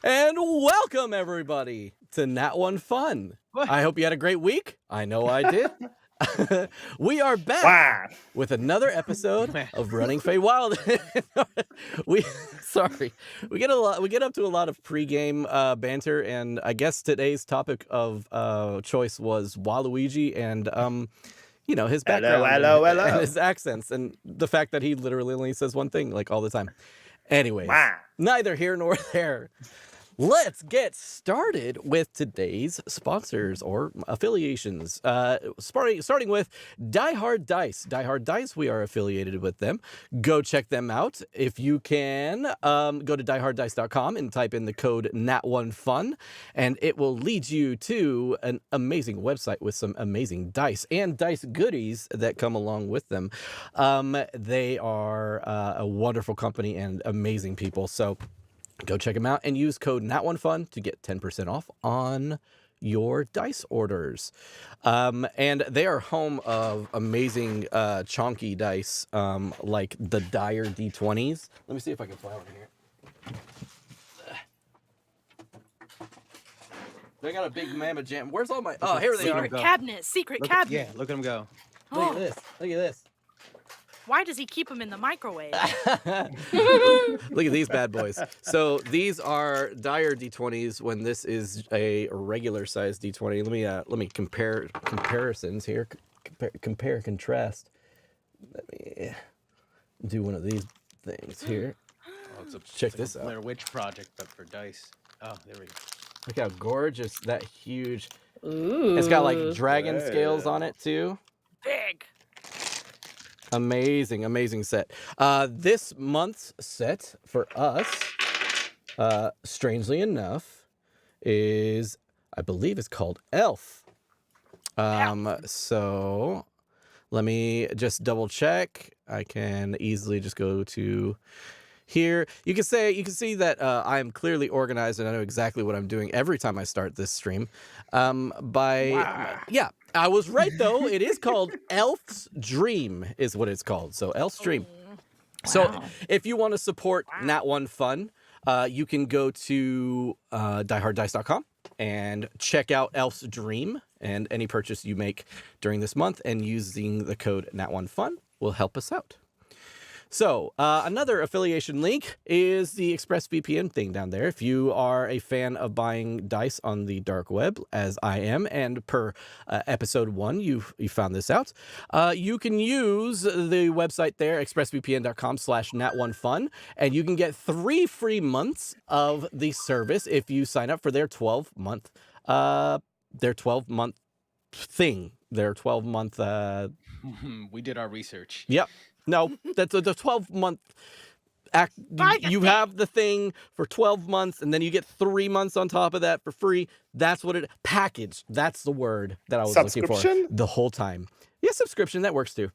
And welcome, everybody, to Nat One Fun. I hope you had a great week. I know I did. We are back with another episode of Running Fey Wild. we get up to a lot of pregame banter, and I guess today's topic of choice was Waluigi and his background and his accents and the fact that he literally only says one thing like all the time. Anyways, neither here nor there. Let's get started with today's sponsors or affiliations. Starting with Die Hard Dice. Die Hard Dice, we are affiliated with them. Go check them out. If you can, go to dieharddice.com and type in the code NAT1FUN, and it will lead you to an amazing website with some amazing dice and dice goodies that come along with them. They are a wonderful company and amazing people. So go check them out and use code NAT1FUN to get 10% off on your dice orders. And they are home of amazing chonky dice like the Dire D20s. Let me see if I can fly over here. They got a big mammoth jam. Where's all my... Oh, here they are. Secret cabinet. Yeah, look at him go. Look at this. Look at this. Why does he keep them in the microwave? Look at these bad boys. So these are Dire D20s when this is a regular size D20. Let me compare comparisons here. Compare contrast. Let me do one of these things here. Check this out. Blair Witch Project, but for dice. Oh, there we go. Look how gorgeous that huge. Ooh. It's got like dragon scales on it too. Big. Amazing set. This month's set for us, strangely enough, is, I believe it's called Elf. So let me just double check. I can easily just go to here. You can see that I am clearly organized and I know exactly what I'm doing every time I start this stream. Yeah, I was right though. It is called Elf's Dream is what it's called. So Elf's Dream. So if you want to support Nat One Fun, you can go to dieharddice.com and check out Elf's Dream, and any purchase you make during this month and using the code Nat1Fun will help us out. So another affiliation link is the ExpressVPN thing down there. If you are a fan of buying dice on the dark web, as I am, and per episode 1, you found this out, you can use the website there, expressvpn.com/nat1fun, and you can get 3 free months of the service if you sign up for their 12-month thing, their 12-month. We did our research. Yep. No, that's the 12-month act. You have the thing for 12 months, and then you get 3 months on top of that for free. That's what it package. That's the word that I was looking for the whole time. Yeah, subscription, that works too.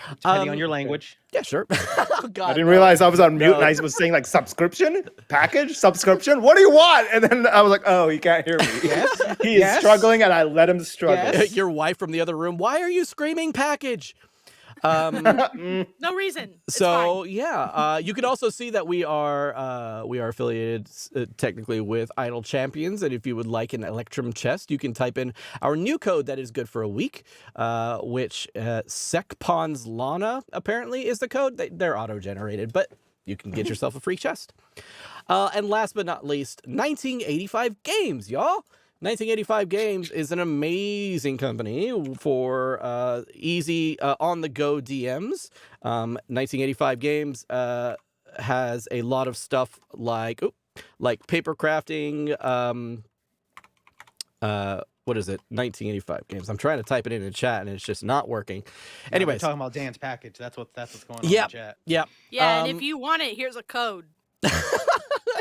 Depending on your language. Yeah, sure. Oh, God, I didn't realize I was on mute and I was saying like subscription, package, subscription. What do you want? And then I was like, oh, he can't hear me. Yes. He is struggling, and I let him struggle. Yes. Your wife from the other room. Why are you screaming package? No reason. It's so fine. yeah, you can also see that we are affiliated technically with Idle Champions, and if you would like an Electrum chest, you can type in our new code that is good for a week, which Sekpons Lana apparently is the code. They're auto-generated, but you can get yourself a free chest. And last but not least, 1985 Games, y'all. 1985 Games is an amazing company for easy on-the-go DMs. 1985 Games has a lot of stuff like paper crafting. What is it? 1985 Games. I'm trying to type it in the chat and it's just not working. Anyways, we're talking about Dan's package. That's what's going on in the chat. Yeah. Yeah, and if you want it, here's a code.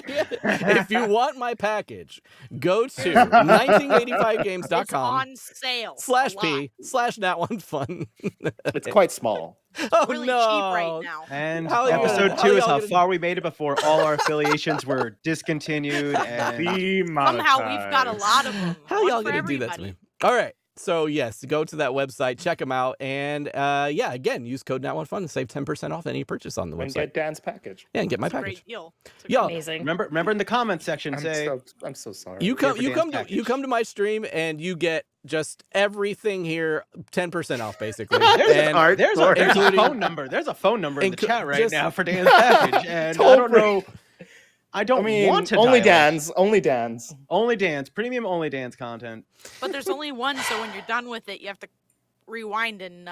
If you want my package, go to 1985games.com. It's on sale. /p/nat1fun. It's quite small. Oh, Really no. cheap right now. And How episode y'all 2 is how gonna- far we made it before all our affiliations were discontinued. And Somehow we've got a lot of them. How One y'all for gonna do that to everybody. me? All right. So yes, go to that website, check them out, and yeah, again, use code NAT1FUN and save 10% off any purchase on the And website. get Dan's package. Yeah, and get my It's a package. great deal. It's a Yo, great deal. Amazing. Remember in the comment section, say I'm so sorry. You come Dan's you come to my stream and you get just everything here 10% off basically. there's a including- phone number. There's a phone number in the chat right just- now for Dan's package, and I don't know. I don't want to. only dial it. Dan's. Only Dan's. Only Dan's. Premium only Dan's content. But there's only one, so when you're done with it, you have to rewind and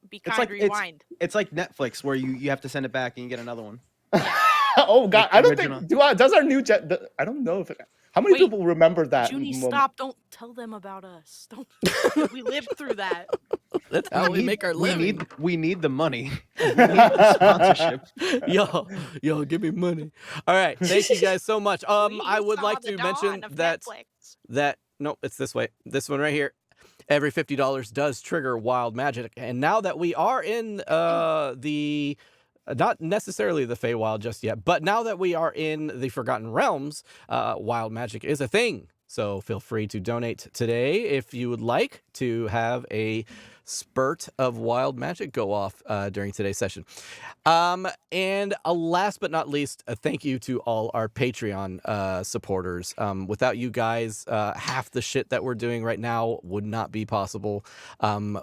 be It's kind. like Rewind. it's like Netflix where you have to send it back and you get another one. Oh God, I don't original. think. Does our new I don't know if it. How many Wait, people remember that? Junie, moment? stop! Don't tell them about us. Don't. We lived through that. That's how we make our living. We need the money. We need the sponsorship. Yo, give me money. All right, thank you guys so much. I We would saw like the to dawn mention of that Netflix. no, it's this way. This one right here. Every $50 does trigger wild magic, and now that we are in the not necessarily the Feywild just yet, but now that we are in the Forgotten Realms, wild magic is a thing. So feel free to donate today if you would like to have a spurt of wild magic go off during today's session. And last but not least, a thank you to all our Patreon supporters. Without you guys, half the shit that we're doing right now would not be possible.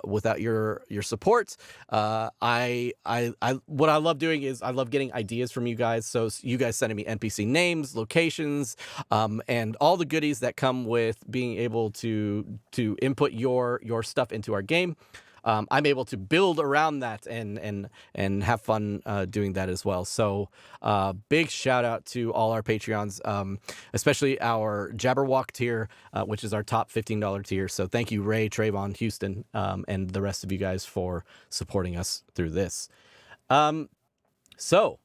Without your support, what I love doing is I love getting ideas from you guys. So you guys sending me NPC names, locations, and all the goodies that come with being able to input your stuff into our game. I'm able to build around that and have fun doing that as well. So big shout out to all our Patreons, especially our Jabberwock tier, which is our top $15 tier. So thank you, Ray, Trayvon, Houston, and the rest of you guys for supporting us through this. So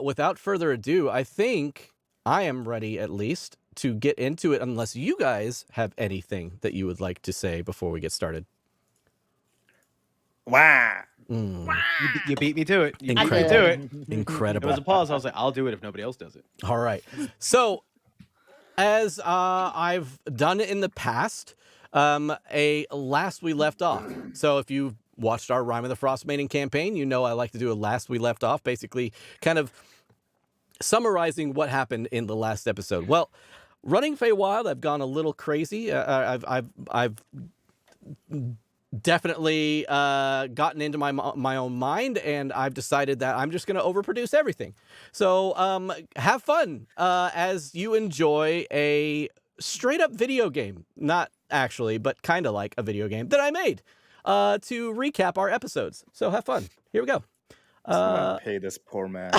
without further ado, I think I am ready at least to get into it, unless you guys have anything that you would like to say before we get started. Wow. You beat me to it. You beat me Incredible. to it. Incredible. It was a pause. I was like, I'll do it if nobody else does it. All right. So, as I've done in the past, a last we left off. So if you've watched our Rime of the Frost Maiden campaign, you know I like to do a last we left off, basically kind of summarizing what happened in the last episode. Well, running Feywild, I've gone a little crazy. I've definitely gotten into my own mind, and I've decided that I'm just going to overproduce everything. So have fun as you enjoy a straight up video game, not actually, but kind of like a video game that I made to recap our episodes. So have fun. Here we go. Pay this poor man.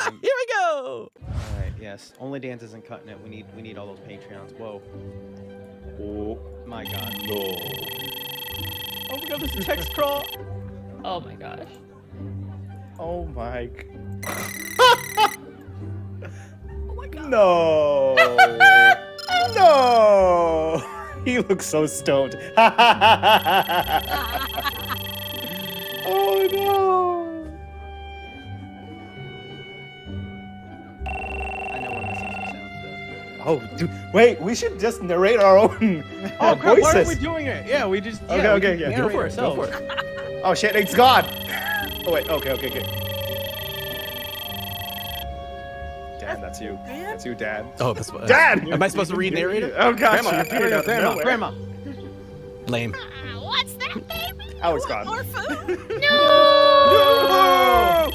Here we go. All right. Yes. Only Dance isn't cutting it. We need all those Patreons. Whoa. Oh My God. no. Oh my god, this text crawl. Oh my gosh. Oh my. Oh my god. No. No. He looks so stoned. Oh no. I know we're missing some sounds though. Oh, dude, wait. We should just narrate our own Oh crap! Why voices. are we doing it? Yeah, we just. Okay, yeah, we okay, can yeah. Go narrate for it. Go ourselves. for it. Oh shit! It's gone. Oh wait. Okay. Dan, that's you. That's you, Dan. Oh, Dad! Am I supposed to read narrator? Oh gosh, Grandma, you appeared out of nowhere. Grandma. Lame. What's that, baby? Oh, it's gone. More food? No!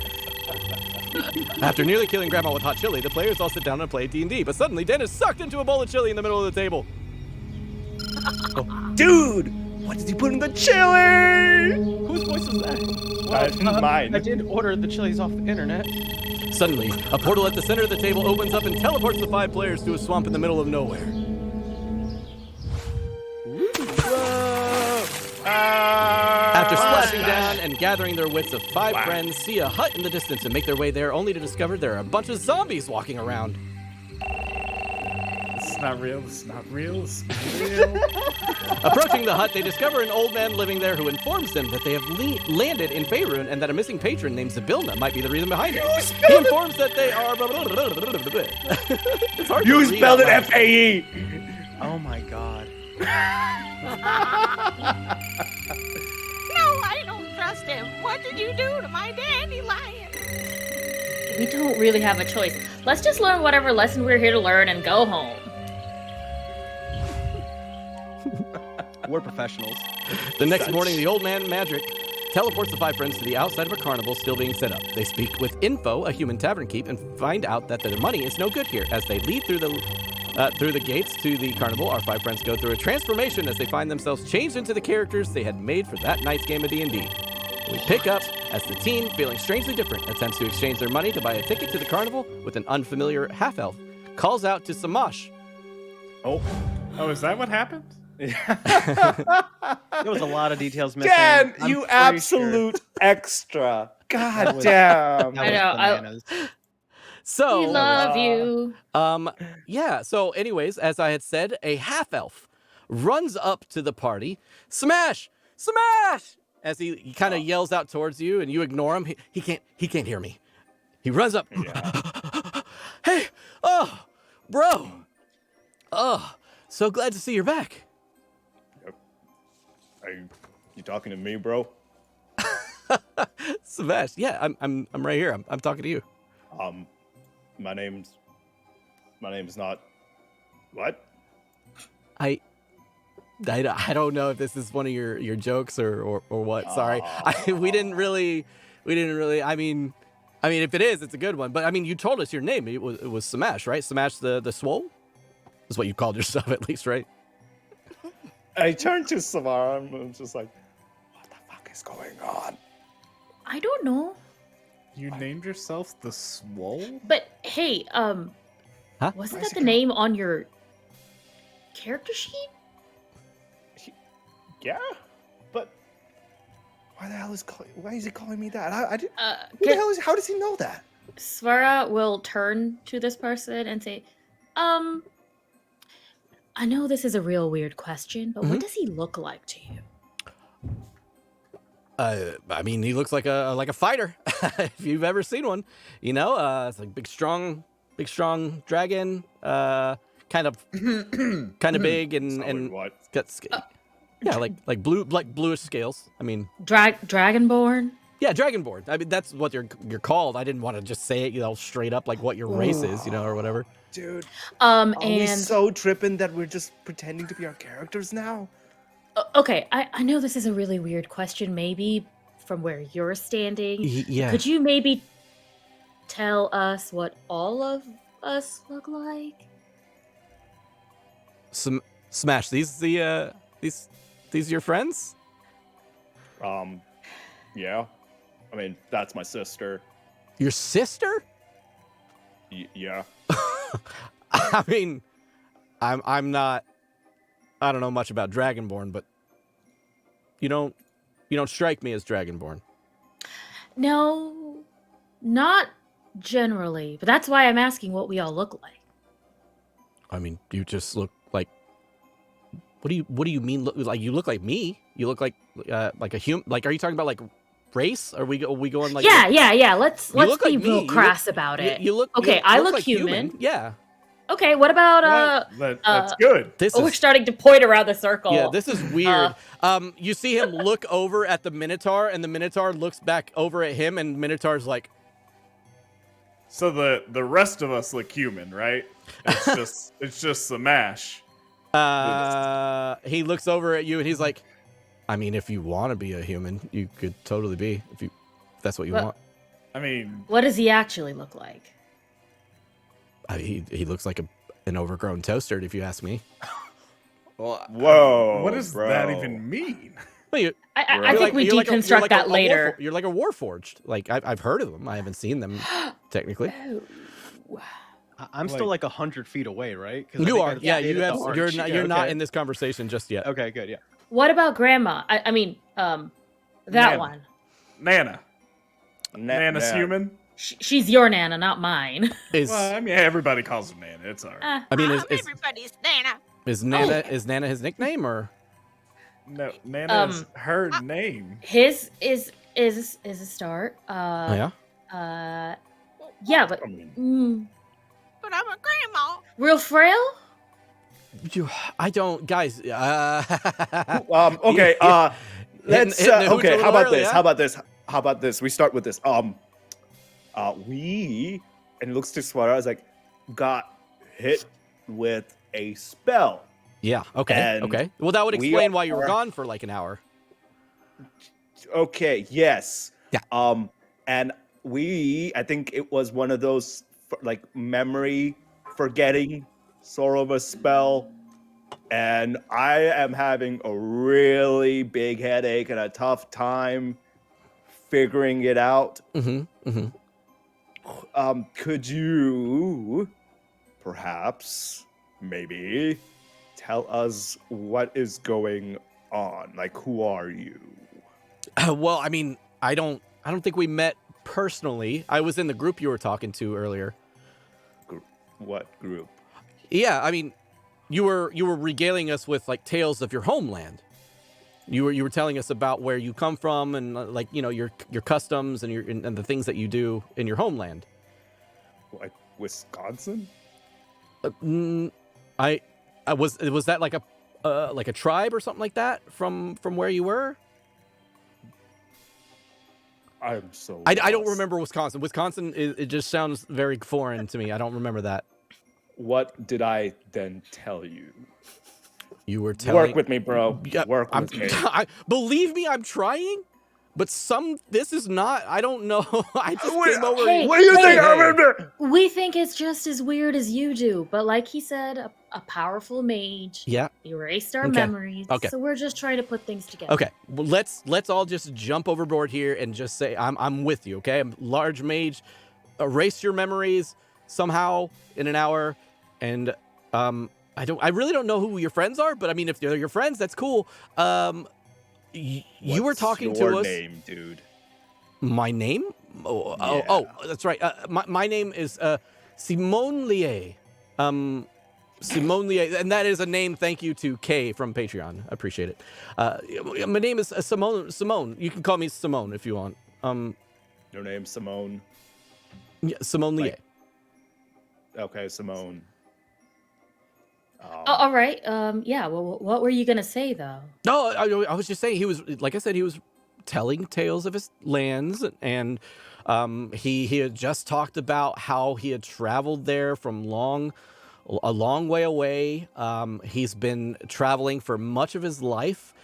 After nearly killing Grandma with hot chili, the players all sit down and play D&D. But suddenly, Dan is sucked into a bowl of chili in the middle of the table. Dude, what did you put in the chili? Whose voice was that? Mine. I did order the chilies off the internet. Suddenly, a portal at the center of the table opens up and teleports the 5 players to a swamp in the middle of nowhere. After splashing down and gathering their wits, the 5 friends see a hut in the distance and make their way there, only to discover there are a bunch of zombies walking around. It's not real. It's not real. It's not real. Approaching the hut, they discover an old man living there who informs them that they have landed in Faerun and that a missing patron named Zabilna might be the reason behind it. He informs that they are... It's hard You to read spelled out it loud. F-A-E. Oh my God. I don't trust him. What did you do to my dandelion? We don't really have a choice. Let's just learn whatever lesson we're here to learn and go home. We're professionals. The next morning, the old man Magic teleports the 5 friends to the outside of a carnival still being set up. They speak with Info, a human tavern keep, and find out that their money is no good here. As they lead through the gates to the carnival, our 5 friends go through a transformation as they find themselves changed into the characters they had made for that night's game of D&D. We pick up as the team, feeling strangely different, attempts to exchange their money to buy a ticket to the carnival with an unfamiliar half-elf, calls out to Samash. Oh, is that what happened? There was a lot of details missing. Dan, I'm you pretty absolute extra. God damn. That I know, was bananas. So, We love you. yeah, so anyways, as I had said, a half-elf runs up to the party, Smash! Smash! As he kind of yells out towards you and you ignore him. He can't hear me. He runs up. Yeah. Hey, oh, bro. Oh, so glad to see you're back. You talking to me, bro? Smash, yeah, I'm right here. I'm talking to you. My name's not. What? I don't know if this is one of your jokes or what. Sorry, we didn't really. I mean, if it is, it's a good one. But I mean, you told us your name. It was Smash, right? Smash the Swole, is what you called yourself at least, right? I turned to Samara and I'm just like, what the fuck is going on? I don't know. You named yourself the Swole? But hey, Huh? wasn't that the name on your character sheet? Yeah, but why is he calling me that? I didn't. Who the Can- hell is? How does he know that? Svara will turn to this person and say, I know this is a real weird question, but what does he look like to you? I mean, he looks like a fighter. If you've ever seen one, you know, it's like big strong dragon, kind of big and What? got yeah, like bluish scales. I mean, Dragonborn? yeah, Dragonborn. I mean, that's what you're called. I didn't want to just say it, you know, straight up like what your race is, you know, or whatever. Dude, are we And so tripping that we're just pretending to be our characters now? okay, I know this is a really weird question, maybe from where you're standing. Yeah. Could you maybe tell us what all of us look like? Smash. These your friends? Yeah. I mean, that's my sister. Your sister? Yeah. I mean, I'm not. I don't know much about Dragonborn, but you don't strike me as Dragonborn. No, not generally, but that's why I'm asking what we all look like. I mean, you just look like. What do you mean? Like you look like me? You look like a human? Like, are you talking about like race? Are we going like? Yeah. Let's look be like me. real You crass look- about it. You look Okay, you I look like human. Yeah. Okay, what about That's good. This we're is starting to point around the circle. yeah. This is weird. You see him look over at the Minotaur, and the Minotaur looks back over at him, and Minotaur's like, So the rest of us look human, right? It's just the mash. he looks over at you, and he's like, I mean, if you want to be a human, you could totally be. If that's what you But- want. I mean, What does he actually look like? He looks like an overgrown toaster, if you ask me. Well, Whoa. what does bro. that even mean? Well, I think we deconstruct that later. You're like a warforged. Like I've heard of them. I haven't seen them technically. I'm still like 100 feet away, right? 'Cause I You think are. I Yeah, updated you have. the arch. You're not. You're not Okay. in this conversation just yet. Okay, good, yeah. What about Grandma? I mean, that Nana. one. Nana. Nana's Nah. human? She's your Nana, not mine. Is Well, I mean, everybody calls her Nana. It's all right. I mean, I'm everybody's Nana. is Nana his nickname or? No, Nana's her name. His is a start. Oh, yeah. Yeah, but I mean, But I'm a grandma. real frail. I don't, guys. Okay. Let's. hitting the hooch a Okay. little How about early, this? huh? How about this? How about this? We start with this. We and looks to Swara as like got hit with a spell. Yeah. Okay. And Okay. Well, that would we explain why you were are- gone for like an hour. Okay. Yes. Yeah. And I think it was one of those like memory forgetting sort of a spell. And I am having a really big headache and a tough time figuring it out. Mm-hmm. Mm-hmm. Could you perhaps maybe tell us what is going on? Like, who are you? Well, I mean, I don't think we met personally. I was in the group you were talking to earlier. What group? Yeah, I mean, you were regaling us with like tales of your homeland. You were telling us about where you come from and like, you know, your customs and the things that you do in your homeland. Like Wisconsin? I was that like a tribe or something like that from where you were? I'm so I don't lost. remember Wisconsin. Wisconsin it just sounds very foreign to me. I don't remember that. What did I then tell you? You were telling. Work with me, bro. Yeah, Work with me. Believe me, I'm trying. But this is not. I don't know. I just Wait, came over. Hey, What do you think? I hey. remember. We think it's just as weird as you do, but like he said, a powerful mage Yeah. erased our Okay. memories. Okay. So we're just trying to put things together. Okay. Well, let's all just jump overboard here and just say I'm with you. Okay. I'm large mage. Erase your memories somehow in an hour, and I really don't know who your friends are, but I mean if they're your friends, that's cool. You were talking to us. What's your name, dude? My name? Oh, that's right. My name is Simone Lier. Simone Lier, and that is a name. Thank you to Kay from Patreon. I appreciate it. My name is Simone. Simone. You can call me Simone if you want. Your name's Simone. Yeah, Simone Lier. Okay, Simone. All right. Yeah. Well, what were you gonna say though? No, I was just saying he was, like I said, he was telling tales of his lands, and he had just talked about how he had traveled there from a long way away. He's been traveling for much of his life,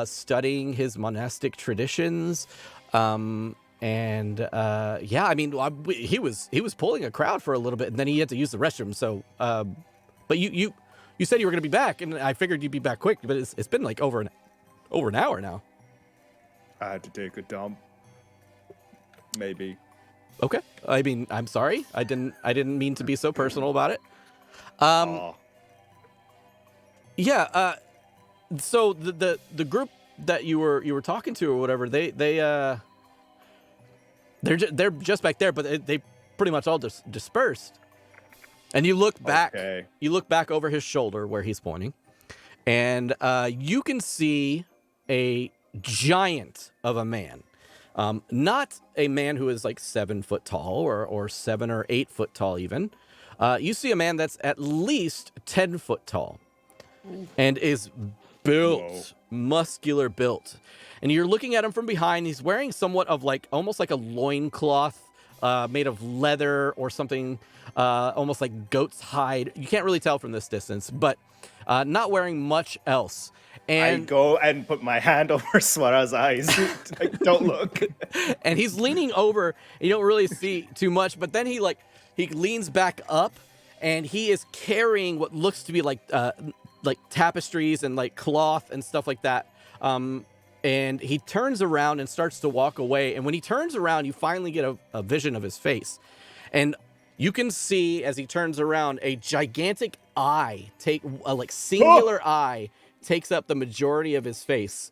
studying his monastic traditions. Yeah, I mean, he was pulling a crowd for a little bit, and then he had to use the restroom. So, but you said you were going to be back, and I figured you'd be back quick. But it's been like over an hour now. I had to take a dump. Maybe. Okay. I mean, I'm sorry. I didn't mean to be so personal about it. Yeah. So the group that you were talking to or whatever, they're just back there, but they pretty much all dispersed. And you look back. Okay. You look back over his shoulder where he's pointing, and you can see a giant of a man. Not a man who is like 7 foot tall or 7 or 8 foot tall even. You see a man that's at least 10 foot tall and is built, muscular built. And you're looking at him from behind. He's wearing somewhat of like almost like a loincloth made of leather or something, almost like goat's hide. You can't really tell from this distance, but not wearing much else. And I go and put my hand over Swara's eyes. Like, don't look. And he's leaning over. You don't really see too much, but then he leans back up, and he is carrying what looks to be like tapestries and like cloth and stuff like that. And he turns around and starts to walk away. And when he turns around, you finally get a vision of his face, and you can see as he turns around a gigantic eye singular eye takes up the majority of his face.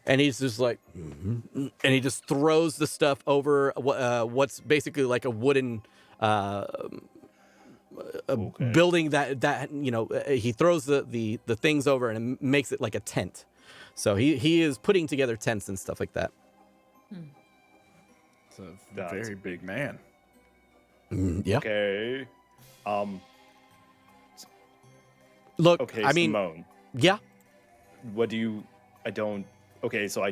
And he's just like, and he just throws the stuff over what's basically like a wooden building that he throws the things over and it makes it like a tent. So he is putting together tents and stuff like that. It's a very big man. Yeah. Okay. Look, Okay, I mean, Simone. yeah. What do you? I don't. Okay, so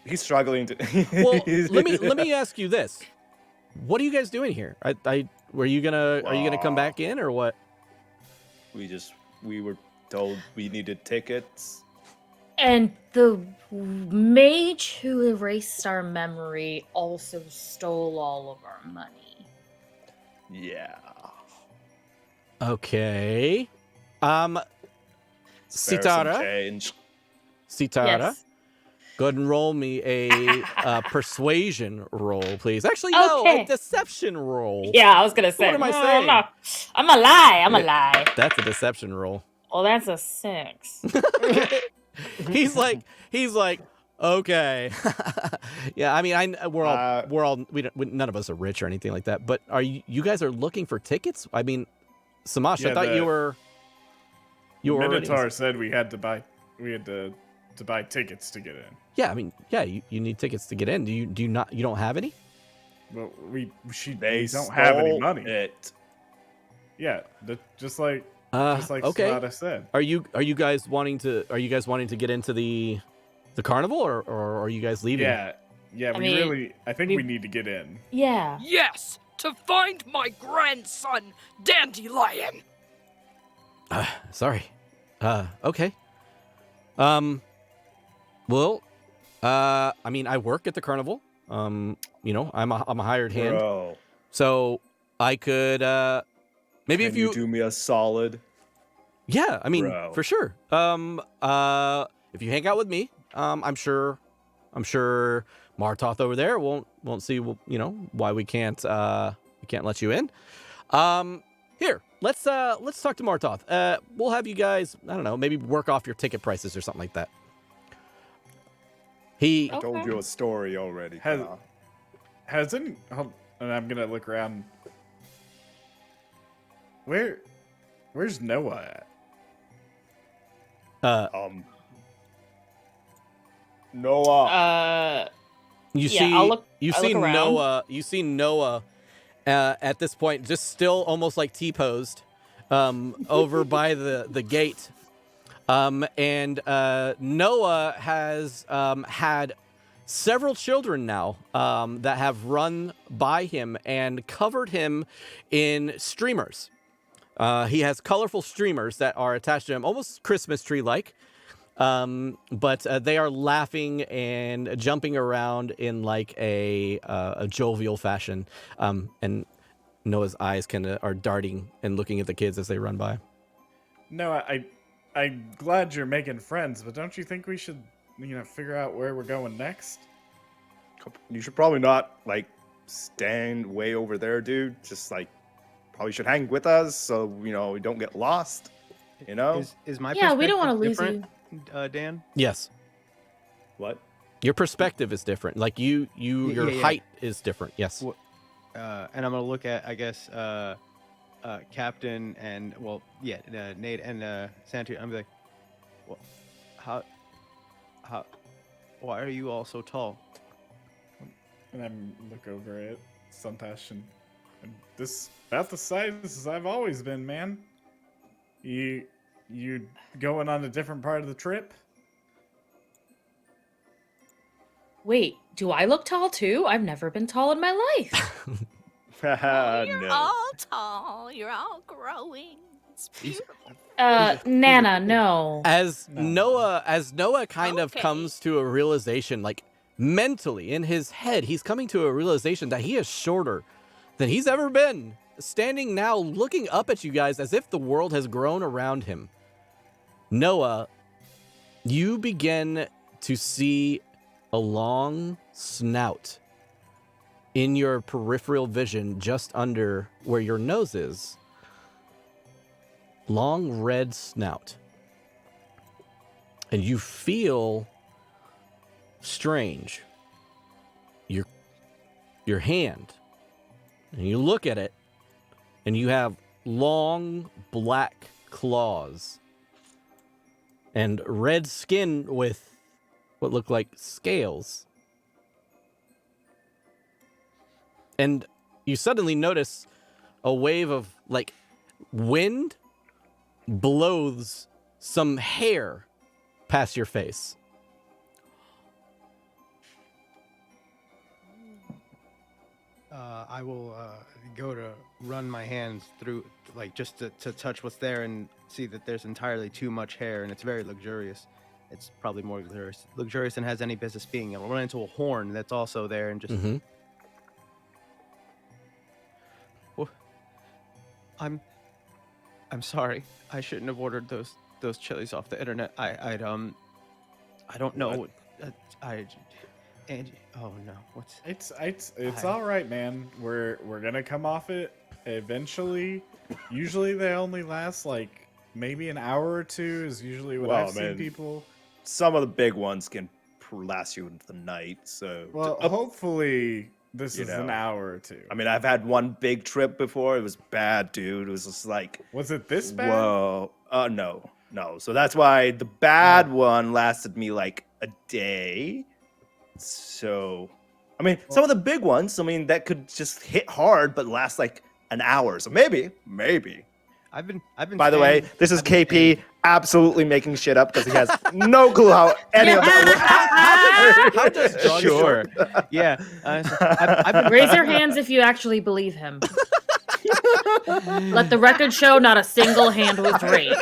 he's struggling to. Well, let me ask you this: what are you guys doing here? Are you gonna come back in or what? We were told we needed tickets. And the mage who erased our memory also stole all of our money. Yeah. Okay. Spare some Sitara. change. Sitara. Yes. Go ahead and roll me a persuasion roll, please. Actually, no, a Okay. deception roll. Yeah, I was gonna say. What am I saying? I'm a lie. I'm a lie. That's a deception roll. Well, that's a 6. he's like, okay. Yeah, I mean, none of us are rich or anything like that. But you guys are looking for tickets? I mean, Samash, I thought you were. Minotaur said we had to buy tickets to get in. Yeah, I mean, yeah, you need tickets to get in. You don't have any? Well, we They don't have any stole money. It. Yeah, just like okay. Sonata said. Are you guys wanting to get into the carnival or are you guys leaving? Yeah, I think we need to get in. Yeah. Yes, to find my grandson, Dandelion. Sorry. Okay. Well, I mean, I work at the carnival. I'm a hired hand. Bro. So I could maybe Can if you do me a solid. Yeah, I mean, Bro. for sure. If you hang out with me, I'm sure Martoth over there won't see why we can't let you in. Here, let's talk to Martoth. We'll have you guys, I don't know, maybe work off your ticket prices or something like that. I told you a story already. Has any? And I'm gonna look around. Where's Noah at? Noah. You see Noah. You see Noah at this point, just still almost like T-posed, over by the gate. And Noah has had several children now that have run by him and covered him in streamers. He has colorful streamers that are attached to him, almost Christmas tree-like. But they are laughing and jumping around in like a jovial fashion. And Noah's eyes are darting and looking at the kids as they run by. No, I'm glad you're making friends, but don't you think we should, figure out where we're going next? You should probably not stand way over there, dude. Just probably should hang with us so we don't get lost. Is my Yeah, we don't want to lose different, you. Dan? Yes. What? Your perspective is different. Like your height is different. Yes. And I'm gonna look at, I guess, Captain and Nate and Santu. I'm like, well, how, why are you all so tall? And I look over at Suntash and this about the size as I've always been, man. You going on a different part of the trip? Wait, do I look tall too? I've never been tall in my life. You're No. all tall. You're all growing. It's beautiful. Nana, no. As Noah kind of Okay. comes to a realization, like mentally in his head, he's coming to a realization that he is shorter than he's ever been. Standing now, looking up at you guys as if the world has grown around him. Noah, you begin to see a long snout in your peripheral vision just under where your nose is. Long red snout. And you feel strange. Your hand. And you look at it, and you have long black claws and red skin with what look like scales. And you suddenly notice a wave of wind blows some hair past your face. I will go to run my hands through, like, just to touch what's there and see that there's entirely too much hair, and it's very luxurious. It's probably more luxurious than has any business being. I'll run into a horn that's also there and just. Mm-hmm. Oh, I'm sorry. I shouldn't have ordered those chilies off the internet. I don't know. Angie. Oh no. What's? It's all right, man. We're gonna come off it eventually. Usually they only last like maybe an hour or two. Is usually what I've seen people. Some of the big ones can last you into the night. So hopefully this is an hour or two. I mean, I've had one big trip before. It was bad, dude. It was just like. Was it this bad? Whoa. No. So that's why the bad one lasted me like a day. So, I mean, some of the big ones, I mean, that could just hit hard, but last like an hour. So maybe. I've been. By the way, this is KP absolutely making shit up because he has no clue how any of that How does John Sure. Yeah. I've been. Raise your hands if you actually believe him. Let the record show not a single hand was raised.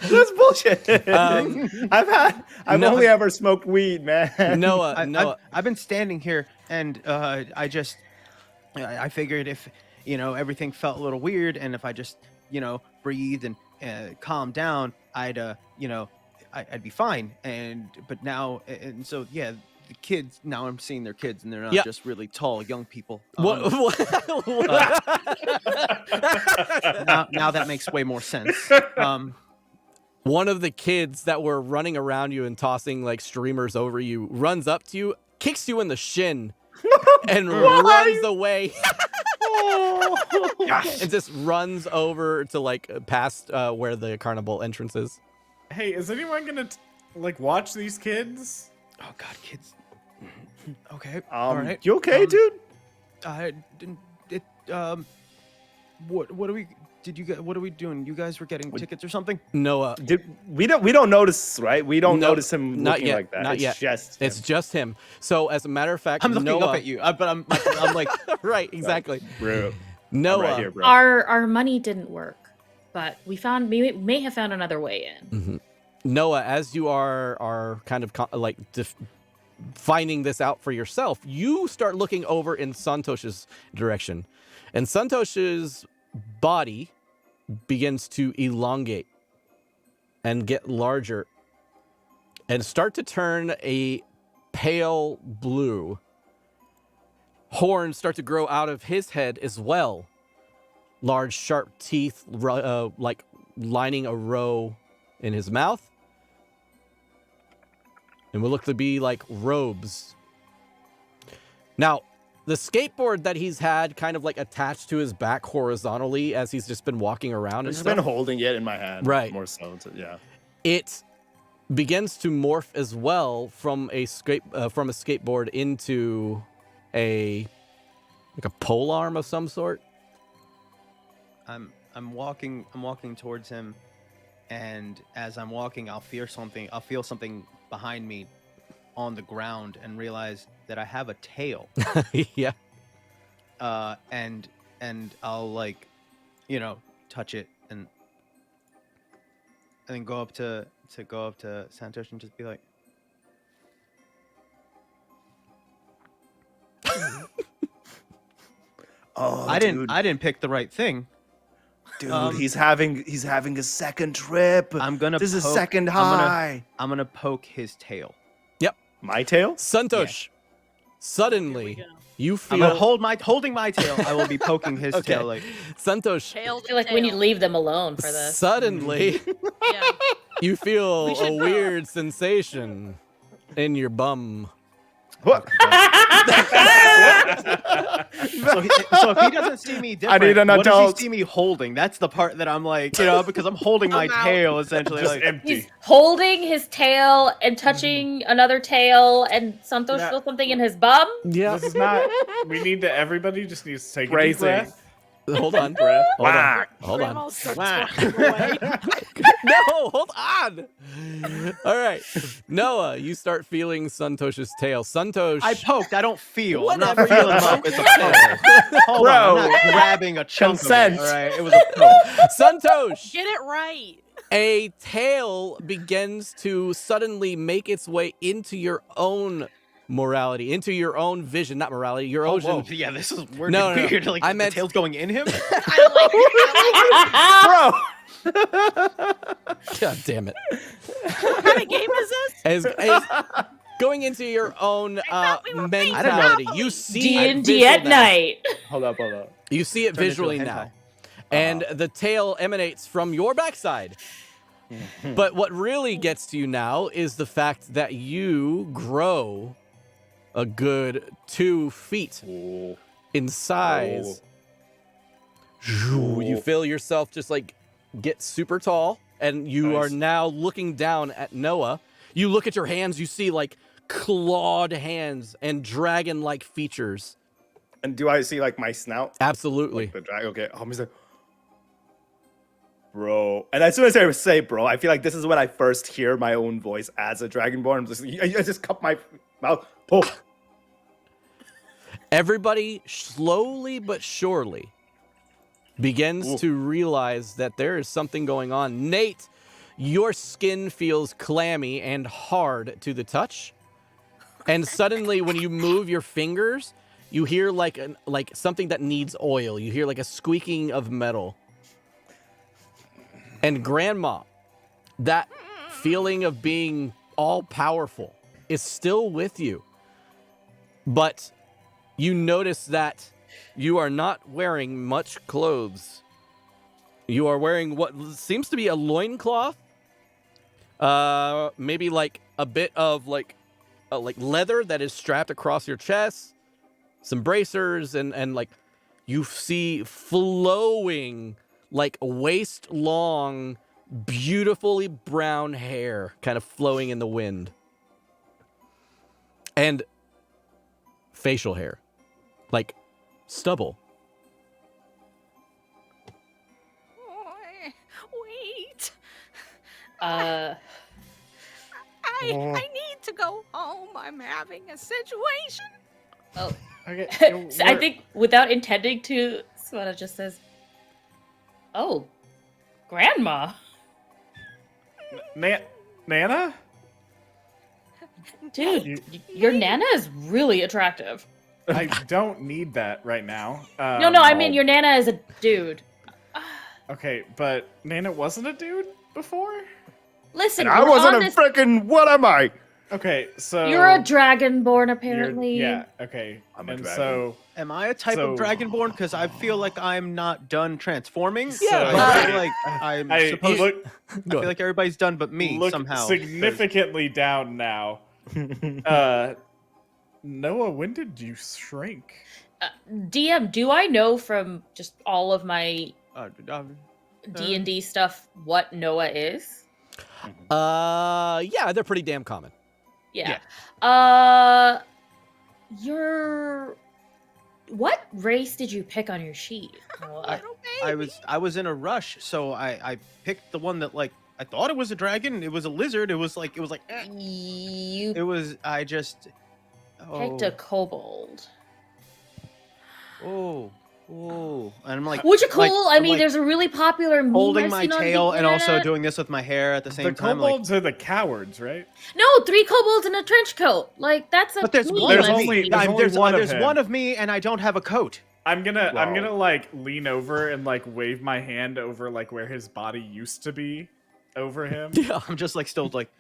That's bullshit. I've only ever smoked weed, man. Noah. I've been standing here, and I figured if everything felt a little weird, and if I just breathed and calmed down, I'd be fine. But now, and so yeah. The kids, now I'm seeing their kids, and they're not just really tall young people. What? Now that makes way more sense. One of the kids that were running around you and tossing like streamers over you runs up to you, kicks you in the shin, and runs away. And just runs over to like past where the carnival entrance is. Hey, is anyone gonna watch these kids? Oh God, kids. Okay. All right. You okay, dude? I didn't. What are we? What are we doing? You guys were getting tickets or something? Noah. We don't notice, right? We don't notice him not looking yet, like that. Not it's yet. Just just him. So as a matter of fact, I'm looking Noah, up at you, but I'm like right, exactly. Bro. Noah, right here, bro. Our money didn't work, but we may have found another way in. Mm-hmm. Noah, as you are kind of finding this out for yourself, you start looking over in Santosh's direction, and Santosh's body begins to elongate and get larger and start to turn a pale blue. Horns start to grow out of his head as well. Large, sharp teeth, like lining a row in his mouth. And will look to be like robes. Now, the skateboard that he's had kind of like attached to his back horizontally as he's just been walking around. I've just been holding it in my hand. Right. More so, yeah. It begins to morph as well from a skateboard into a polearm of some sort. I'm walking towards him, and as I'm walking, I'll feel something behind me on the ground and realize that I have a tail. Yeah. And I'll touch it and then go up to Santosh and just be like, Oh, I didn't pick the right thing. Dude, he's having a second trip. This is second high. I'm gonna poke his tail. Yep. My tail? Santosh. Here Suddenly, we go. you feel I'm holding my tail. I will be poking his Okay. tail. Santosh. Tail I feel like we need to leave them alone for this. Suddenly, Yeah. you feel We a should know. weird sensation in your bum. What? So if he doesn't see me different, need an what does adult. he see me holding? That's the part that I'm like, because I'm holding my I'm out. tail essentially. Just Like, empty. He's holding his tail and touching another tail, and Santosh Yeah. feels something in his bum. Yeah. This is not. We need to. Everybody just needs to take a deep Crazy. breath. Hold on. Breath. Hold on. Whack. Hold on. Grandma starts Wow. walking away. No, hold on. All right. Noah, you start feeling Santosh's tail. Santosh. I poked. I don't feel. I'm Whatever not you feeling poke. poke. It's a poke. Hold on. I'm Bro. not grabbing a chunk Consent. of it. All right. It was a poke. Santosh. Get it right. A tail begins to suddenly make its way into your own morality, into your own vision, not morality, your Oh, own. whoa. Yeah, this is weird. No, no, no. Weird. Like I the meant- tail's going in him. Bro. God damn it. What kind of game is this? As going into your own thought we were playing mentality, Monopoly. you see D&D it at visual now. night. Hold up, hold up. You see it Turned into a visually hentai. now. And the tail emanates from your backside. But what really gets to you now is the fact that you grow a good 2 feet Ooh. in size. You feel yourself just like get super tall, and you are Nice. now looking down at Noah. You look at your hands, you see like clawed hands and dragon-like features. And do I see like my snout? Absolutely. The drag. Okay. I'm just like, bro. And as soon as I say bro, I feel like this is when I first hear my own voice as a dragonborn. I'm just, I just cup my mouth. Oh. Everybody slowly but surely begins Ooh. to realize that there is something going on. Nate, your skin feels clammy and hard to the touch. And suddenly when you move your fingers, you hear like something that needs oil. You hear like a squeaking of metal. And Grandma, that feeling of being all powerful is still with you. But you notice that you are not wearing much clothes. You are wearing what seems to be a loincloth. Maybe like a bit of like leather that is strapped across your chest. Some bracers and like you see flowing like waist long, beautifully brown hair kind of flowing in the wind. And facial hair. Like stubble. Wait. Uh, I need to go home. I'm having a situation. oh. Okay. So I think without intending to, Sveta just says, "Oh, Grandma, Nana? dude, You- your Nana is really attractive." I don't need that right now. No, I mean your Nana is a dude. Okay, but Nana wasn't a dude before? Listen, And I we're wasn't on a this- freaking. What am I? Okay, so You're a dragonborn, you're- apparently. Yeah, okay. I'm a and dragon. so Am I a type So- of dragonborn? Because I feel like I'm not done transforming. Yeah, I okay. feel like I'm I supposed. look I feel like everybody's done but me look somehow. significantly down now. Noah, when did you shrink? DM, do I know from just all of my Uh, D&D stuff what Noah is? Yeah, they're pretty damn common. Yeah. You're... What race did you pick on your sheet, Noah? Little baby. I was in a rush, so I picked the one that like I thought it was a dragon. It was a lizard. It was like You it was. I just picked a kobold. oh, and I'm like, Which are cool. like- I I'm mean, like there's a really popular meme holding I've my seen on the tail and also internet. doing this with my hair at the same The time. Like, kobolds are the cowards, right? No, 3 kobolds in a trench coat. Like that's a but there's meme one There's of I've me. only- seen. there's only one of there's him. one of me, and I don't have a coat. I'm gonna Wow. like lean over and like wave my hand over like where his body used to be over him. Yeah. I'm just like still like,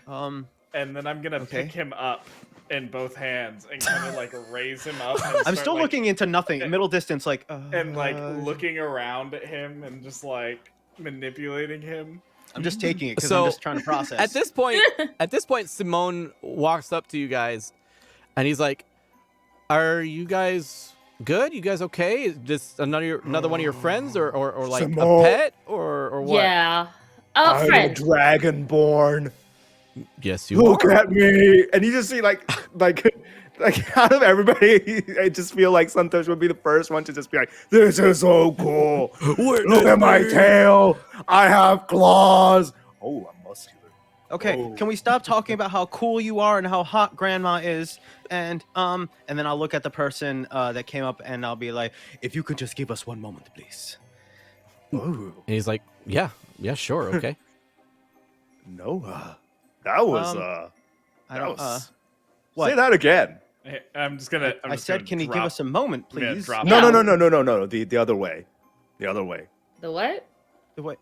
And then I'm gonna Okay. pick him up in both hands and kind of like raise him up. And I'm start, still like, looking into nothing, middle distance, like, and like looking around at him and just like manipulating him. I'm just taking it because So, I'm just trying to process. At this point, Simone walks up to you guys, and he's like, "Are you guys good? You guys okay? Is this another one of your friends, or like Simone. a pet, or what?" Yeah. I'm a Friend. dragonborn. Yes, you Look are. at me, and you just see like Like out of everybody, I just feel like Santosh would be the first one to just be like, "This is so cool! Look at my tail! I have claws! Oh, I'm muscular." Okay, Oh. can we stop talking about how cool you are and how hot Grandma is? And then I'll look at the person that came up and I'll be like, if you could just give us one moment, please. Oh, And he's like, yeah, sure, okay. Noah, that was I don't. was. What? Say that again. Hey, I'm just gonna. I said, can you give us a moment, I'm gonna please? drop No, Yeah. no. The other way. The other way. The what? Wait,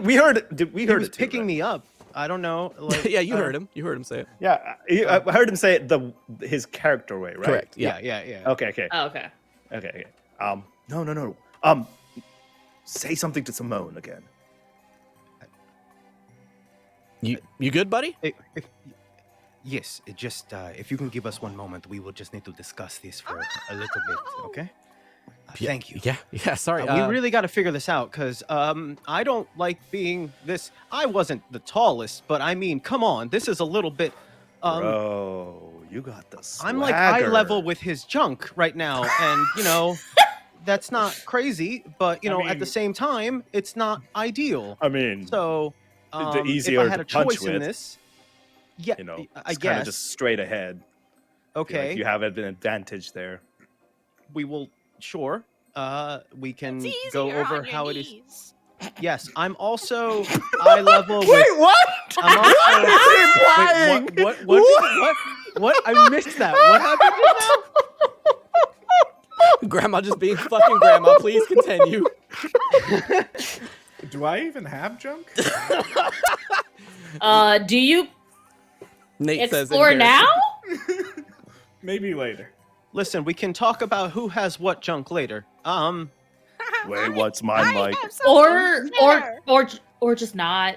We heard it. We he heard was it. Too, picking right? me up. I don't know. Like, Yeah, you I heard don't- him. You heard him say it. Yeah, I heard him say it his character way, right? Correct. Yeah, Yeah. yeah. Okay. Oh, okay. Okay. No. Say something to Simone again. You good, buddy? Yes, it just if you can give us one moment, we will just need to discuss this for a little bit, okay? Thank you. Yeah. Sorry. We really got to figure this out because I don't like being this. I wasn't the tallest, but I mean, come on, this is a little bit. Bro, you got the swagger. I'm like eye level with his junk right now, and that's not crazy, but at mean- the same time, it's not ideal. I mean, So the easier if I had to a punch choice in with, this, yeah, I it's kind guess of just straight ahead. I feel okay. like you have an advantage there. We will sure. We can It's go easier over on your how it is. knees. Yes, I'm also eye level with. what? I'm also. Wait, Wait, what? I missed that. What happened just now? Grandma just being fucking grandma. Please continue. Do I even have junk? Do you Nate says in explore here. now? Maybe later. Listen, we can talk about who has what junk later. Wait, what's mine like? Or just not.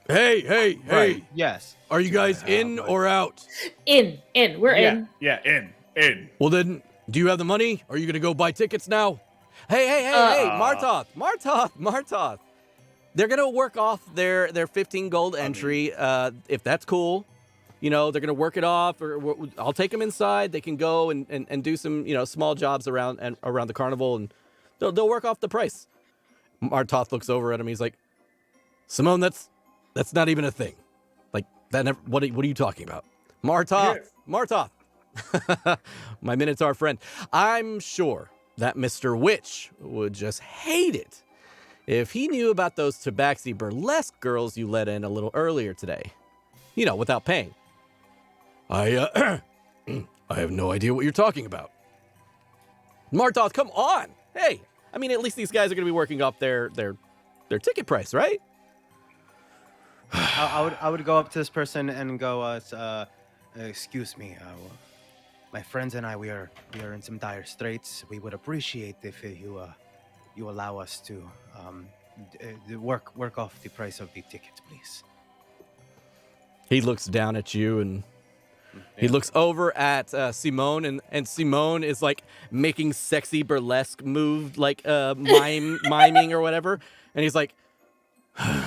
Hey. Right. Yes. Are you guys in or out? In. We're in. Yeah, in. Well then, do you have the money? Are you gonna go buy tickets now? Hey, Martoth. They're gonna work off their 15 gold entry. If that's cool, they're gonna work it off, or I'll take them inside. They can go and do some small jobs around the carnival, and they'll work off the price. Martoth looks over at him. He's like, Simone, that's not even a thing. Like that never. What are you talking about? Martoth. My Minotaur friend. I'm sure that Mr. Witch would just hate it if he knew about those Tabaxi burlesque girls you let in a little earlier today. Without paying. I have no idea what you're talking about. Martoth, come on. Hey, I mean, at least these guys are going to be working up their ticket price, right? I would go up to this person and go, excuse me, my friends and I, we are in some dire straits. We would appreciate if you allow us to work off the price of the tickets, please. He looks down at you and he looks over at Simone, and Simone is like making sexy burlesque move, like miming or whatever. And he's like,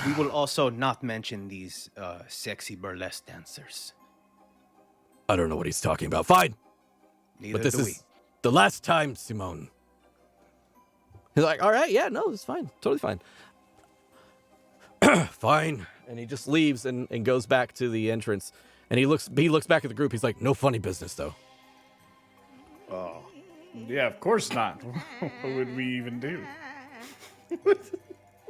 We will also not mention these sexy burlesque dancers. I don't know what he's talking about. Fine. Neither But this do is the last time, Simone. He's like, all right, yeah, no, it's fine. Totally fine. Fine. And he just leaves and goes back to the entrance. And he looks back at the group. He's like, no funny business, though. Oh, Yeah, of course not. What would we even do?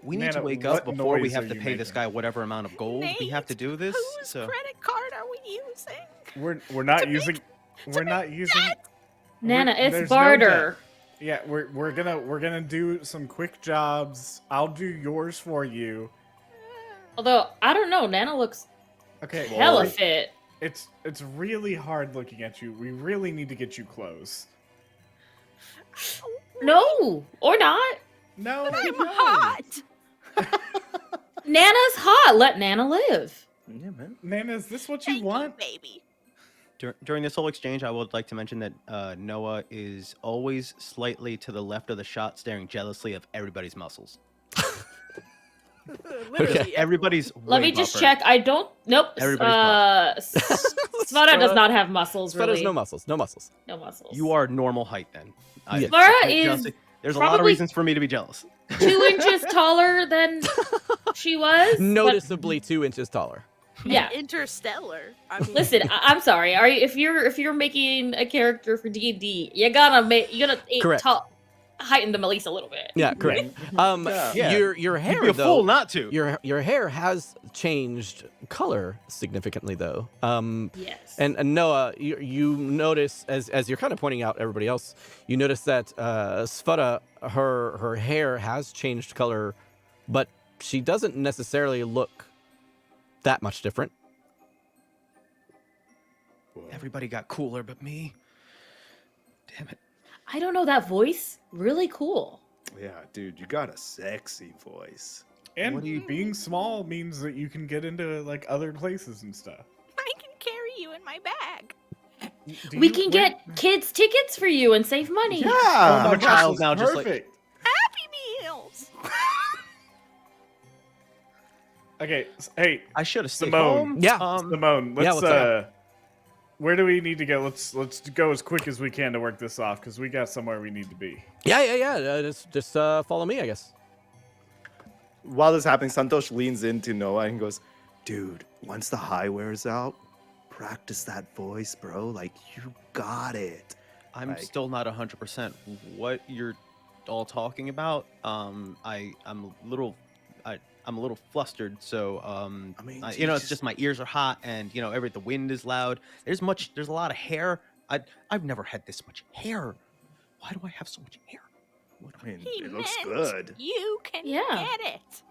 We need to Nana, wake up what before we noise have are to you pay this making? guy whatever amount of gold we have to Nate, do this. Whose So credit card are we using? We're not To using. We're not using. Nana, there's it's no barter. Yeah, we're gonna do some quick jobs. I'll do yours for you. Although I don't know, Nana looks Okay. hella fit. It's really hard looking at you. We really need to get you clothes. No, or not. No, I'm no. hot. Nana's hot. Let Nana live. yeah, man. Nana, is this what you Thank want? baby. during this whole exchange, I would like to mention that Noah is always slightly to the left of the shot, staring jealously at everybody's muscles. Literally, Everybody's. Let way me just buffer. check. I don't. Nope. Everybody's Svara does not have muscles. Svara has Really. no muscles. No muscles. No muscles. You are normal height then. Yeah. Svara is There's a lot of probably- reasons for me to be jealous. 2 inches taller than she was. but- Noticeably 2 inches taller. Yeah. Interstellar. I mean, Listen, I'm sorry. Are you, if you're making a character for D&D, you gotta Correct. heighten them at least a little bit. Yeah, correct. Yeah. Your You'd hair be a though. fool not to. Your hair has changed color significantly though. Yes. And Noah, you notice as you're kind of pointing out everybody else, you notice that Svara, her hair has changed color, but she doesn't necessarily look that much different. Everybody got cooler but me. Damn it. I don't know, that voice really cool. Yeah, dude, you got a sexy voice. And What do you- being small means that you can get into like other places and stuff. I can carry you in my bag. Do We you- can where- get kids tickets for you and save money. I'm Yeah. a child This is now, just like perfect. Happy Meals. Okay, hey, I should have stayed Simone. home. Yeah. Simone, let's Yeah, what's up? where do we need to go? Let's go as quick as we can to work this off because we got somewhere we need to be. Yeah. Just follow me, I guess. While this is happening, Santosh leans into Noah and goes, dude, once the high wears out, practice that voice, bro. Like, you got it. I'm Like- still not 100% what you're all talking about. I'm a little flustered, so I mean, it's Jesus. just my ears are hot, and the wind is loud. There's a lot of hair. I've never had this much hair. Why do I have so much hair? I mean, He it looks meant good. You can Yeah. get it.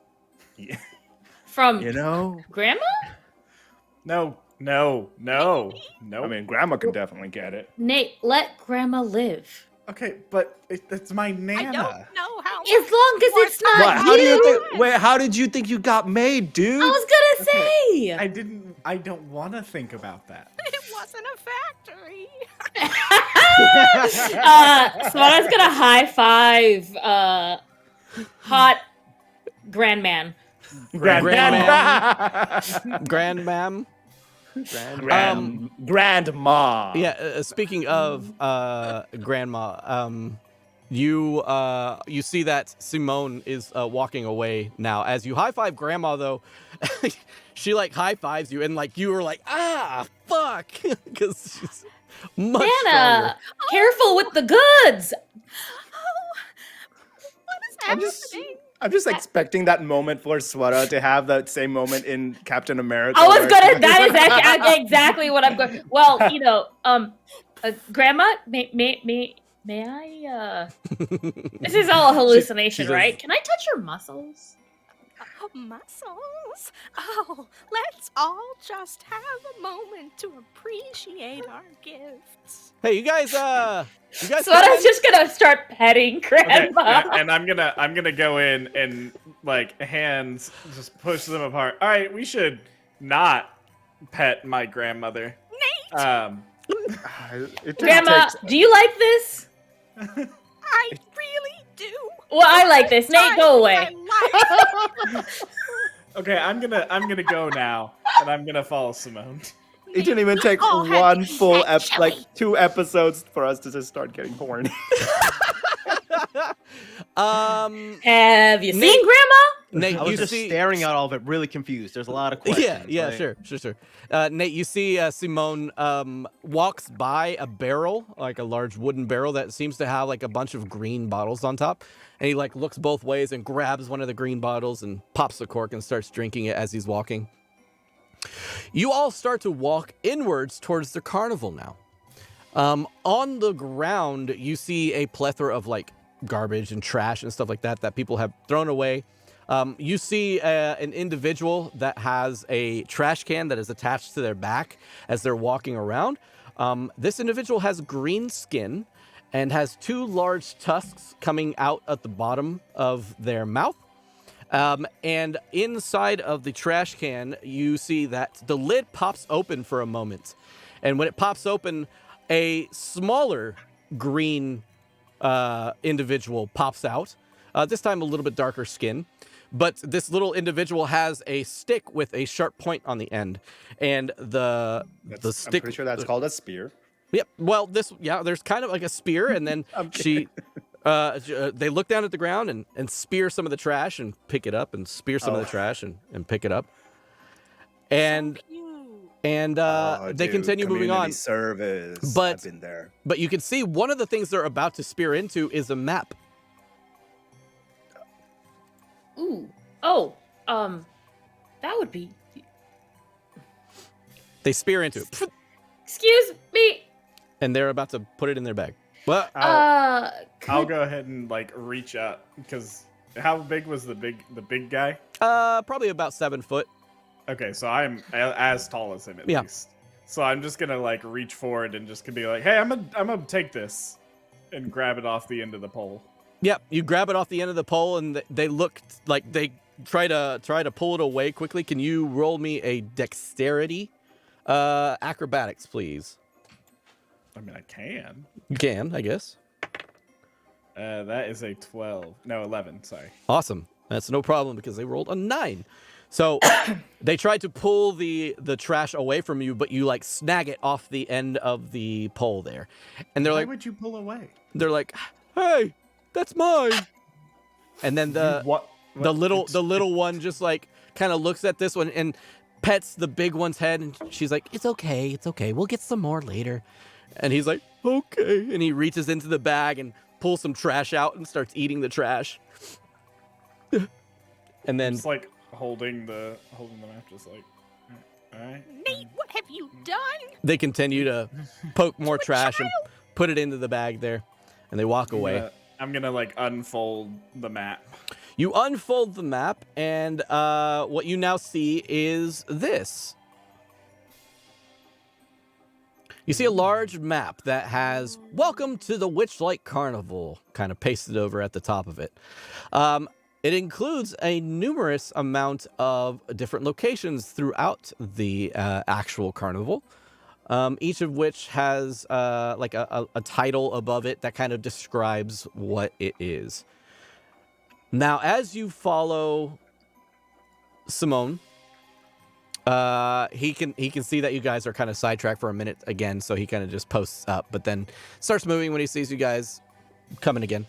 Yeah. From You know? Grandma? No. I mean, Grandma can definitely get it. Nate, let Grandma live. Okay, but it's my Nana. I don't know how. As long as it's not What? How do you you. think? Wait, how did you think you got made, dude? I was gonna say. I don't want to think about that. It wasn't a factory. Svara's gonna high five hot grandman. Grandmam. Grandma. Yeah, speaking of grandma, you see that Simone is walking away now. As you high five grandma, though, she like high fives you, and like you were like, ah, fuck, because she's much stronger. Nana, careful with the goods. What is I'm happening? just expecting that moment for Swara to have that same moment in Captain America. I was where gonna. she- That is actually exactly what I'm going. Well, Grandma, may I? This is all a hallucination, she right? does- Can I touch your muscles? Muscles. Oh, let's all just have a moment to appreciate our gifts. Hey, you guys So come I was in? just gonna start petting Okay, Grandma. and I'm gonna go in and like hands just push them apart. All right, we should not pet my grandmother. Nate, It just Grandma, takes- do you like this? I really do. Well, I like this. Nate, go away. I like Okay, I'm gonna go now, and I'm gonna follow Simone. It didn't even take Oh, one full actually. like 2 episodes for us to just start getting horny. Have you Nate- seen Grandma? Nate, I was you just see, staring at all of it, really confused. There's a lot of questions. Yeah, like- sure. Nate, you see Simone walks by a barrel, like a large wooden barrel that seems to have like a bunch of green bottles on top. And he like looks both ways and grabs one of the green bottles and pops the cork and starts drinking it as he's walking. You all start to walk inwards towards the carnival now. On the ground, you see a plethora of like garbage and trash and stuff like that that people have thrown away. You see an individual that has a trash can that is attached to their back as they're walking around. This individual has green skin and has 2 large tusks coming out at the bottom of their mouth. And inside of the trash can, you see that the lid pops open for a moment. And when it pops open, a smaller green individual pops out, this time a little bit darker skin. but this little individual has a stick with a sharp point on the end, and the stick. I'm pretty sure that's called a spear. Yep. Well, there's kind of like a spear, and then they look down at the ground and spear some of the trash and pick it up, and spear some of the trash and pick it up, and So cute. and they continue moving on. Service. But I've been there. But you can see one of the things they're about to spear into is a map. Ooh. Oh. That would be. They spear into it, Excuse me. and they're about to put it in their bag. Well, I'll go ahead and like reach out because how big was the big guy? probably about 7 foot. Okay, so I'm as tall as him at Yeah. least. So I'm just gonna like reach forward and just gonna be like, "Hey, I'm gonna take this," and grab it off the end of the pole. Yep, you grab it off the end of the pole, and they look like they try to pull it away quickly. Can you roll me a dexterity, acrobatics, please? I mean, I can. You can, I guess. That is a 11. Sorry. Awesome. That's no problem because they rolled a 9. So they tried to pull the trash away from you, but you like snag it off the end of the pole there, and they're Why like, would you pull away? they're like, "Hey, that's mine." And then the little one just like kind of looks at this one and pets the big one's head, and she's like, it's okay, we'll get some more later. And he's like, okay, and he reaches into the bag and pulls some trash out and starts eating the trash. And then Just like holding the map, just like, all right. Nate, what have you done? they continue to poke more trash and put it into the bag there, and they walk away. I'm gonna like unfold the map. You unfold the map, and what you now see is this. You see a large map that has "Welcome to the Witchlight Carnival" kind of pasted over at the top of it. It includes a numerous amount of different locations throughout the actual carnival, each of which has like a title above it that kind of describes what it is. Now, as you follow Simone, he can see that you guys are kind of sidetracked for a minute again, so he kind of just posts up, but then starts moving when he sees you guys coming again.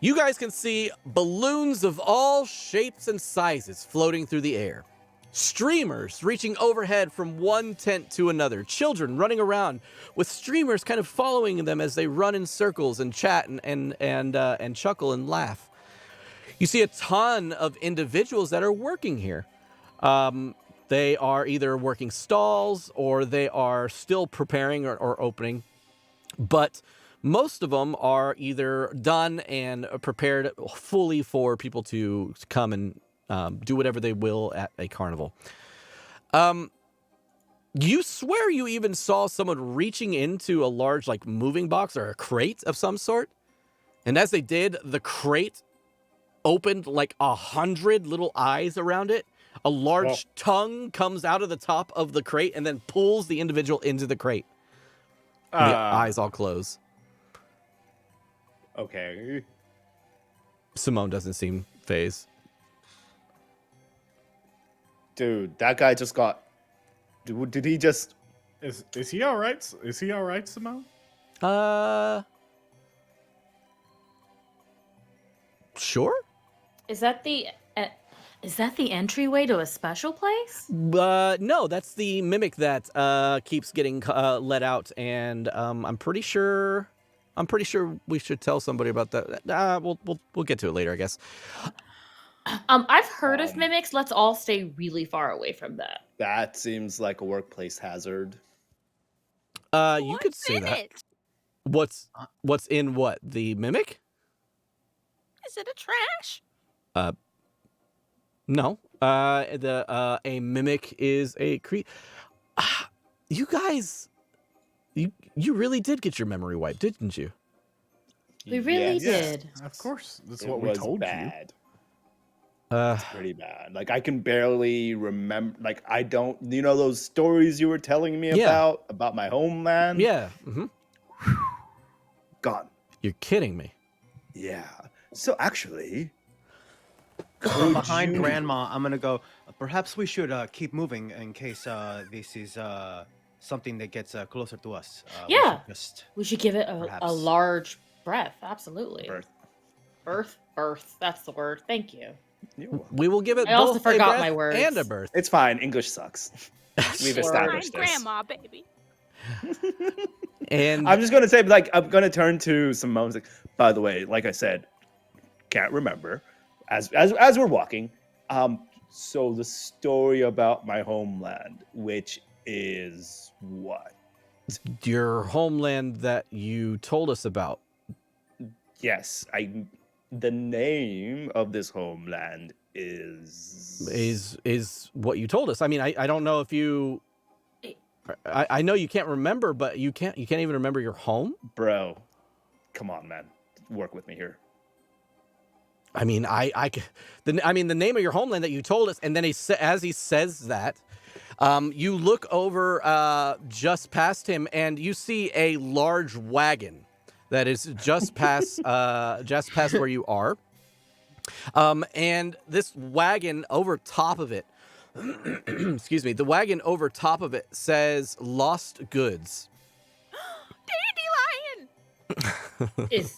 You guys can see balloons of all shapes and sizes floating through the air. Streamers reaching overhead from one tent to another. Children running around with streamers kind of following them as they run in circles and chat and chuckle and laugh. You see a ton of individuals that are working here. They are either working stalls or they are still preparing or opening. But most of them are either done and prepared fully for people to come and do whatever they will at a carnival. You swear you even saw someone reaching into a large like moving box or a crate of some sort. And as they did, the crate opened like 100 little eyes around it. A large tongue comes out of the top of the crate and then pulls the individual into the crate. And the eyes all close. Okay. Simone doesn't seem phased. Dude, that guy just got... Did he just... Is he all right? Is he all right, Simone? Sure. Is that the entryway to a special place? No, that's the mimic that keeps getting let out, and I'm pretty sure we should tell somebody about that. We'll get to it later, I guess. I've heard of mimics. Let's all stay really far away from that. That seems like a workplace hazard. You could say in that. it? What's in what? The mimic? Is it a trash? No. A mimic is a you guys, you really did get your memory wiped, didn't you? We really Yes. did. Of course. That's It what we was told bad. Uh, Pretty bad. Like, I can barely remember. Like, I don't... You know those stories you were telling me Yeah. about my homeland? yeah. Mm-hmm. Gone. You're kidding me. Yeah. So, actually... From Could behind you- Grandma, I'm gonna go. Perhaps we should keep moving in case this is something that gets closer to us. We should Yeah. just We should give it a Perhaps. large breath. Absolutely. Birth. Birth. That's the word. Thank you. You're welcome. We will give it I also both forgot a breath my words. and a birth. It's fine. English sucks. We've Sure. established Fine, this. grandma, baby. And I'm just gonna say, like, I'm gonna turn to Simone. Like, by the way, like I said, can't remember. As we're walking, so the story about my homeland, which is what? your homeland that you told us about. Yes, the name of this homeland Is what you told us. I mean, I don't know if you. I know you can't remember, but you can't even remember your home. Bro. Come on, man, work with me here. I mean, the name of your homeland that you told us, and then as he says that, you look over just past him, and you see a large wagon that is just past where you are. And this wagon over top of it, excuse me, the wagon over top of it says "Lost Goods." Dandelion!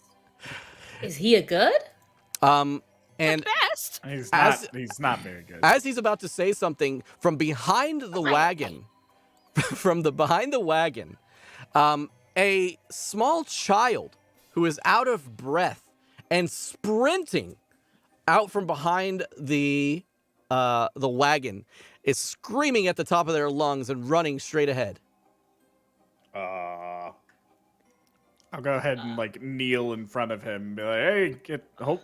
Is he a good? And Best! He's As- not very good. as he's about to say something, from behind the wagon, a small child who is out of breath and sprinting out from behind the wagon is screaming at the top of their lungs and running straight ahead. I'll go ahead and like kneel in front of him and be like, "Hey,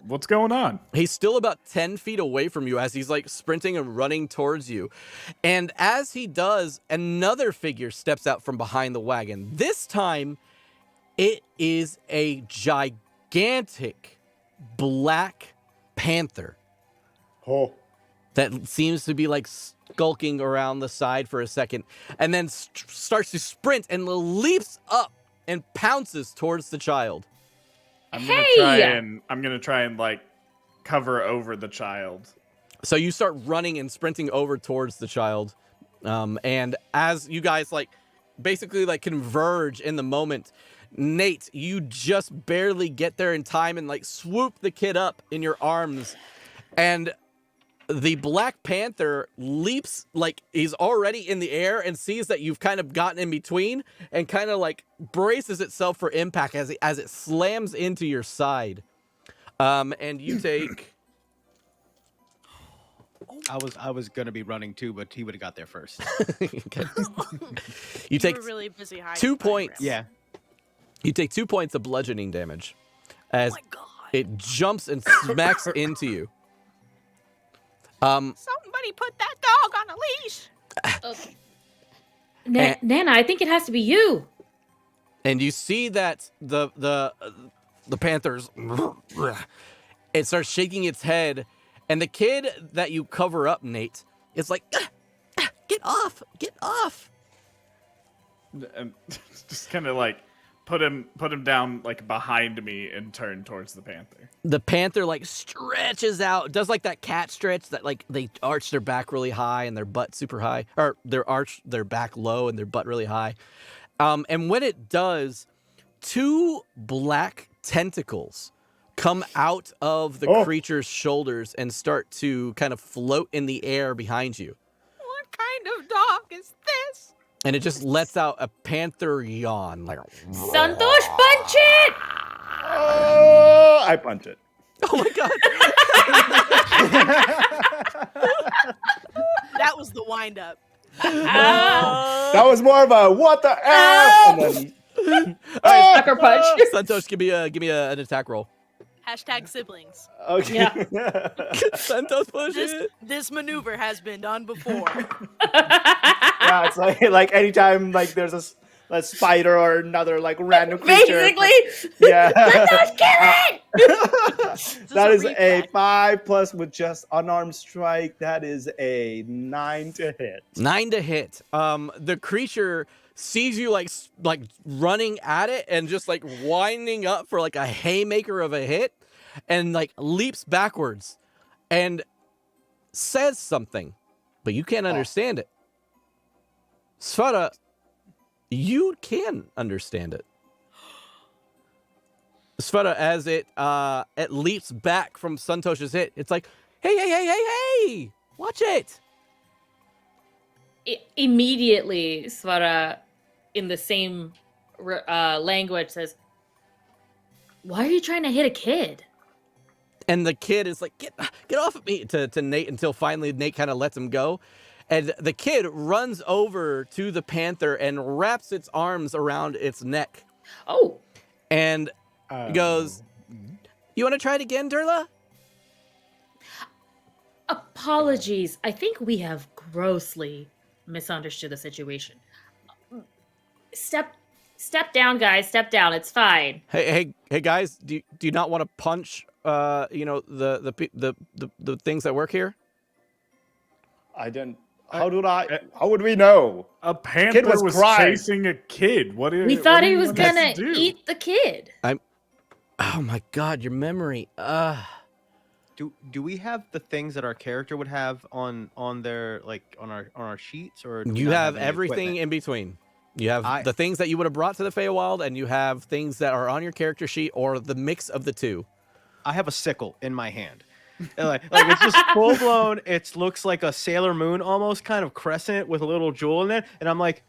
what's going on?" He's still about 10 feet away from you as he's like sprinting and running towards you. And as he does, another figure steps out from behind the wagon. This time, it is a gigantic black panther Oh. that seems to be like skulking around the side for a second and then starts to sprint and leaps up and pounces towards the child. I'm gonna try and like cover over the child. So you start running and sprinting over towards the child. And as you guys like basically like converge in the moment, Nate, you just barely get there in time and like swoop the kid up in your arms. And the Black Panther leaps, like he's already in the air and sees that you've kind of gotten in between and kind of like braces itself for impact as it slams into your side. And you take... I was gonna be running too, but he would have got there first. Okay. You You take were really busy hiding 2 behind points. Grandma. Yeah. You take 2 points of bludgeoning damage as Oh my god. it jumps and smacks into you. Somebody put that dog on a leash. Okay. Eh. Nana, I think it has to be you. And you see that the panther's it starts shaking its head, and the kid that you cover up, Nate, is like, get off. And just kind of like put him down like behind me and turn towards the panther. The panther like stretches out, does like that cat stretch that like they arch their back really high and their butt super high, or their back low and their butt really high. And when it does, 2 black tentacles come out of the creature's shoulders and start to kind of float in the air behind you. What kind of dog is this? And it just lets out a panther yawn, like, Santosh, punch it! Oh, I punch it. oh my god! That was the wind up. That was more of a what the F, and then Sucker punch. Santosh, give me an attack roll. Hashtag siblings. okay. Yeah. Santosh, push it. This maneuver has been done before. Yeah, it's like anytime like there's a spider or another like random creature. Basically. Yeah. Santosh, kill it! That is a a read 5 plus with just unarmed strike. That is a 9 to hit. 9 to hit. The creature sees you like running at it and just like winding up for like a haymaker of a hit, and like leaps backwards and says something, but you can't understand it. Svara, you can understand it. Svara, as it leaps back from Santosh's hit, it's like, hey, watch it. Immediately, Svara, in the same language, says, "Why are you trying to hit a kid?" And the kid is like, get off of me to Nate, until finally Nate kind of lets him go. And the kid runs over to the panther and wraps its arms around its neck. Oh. And goes, you want to try it again, Durla? Apologies. I think we have grossly misunderstood the situation. Step down, guys. Step down. It's fine. Hey, guys, do you not want to punch the things that work here? I didn't. How would we know? A panther was chasing a kid. We thought he was gonna eat the kid. Oh my God, your memory. Do we have the things that our character would have on their, like, on our sheets, or do we You not have any everything equipment? in between. You have the things that you would have brought to the Feywild, and you have things that are on your character sheet, or the mix of the two. I have a sickle in my hand. like it's just full blown. It looks like a Sailor Moon almost, kind of crescent with a little jewel in it, and I'm like,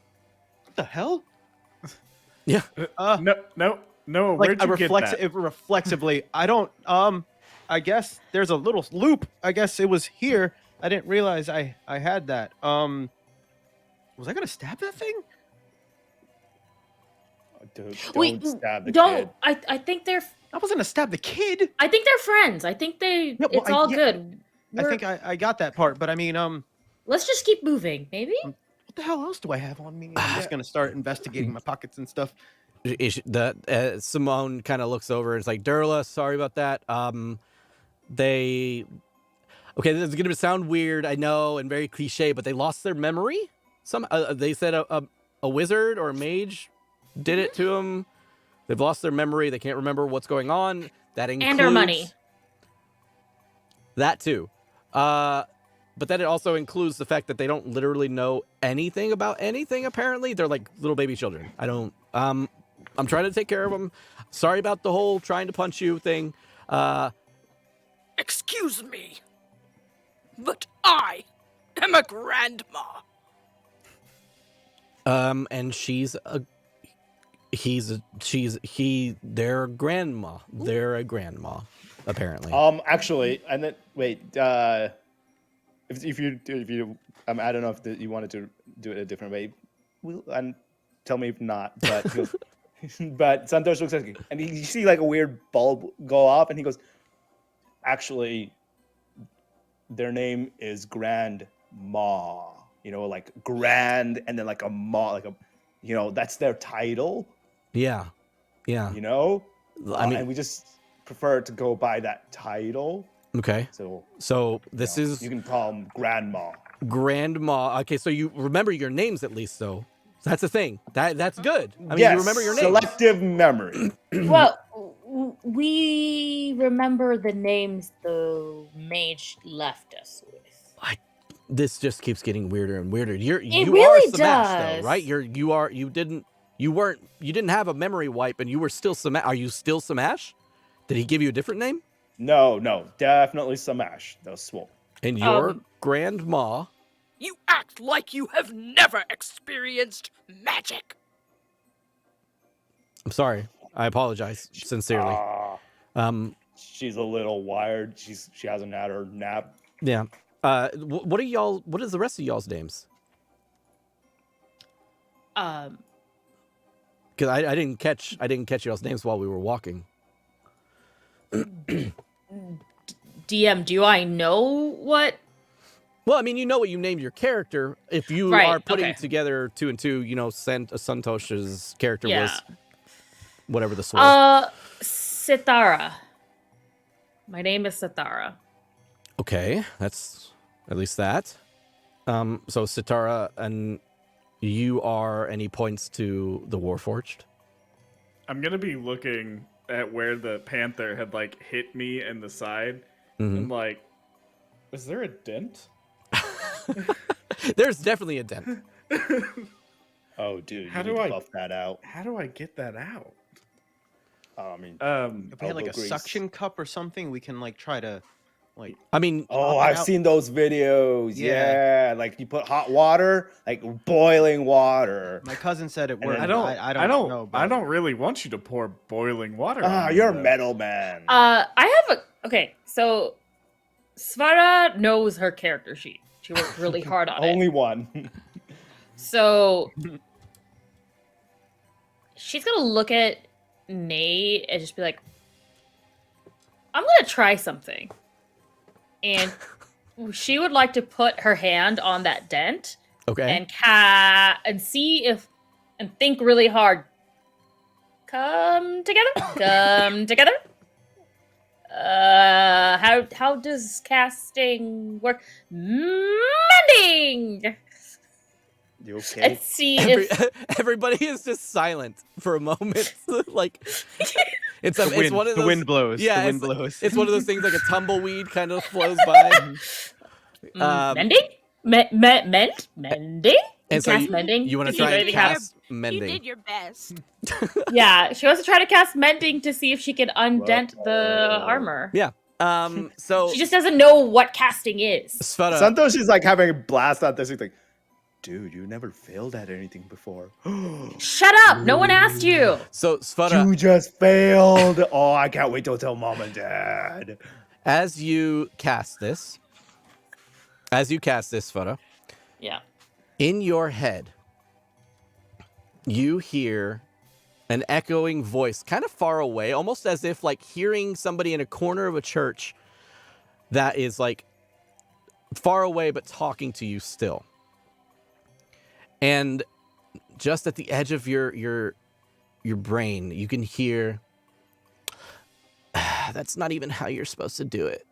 what the hell? Yeah. No. Like, Where'd you get that? reflexively, I don't. I guess there's a little loop. I guess it was here. I didn't realize I had that. Was I gonna stab that thing? Dude, Wait, don't stab the don't. kid. I think they're. I wasn't gonna stab the kid. I think they're friends. I think they. Yeah, well, it's all good. I think I got that part, but I mean, Let's just keep moving, maybe. what the hell else do I have on me? I'm just gonna start investigating my pockets and stuff. Simone kind of looks over and is like, Durla, sorry about that. Okay, this is gonna sound weird, I know, and very cliche, but they lost their memory. They said a wizard or a mage did it to them. They've lost their memory. They can't remember what's going on. That includes And our money. That too. But then it also includes the fact that they don't literally know anything about anything. Apparently, they're like little baby children. I'm trying to take care of them. Sorry about the whole trying to punch you thing. Excuse me, but I am a grandma. And they're grandma. They're a grandma, apparently. Actually, and then wait. If you, I don't know if you wanted to do it a different way. And tell me if not. But but Santosh looks like, and you see like a weird bulb go off, and he goes, actually, their name is Grandma. You know, like grand, and then like a ma, like a, you know, that's their title. Yeah. You know, I mean, and we just prefer to go by that title. Okay. So this is, you can call them Grandma. Grandma. Okay, so you remember your names at least, though. That's the thing. That's good. I mean, yes, you remember your names. Selective memory. Well, we remember the names the mage left us with. This just keeps getting weirder and weirder. You really are Smash, does. though, right? You didn't have a memory wipe, and you were still Smash. Are you still Smash? Did he give you a different name? No, definitely Samash. The swole. And your grandma. You act like you have never experienced magic. I'm sorry. I apologize sincerely. She's a little wired. She hasn't had her nap. Yeah. What is the rest of y'all's names? Because I didn't catch y'all's names while we were walking. DM, do I know what? Well, I mean, you know what you named your character. If you are putting together two and two, you know, Santosh's character was whatever the sword. Sithara. My name is Sithara. Okay, that's at least that. So Sithara, and you are, and he points to the Warforged. I'm gonna be looking at where the panther had like hit me in the side, and like Is there a dent? There's definitely a dent. Oh, dude, How you do need to I- buff that out. How do I get that out? I mean, If we had like elbow a grease. suction cup or something, we can like try to like. I mean, Oh, pop it I've out. seen those videos. Yeah. Yeah. Like you put hot water, like boiling water. My cousin said it And worked. then- I don't know. I About don't really want you to pour boiling water. Ah, on me, you're a though. metal man. I have a okay. So Svara knows her character sheet. She worked really hard on it. Only one. So she's gonna look at Nate and just be like, "I'm gonna try something," and she would like to put her hand on that dent okay. and see if and think really hard. Come together. Come together. How does casting work? Mending. You okay? And see if Everybody is just silent for a moment. Like it's The wind, one of the those. wind blows. Yeah, the wind blows. It's one of those things like a tumbleweed kind of flows by. mending. Mending. And so Cast mending. you want to See if try and anything happens. cast You mending. did your best. Yeah, she wants to try to cast mending to see if she can undent the armor. Yeah. So She just doesn't know what casting is. Sveta, Sometimes she's like having a blast at this. She's like, dude, you never failed at anything before. Shut up! No one asked you. so Sveta, You just failed. Oh, I can't wait to tell mom and dad. as you cast this, Sveta, Yeah. in your head, you hear an echoing voice kind of far away, almost as if like hearing somebody in a corner of a church that is like far away but talking to you still. And just at the edge of your brain, you can hear, that's not even how you're supposed to do it.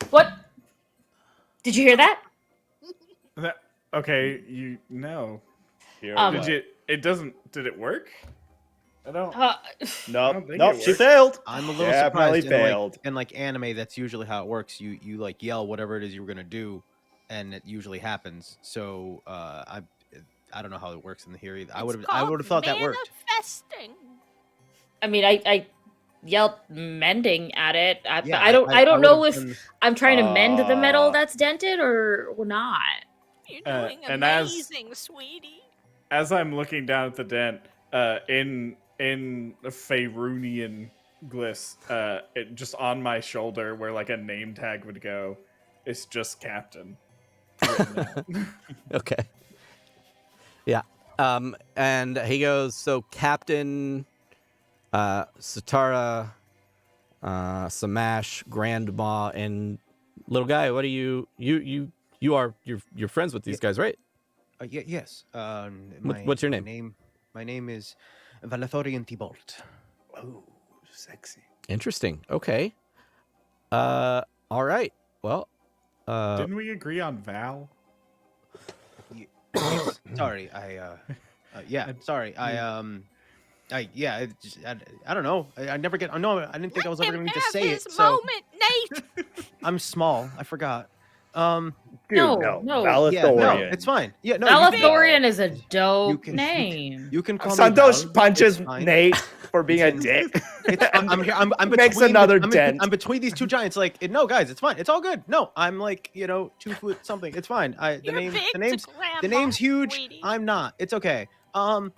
What? Did you hear that? Okay, you know. Here, Did you? It doesn't. Did it work? I don't. Uh, Nope, think nope, it she worked. failed. I'm a little Definitely surprised. failed. In like anime, that's usually how it works. You like yell whatever it is you were gonna do, and it usually happens. So I don't know how it works in the here either. I would have thought that worked. Manifesting. I mean, I yelled mending at it. Yeah, I don't know would've if done- I'm trying to mend the metal Uh, that's dented or not. You're Uh, doing and as- amazing, sweetie. As I'm looking down at the dent, in Faerunian gliss, it just on my shoulder where like a name tag would go, it's just Captain. written out. Okay. Yeah. And he goes, so Captain Satara, Samash, Grandma, and little guy, what are you're friends with these guys, right? Yes. What's your name? My name is Valathorian Thibault. Oh, sexy. Interesting. Okay. All right. Well, Didn't we agree on Val? Yes, sorry, yeah, sorry, I don't know. I never get. No, I didn't think I was ever going to Have say his it. So moment, Nate. I'm small. I forgot. Dude, No, no. no. Yeah, no, Valathorian. it's fine. Yeah, no. You can, Valathorian is a dope can- name. you can call me Santosh Val, punches it's fine. Nate for being a dick. I'm here. I'm Makes between another I'm dent. I'm between these two giants. Like, no, guys, it's fine. It's all good. No, I'm like 2 foot something. It's fine. The You're big to the Grandma, name's huge. sweetie. I'm not. It's okay. you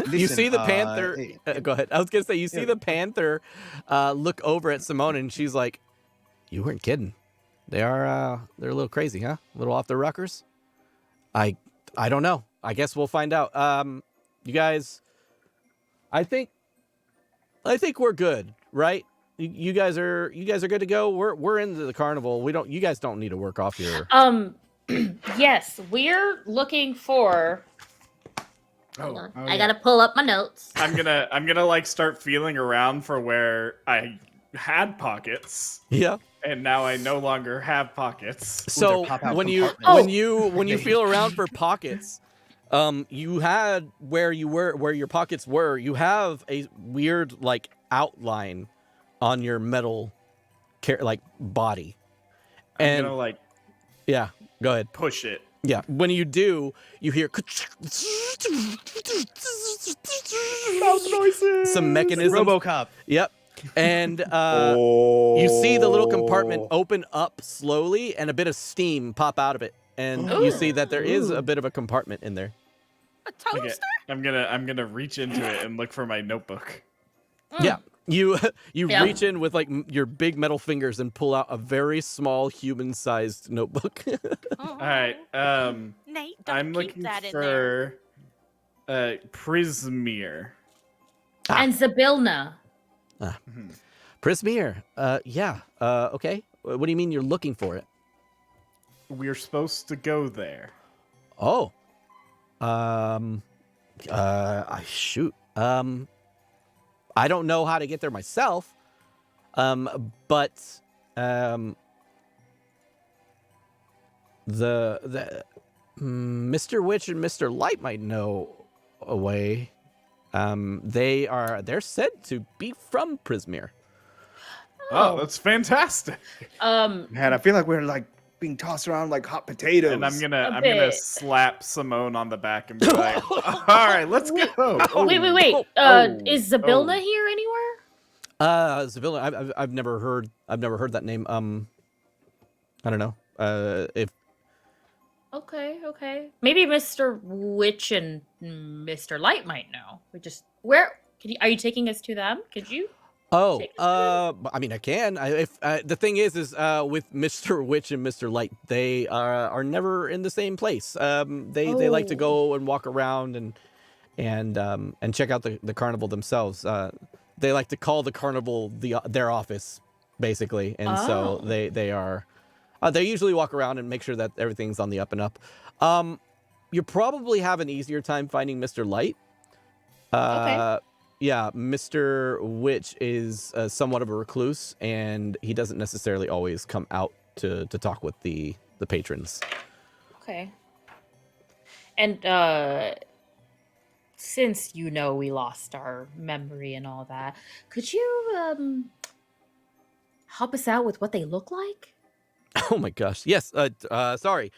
listen, see the panther. Go ahead. I was gonna say you see Yeah. the panther look over at Simone, and she's like, "You weren't kidding. They're a little crazy, huh? A little off their rockers." I don't know. I guess we'll find out. You guys, I think we're good, right? You guys are good to go. We're into the carnival. You guys don't need to work off your. Yes, we're looking for. Hold on. Oh, I yeah. gotta pull up my notes. I'm gonna like start feeling around for where I had pockets, Yeah. and now I no longer have pockets. So pop out when you compartments. when you feel around for pockets, you had where your pockets were. You have a weird like outline on your metal like body, And gonna like yeah, go ahead. push it. Yeah, when you do, you hear Mouth noises. some mechanisms. RoboCop. Yep. And Oh. you see the little compartment open up slowly and a bit of steam pop out of it. And you see that there is a bit of a compartment in there. A toaster? Okay, I'm gonna reach into it and look for my notebook. Yeah. You Yeah. reach in with like your big metal fingers and pull out a very small human-sized notebook. Oh. All right. Nate, don't I'm keep looking that in there. for Prismere. And Zabilna. Prismere. Yeah. Okay. What do you mean you're looking for it? We're supposed to go there. Oh. Shoot. I don't know how to get there myself. But the Mr. Witch and Mr. Light might know a way. They're said to be from Prismere. Oh, that's fantastic. Man, I feel like we're like being tossed around like hot potatoes. And I'm gonna bit. slap Simone on the back and be like, "All right, let's go." Oh, Wait. oh, Is Zabilna oh. here anywhere? Zavilla, I've never heard that name. I don't know. If Okay. Maybe Mr. Witch and Mr. Light might know. Are you taking us to them? Could you? Take us I mean, I can. The thing is with Mr. Witch and Mr. Light, they are never in the same place. They like to go and walk around and check out the carnival themselves. They like to call the carnival their office, basically, and so they usually walk around and make sure that everything's on the up and up. You probably have an easier time finding Mr. Light. Okay. Yeah, Mr. Witch is somewhat of a recluse, and he doesn't necessarily always come out to talk with the patrons. Okay. And since we lost our memory and all that, could you help us out with what they look like? Oh my gosh. Yes. Sorry.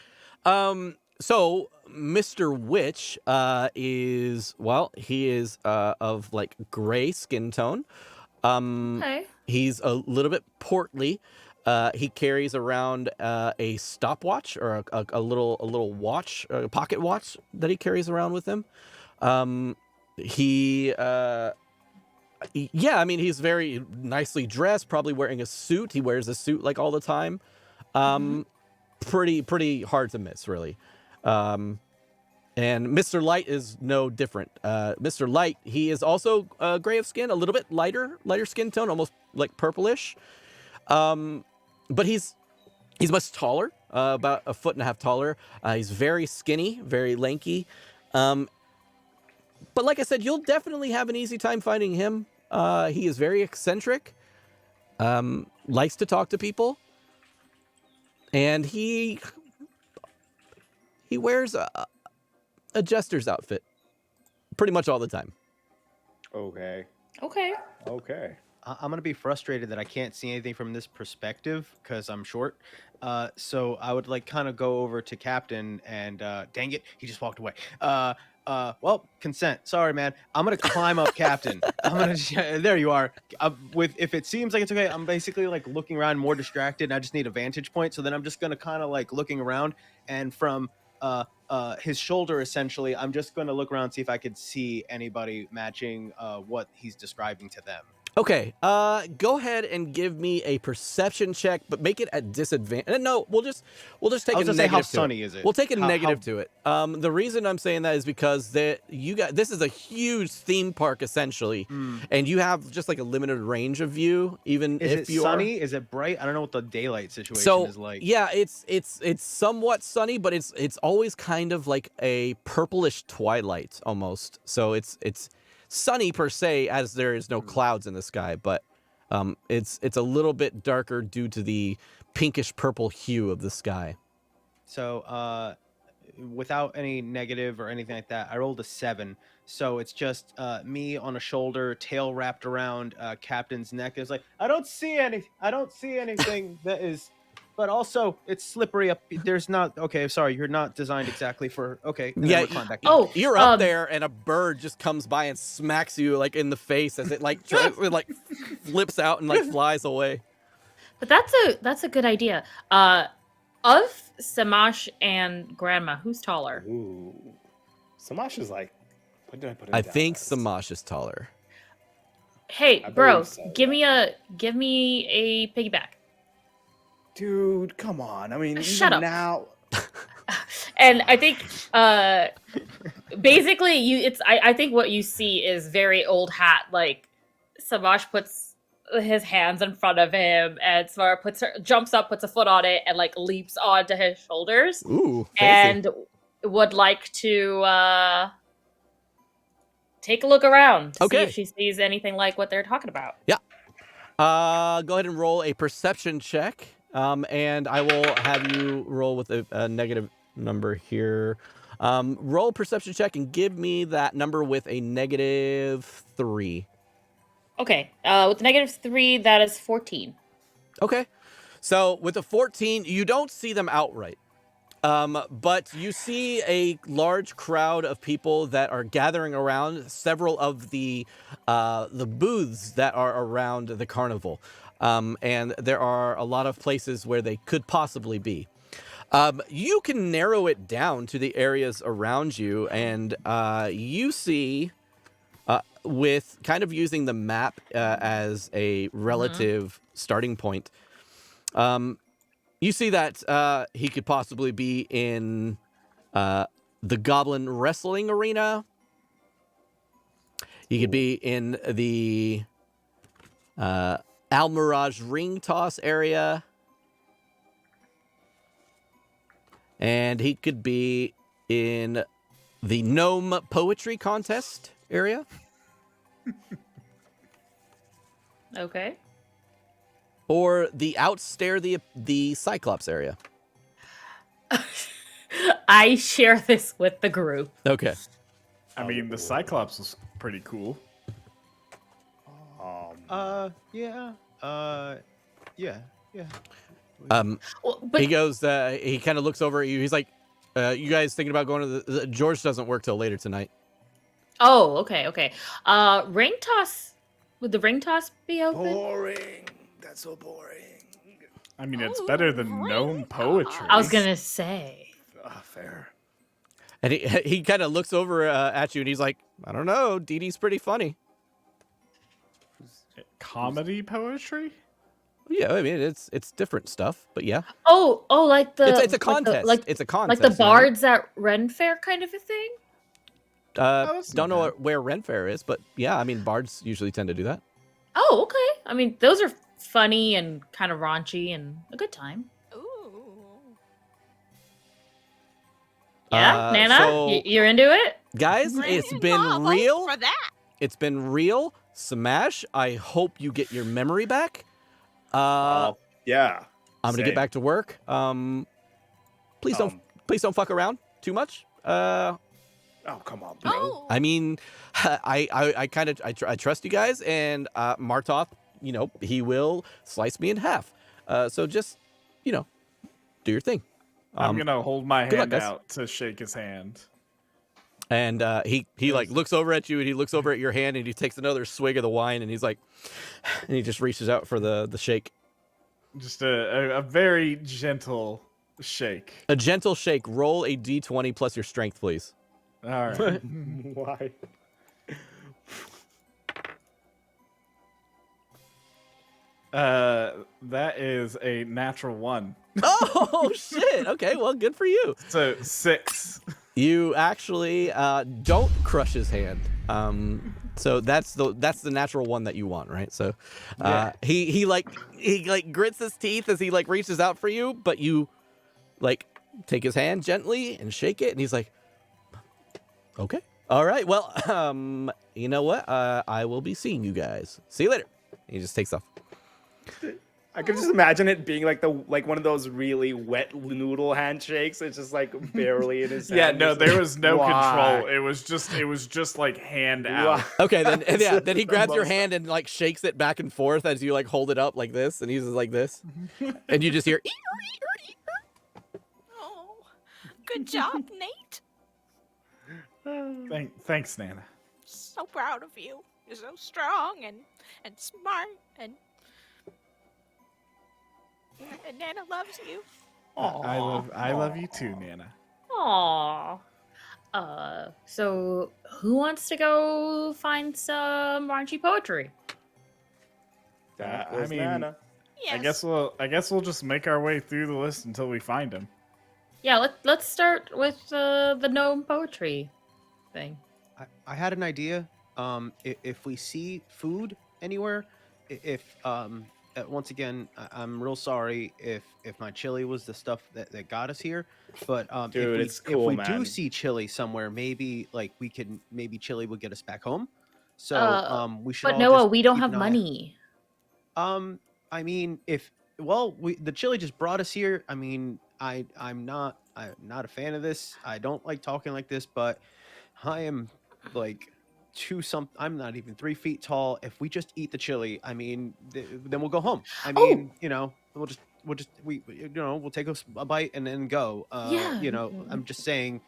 So Mr. Witch he is of like gray skin tone. Okay. He's a little bit portly. He carries around a stopwatch or a little watch, a pocket watch that he carries around with him. He's very nicely dressed, probably wearing a suit. He wears a suit like all the time. Pretty hard to miss, really. And Mr. Light is no different. Mr. Light, he is also gray of skin, a little bit lighter skin tone, almost like purplish. But he's much taller, about 1.5 feet taller. He's very skinny, very lanky. But like I said, you'll definitely have an easy time finding him. He is very eccentric, likes to talk to people, and he wears a jester's outfit pretty much all the time. Okay. Okay. I'm gonna be frustrated that I can't see anything from this perspective because I'm short. So I would like kind of go over to Captain and dang it, he just walked away. Well, consent. Sorry, man. I'm gonna climb up, Captain. I'm gonna. There you are. If it seems like it's okay, I'm basically like looking around, more distracted, and I just need a vantage point. So then I'm just gonna kind of like looking around, and from his shoulder, essentially, I'm just gonna look around, see if I could see anybody matching what he's describing to them. Okay, go ahead and give me a perception check, but make it at disadvantage. No, we'll just take a negative. Say, how to sunny it. is it? We'll take a negative to it. The reason I'm saying that is because this is a huge theme park essentially, and you have just like a limited range of view. Even is if it you sunny? Is it bright? I don't know what the daylight situation is like. Yeah, it's somewhat sunny, but it's always kind of like a purplish twilight almost. So it's sunny per se, as there is no clouds in the sky, but it's a little bit darker due to the pinkish purple hue of the sky. So without any negative or anything like that, I rolled a 7. So it's just me on a shoulder, tail wrapped around Captain's neck. It's like I don't see anything that is but also it's slippery up. There's not okay. Sorry, you're not designed exactly for okay. And then Yeah, we climb back down. Oh, You're up there, and a bird just comes by and smacks you like in the face as it like it, like flips out and like flies away. but that's a good idea. Of Samash and Grandma, who's taller? Ooh. Samash is like, what did I put him I down think as? Samash is taller. Hey, I bro, believe so, give me a piggyback. Dude, come on. I mean, Shut even up. now. And I think basically I think what you see is very old hat. Like Samash puts his hands in front of him, and Svara jumps up, puts a foot on it, and like leaps onto his shoulders, Ooh, fancy. and would like to take a look around to see Okay. if she sees anything like what they're talking about. Go ahead and roll a perception check, and I will have you roll with a negative number here. Roll a perception check and give me that number with a -3. Okay, with the -3, that is 14. Okay. So with a 14, you don't see them outright. But you see a large crowd of people that are gathering around several of the booths that are around the carnival. And there are a lot of places where they could possibly be. You can narrow it down to the areas around you, and you see, with kind of using the map as a relative starting point, you see that he could possibly be in the Goblin Wrestling Arena. He could be in the Almirage Ring Toss area. And he could be in the Gnome Poetry Contest area. Okay. Or the Outstare the Cyclops area. I share this with the group. Okay. I mean, the Cyclops was pretty cool. Yeah. Yeah. Well, but He goes, he kind of looks over at you. He's like, you guys thinking about going to the George doesn't work till later tonight. oh, okay. Ring toss. Would the ring toss be open? Boring. That's so boring. I mean, it's better than Oh, gnome right. poetry. I was gonna say. Fair. And he kind of looks over at you and he's like, I don't know, Dee Dee's pretty funny. Comedy poetry? Yeah, I mean, it's different stuff, but yeah. Oh, like the. It's a contest. It's a contest. Like the bards at Ren Fair kind of a thing. that's Don't not know bad. where Ren Fair is, but yeah, I mean, bards usually tend to do that. Oh, okay. I mean, those are funny and kind of raunchy and a good time. Ooh. Yeah, Nana, so- you're into it? Guys, it's Bring been Bob real. for that. It's been real. Smash, I hope you get your memory back. Yeah. I'm gonna get same. back to work. Please don't fuck around too much. Oh, come on, bro. Oh. I mean, I kind of I trust you guys, and Martov, he will slice me in half. So just, do your thing. I'm gonna hold my good luck, hand guys. out to shake his hand. And he like looks over at you, and he looks over at your hand, and he takes another swig of the wine, and he's like, and he just reaches out for the shake. Just a very gentle shake. A gentle shake. Roll a d20 plus your strength, please. All right. Why? That is a natural 1. Oh shit! Okay, well, good for you. So 6. You actually don't crush his hand. So that's the natural one that you want, right? So he grits his teeth as he like reaches out for you, but you like take his hand gently and shake it, and he's like, okay, all right, well, you know what? I will be seeing you guys. See you later. He just takes off. I could just imagine it being like one of those really wet noodle handshakes. It's just like barely in his hand. Yeah, no, It's there like, was no why? control. It was just like hand Why? out. Okay, then yeah, then he The grabs your most- hand and like shakes it back and forth as you like hold it up like this, and he uses like this, and you just hear. Oh, good job, Nate. Thanks, Nana. So proud of you. You're so strong and smart and Nana loves you. I love you too, Nana. Aww. So who wants to go find some raunchy poetry? That I was mean, Nana. Yes. I guess we'll just make our way through the list until we find him. Yeah, let's start with the gnome poetry thing. I had an idea. If we see food anywhere, if once again, I'm real sorry if my chili was the stuff that got us here, but Dude, it's cool, if we man. do see chili somewhere, maybe like maybe chili would get us back home. So we should. But all Noah, just we don't keep have an eye- money. I mean, the chili just brought us here. I mean, I'm not a fan of this. I don't like talking like this, but I am like I'm not even 3 feet tall. If we just eat the chili, I mean, then we'll go home. I mean, we'll take a bite and then go. Yeah. I'm just saying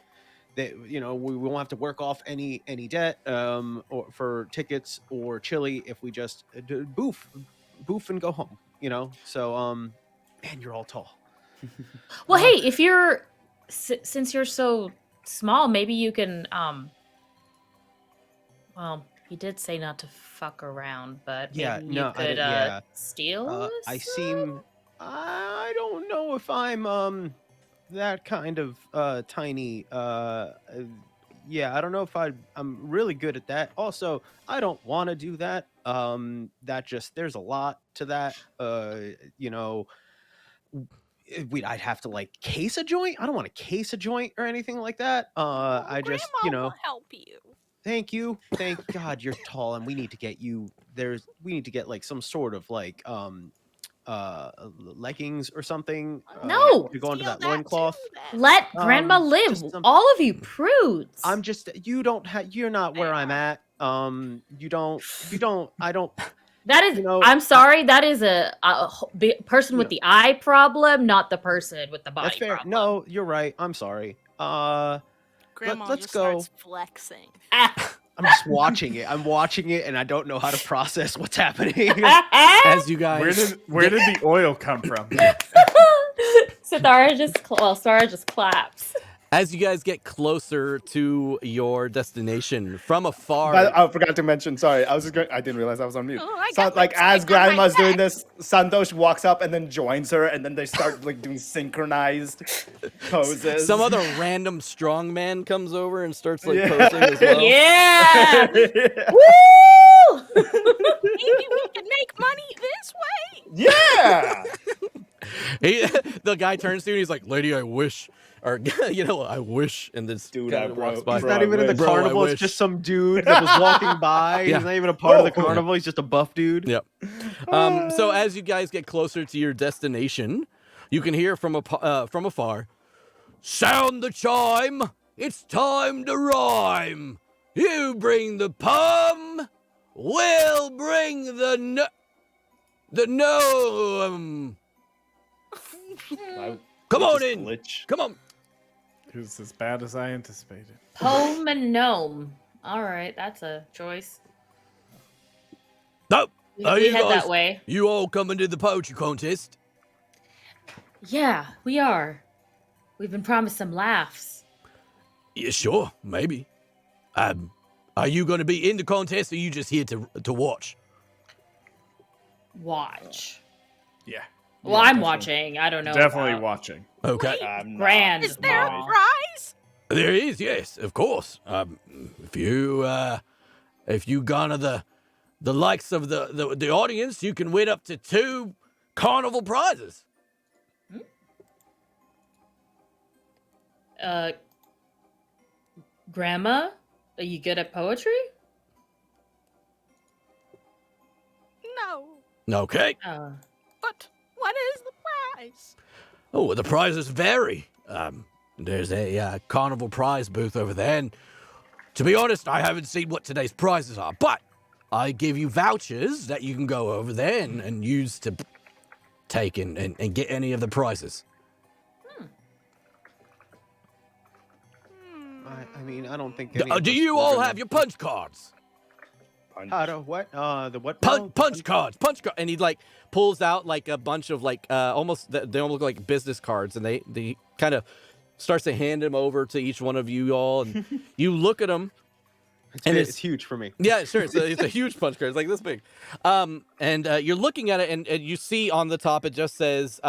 that we won't have to work off any debt or for tickets or chili if we just boof and go home. So man, you're all tall. Well, hey, if you're since you're so small, maybe you can well, he did say not to fuck around, but maybe you could steal us? I don't know if I'm that kind of tiny. Yeah, I don't know if I'm really good at that. Also, I don't want to do that. There's a lot to that. I'd have to like case a joint. I don't want to case a joint or anything like that. I just Grandma will help you. Thank you. Thank God you're tall, and we need to get you. We need to get like some sort of like leggings or something. No! To go into Steal that loincloth. too, then. Let Grandma live. just some- All of you prudes. I'm just you don't have you're not where I'm at. You don't I don't That is. you know, I'm sorry. That is a person You with know. the eye problem, not the person with the body that's fair. problem. No, you're right. I'm sorry. Grandma let's just go. starts flexing. Ah. I'm just watching it. I'm watching it and I don't know how to process what's happening. As you guys, Where did the oil come from? Sithara just claps. as you guys get closer to your destination from afar. But I forgot to mention. Sorry, I didn't realize I was on mute. Oh, I So, got like lipstick as on my Grandma's doing neck. this, Santosh walks up and then joins her, and then they start like doing synchronized poses. Some other random strongman comes over and starts like posing as well. Yeah. Yeah. Woo! Maybe we can make money this way. Yeah. The guy turns to you and he's like, "Lady, I wish," or I wish, and this Dude, guy I walks wrote- by. He's Bro, not I even in the wish. Bro, I carnival. It's wish. just some dude that was walking by. Yeah. He's not even a part of the Oh. carnival. He's just a buff dude. Yep. So as you guys get closer to your destination, you can hear from afar, "Sound the chime! It's time to rhyme. You bring the poem, we'll bring the gnome. Come on in. Glitch. Come on." It was as bad as I anticipated. Poem and gnome. All right, that's a choice. No, We you head guys- that way. you all coming to the poetry contest? Yeah, we are. We've been promised some laughs. Yeah, sure, maybe. Are you going to be in the contest, or are you just here to watch? Watch. Yeah. Well, I'm watching. I don't know. Definitely about watching. Okay. I'm not. Grand. Is there a Mom. prize? There is, yes, of course. If you garner the likes of the audience, you can win up to 2 carnival prizes. Grandma, are you good at poetry? No, Okay. but prize? Oh, the prizes vary. There's a carnival prize booth over there, and to be honest, I haven't seen what today's prizes are, but I give you vouchers that you can go over there and use to take and get any of the prizes. I mean, I don't think. Do you all have your punch cards? How to what? The what? Punch cards, and he like pulls out like a bunch of like almost they almost look like business cards, and they kind of starts to hand them over to each one of you all, and you look at them. And it's huge for me. Yeah, sure. It's a huge punch card. It's like this big. And you're looking at it, and you see on the top it just says,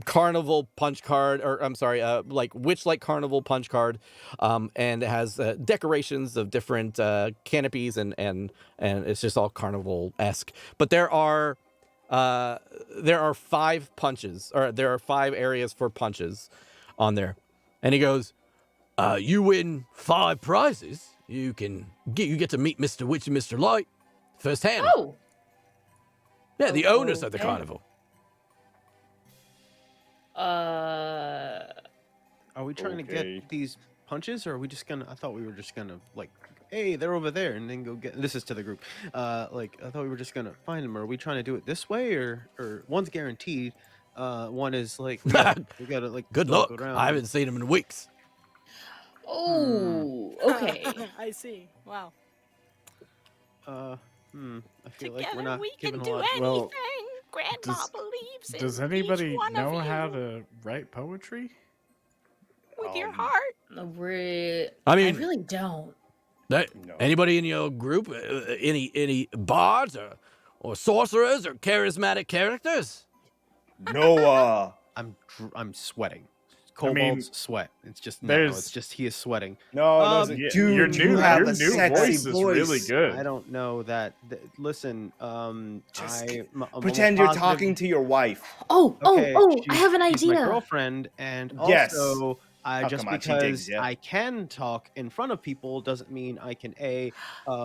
Carnival punch card, or I'm sorry, like Witchlight Carnival punch card, and it has decorations of different canopies, and it's just all carnival-esque. But there are 5 punches, or there are 5 areas for punches on there, and he goes, you win 5 prizes. You get to meet Mr. Witch and Mr. Light firsthand. Oh. Yeah, the owners of the Okay. carnival. Are we trying to Okay. get these punches, or are we just gonna? I thought we were just gonna like, hey, they're over there, and then go get. This is to the group. Like I thought we were just gonna find them. Are we trying to do it this way, or one's guaranteed? One is like we gotta like. Good go luck. around I haven't seen him in weeks. Oh. Okay. I see. Wow. I feel like we're Together not we can giving a do lot. anything. Well, Grandma does- believes in Does each anybody one know of how you to write poetry? with your Um, heart. I mean, I really don't. No. anybody in your group, any bards or sorcerers or charismatic characters? Noah. I'm sweating. I mean, Kobold's sweat. It's just no. there's- It's just he is sweating. No, Um, Yeah, dude, your you new, have your a new sexy voice is really good. I don't know that. Listen, Just I'm Pretend you're talking to your wife. Oh, Okay, I have an she's my idea. girlfriend, and Yes. also How just come she because digs ya? I can talk in front of people doesn't mean I can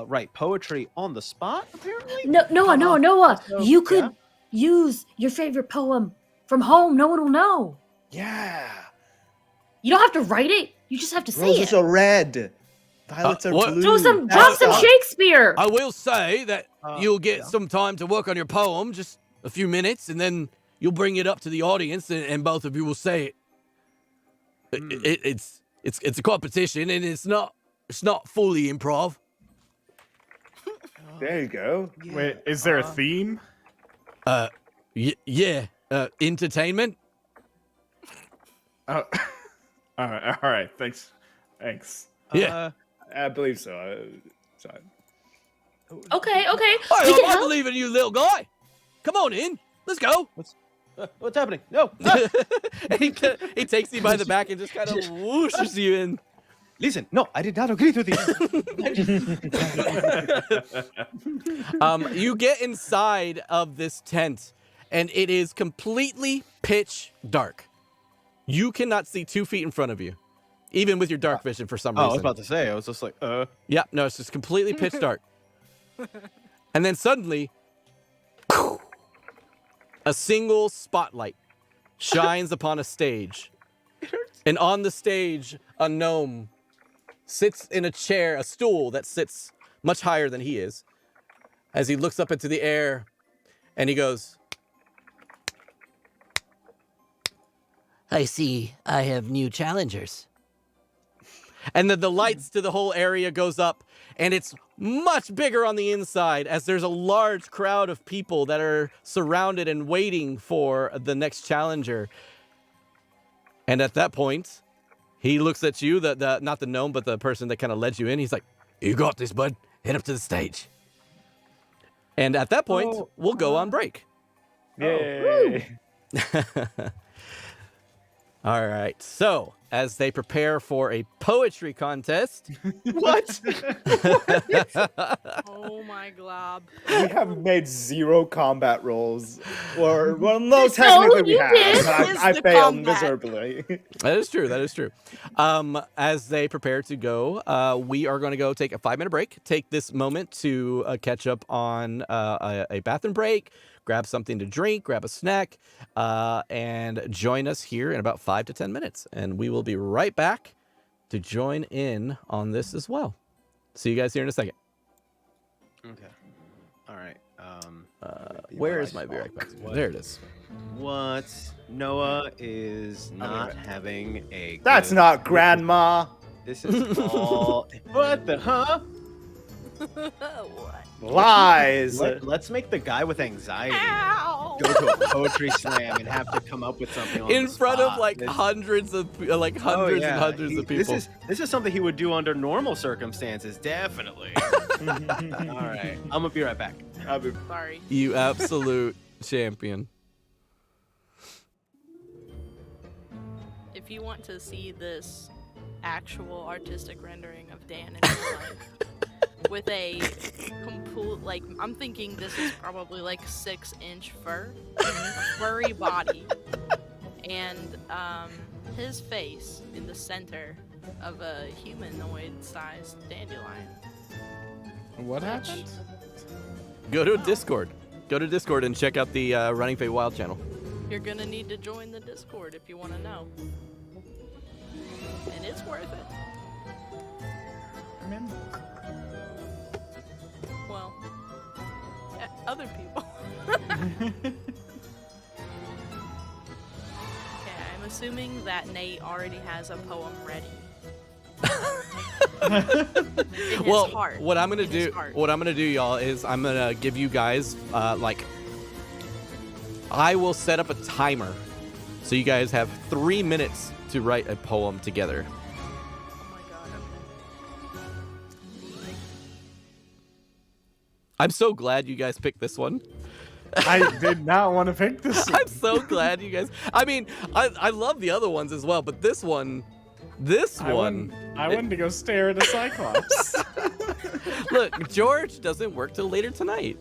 write poetry on the spot. Apparently, No, Noah. so- You could use your favorite poem from home. No one will know. Yeah. You don't have to write it. You just have to say Roses it. are red. Violets are what? blue. Drop some That's- Shakespeare. I will say that you'll get yeah. some time to work on your poem, just a few minutes, and then you'll bring it up to the audience, and both of you will say it. It's a competition, and it's not fully improv. There you go. Wait, is there a theme? Yeah, entertainment. Oh, all right. Thanks. Yeah. I believe so. Sorry. Okay. All We right, can I help. believe in you, little guy. Come on in. Let's go. What's happening? No, And he takes you by the back and just kind of whooshes you in. listen. No, I did not agree with you. You get inside of this tent, and it is completely pitch dark. You cannot see 2 feet in front of you, even with your dark vision for some Oh, I reason. was about to say. I was just like, Yeah, no, it's just completely pitch dark. And then suddenly, a single spotlight shines upon a stage. And on the stage, a gnome sits in a chair, a stool that sits much higher than he is, as he looks up into the air and he goes, I see I have new challengers. And then the lights to the whole area goes up, and it's much bigger on the inside as there's a large crowd of people that are surrounded and waiting for the next challenger. And at that point, he looks at you, the not the gnome, but the person that kind of led you in. He's like, you got this, bud. Head up to the stage. And at that point, we'll go on break. Yay. All right. So, as they prepare for a poetry contest, what? Oh my glob. We have made 0 combat rolls. Well, no, No, technically we you have. did. but This is I the failed combat. miserably. that is true. That is true. As they prepare to go, we are going to go take a 5-minute break. Take this moment to catch up on a bathroom break, grab something to drink, grab a snack, and join us here in about 5 to 10 minutes. And we will be right back to join in on this as well. See you guys here in a second. Okay. All right. Where is my beer? There it is. What? Noah is not having a. That's good- not grandma. This is all. What the huh? What? Lies. Let's make the guy with anxiety Ow! go to a poetry slam and have to come up with something on In the front of spot. like This- hundreds and hundreds He- of people. This is something he would do under normal circumstances, definitely. All right, I'm gonna be right back. Sorry. You absolute champion. If you want to see this actual artistic rendering of Dan in real life with a complete, like, I'm thinking this is probably like 6-inch fur, a furry body, and his face in the center of a humanoid-sized dandelion. What happened? Go to Discord. Go to Discord and check out the Running Fate Wild channel. You're gonna need to join the Discord if you want to know. And it's worth it. I'm in. Well, other people. Okay, I'm assuming that Nate already has a poem ready. In his Well, heart. what I'm gonna In his do, heart. y'all, is I'm gonna give you guys I will set up a timer, so you guys have 3 minutes to write a poem together. Oh my god. I'm so glad you guys picked this one. I did not want to pick this one. I'm so glad you guys. I mean, I love the other ones as well, but this one. I wanted to go stare at a cyclops. Look, George doesn't work till later tonight.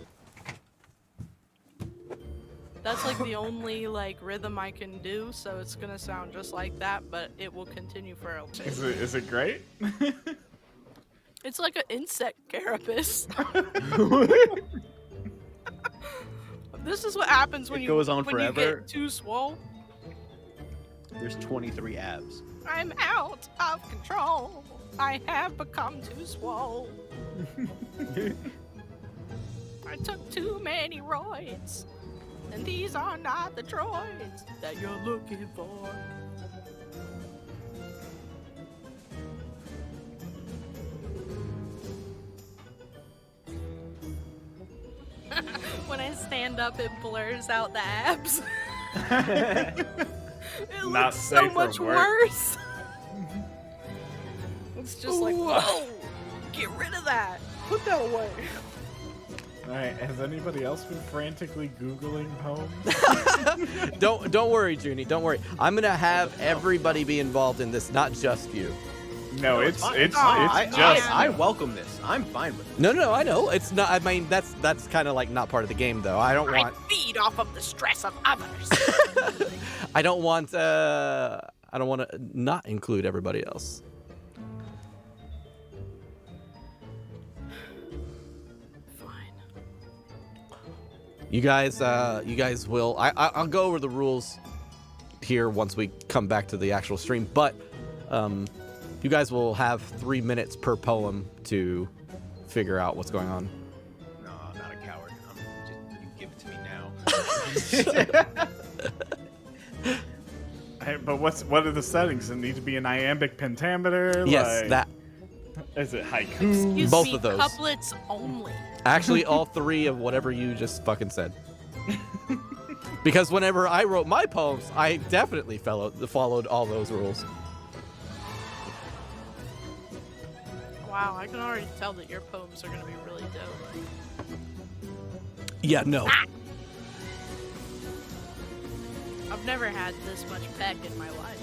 That's like the only like rhythm I can do, so it's gonna sound just like that, but it will continue for a bit. Is it great? It's like an insect carapace. This is what happens when It you goes on when forever. you get too swole. There's 23 abs. I'm out of control. I have become too swole. I took too many roids, and these are not the droids that you're looking for. When I stand up, it blurs out the abs. It Not looks so safe for much work. worse. It's just like, whoa, get rid of that. Put that away. Alright, has anybody else been frantically Googling poems? Don't worry, Junie. Don't worry. I'm gonna have everybody be involved in this, not just you. No, it's fine. it's fine. just I welcome this. I'm fine with it. No, I know it's not. I mean, that's kind of like not part of the game, though. I don't I want. feed off of the stress of others. I don't want. I don't want to not include everybody else. Fine. You guys will. I'll go over the rules here once we come back to the actual stream, but you guys will have 3 minutes per poem to figure out what's going on. No, I'm not a coward. You give it to me now. Hey, but what are the settings? Does it need to be an iambic pentameter? Yes, like, that. Is it haiku? Excuse Both me, of those. couplets only. Actually, all three of whatever you just fucking said. Because whenever I wrote my poems, I definitely followed all those rules. Wow, I can already tell that your poems are gonna be really dope. Yeah, no. I've never had this much peck in my life.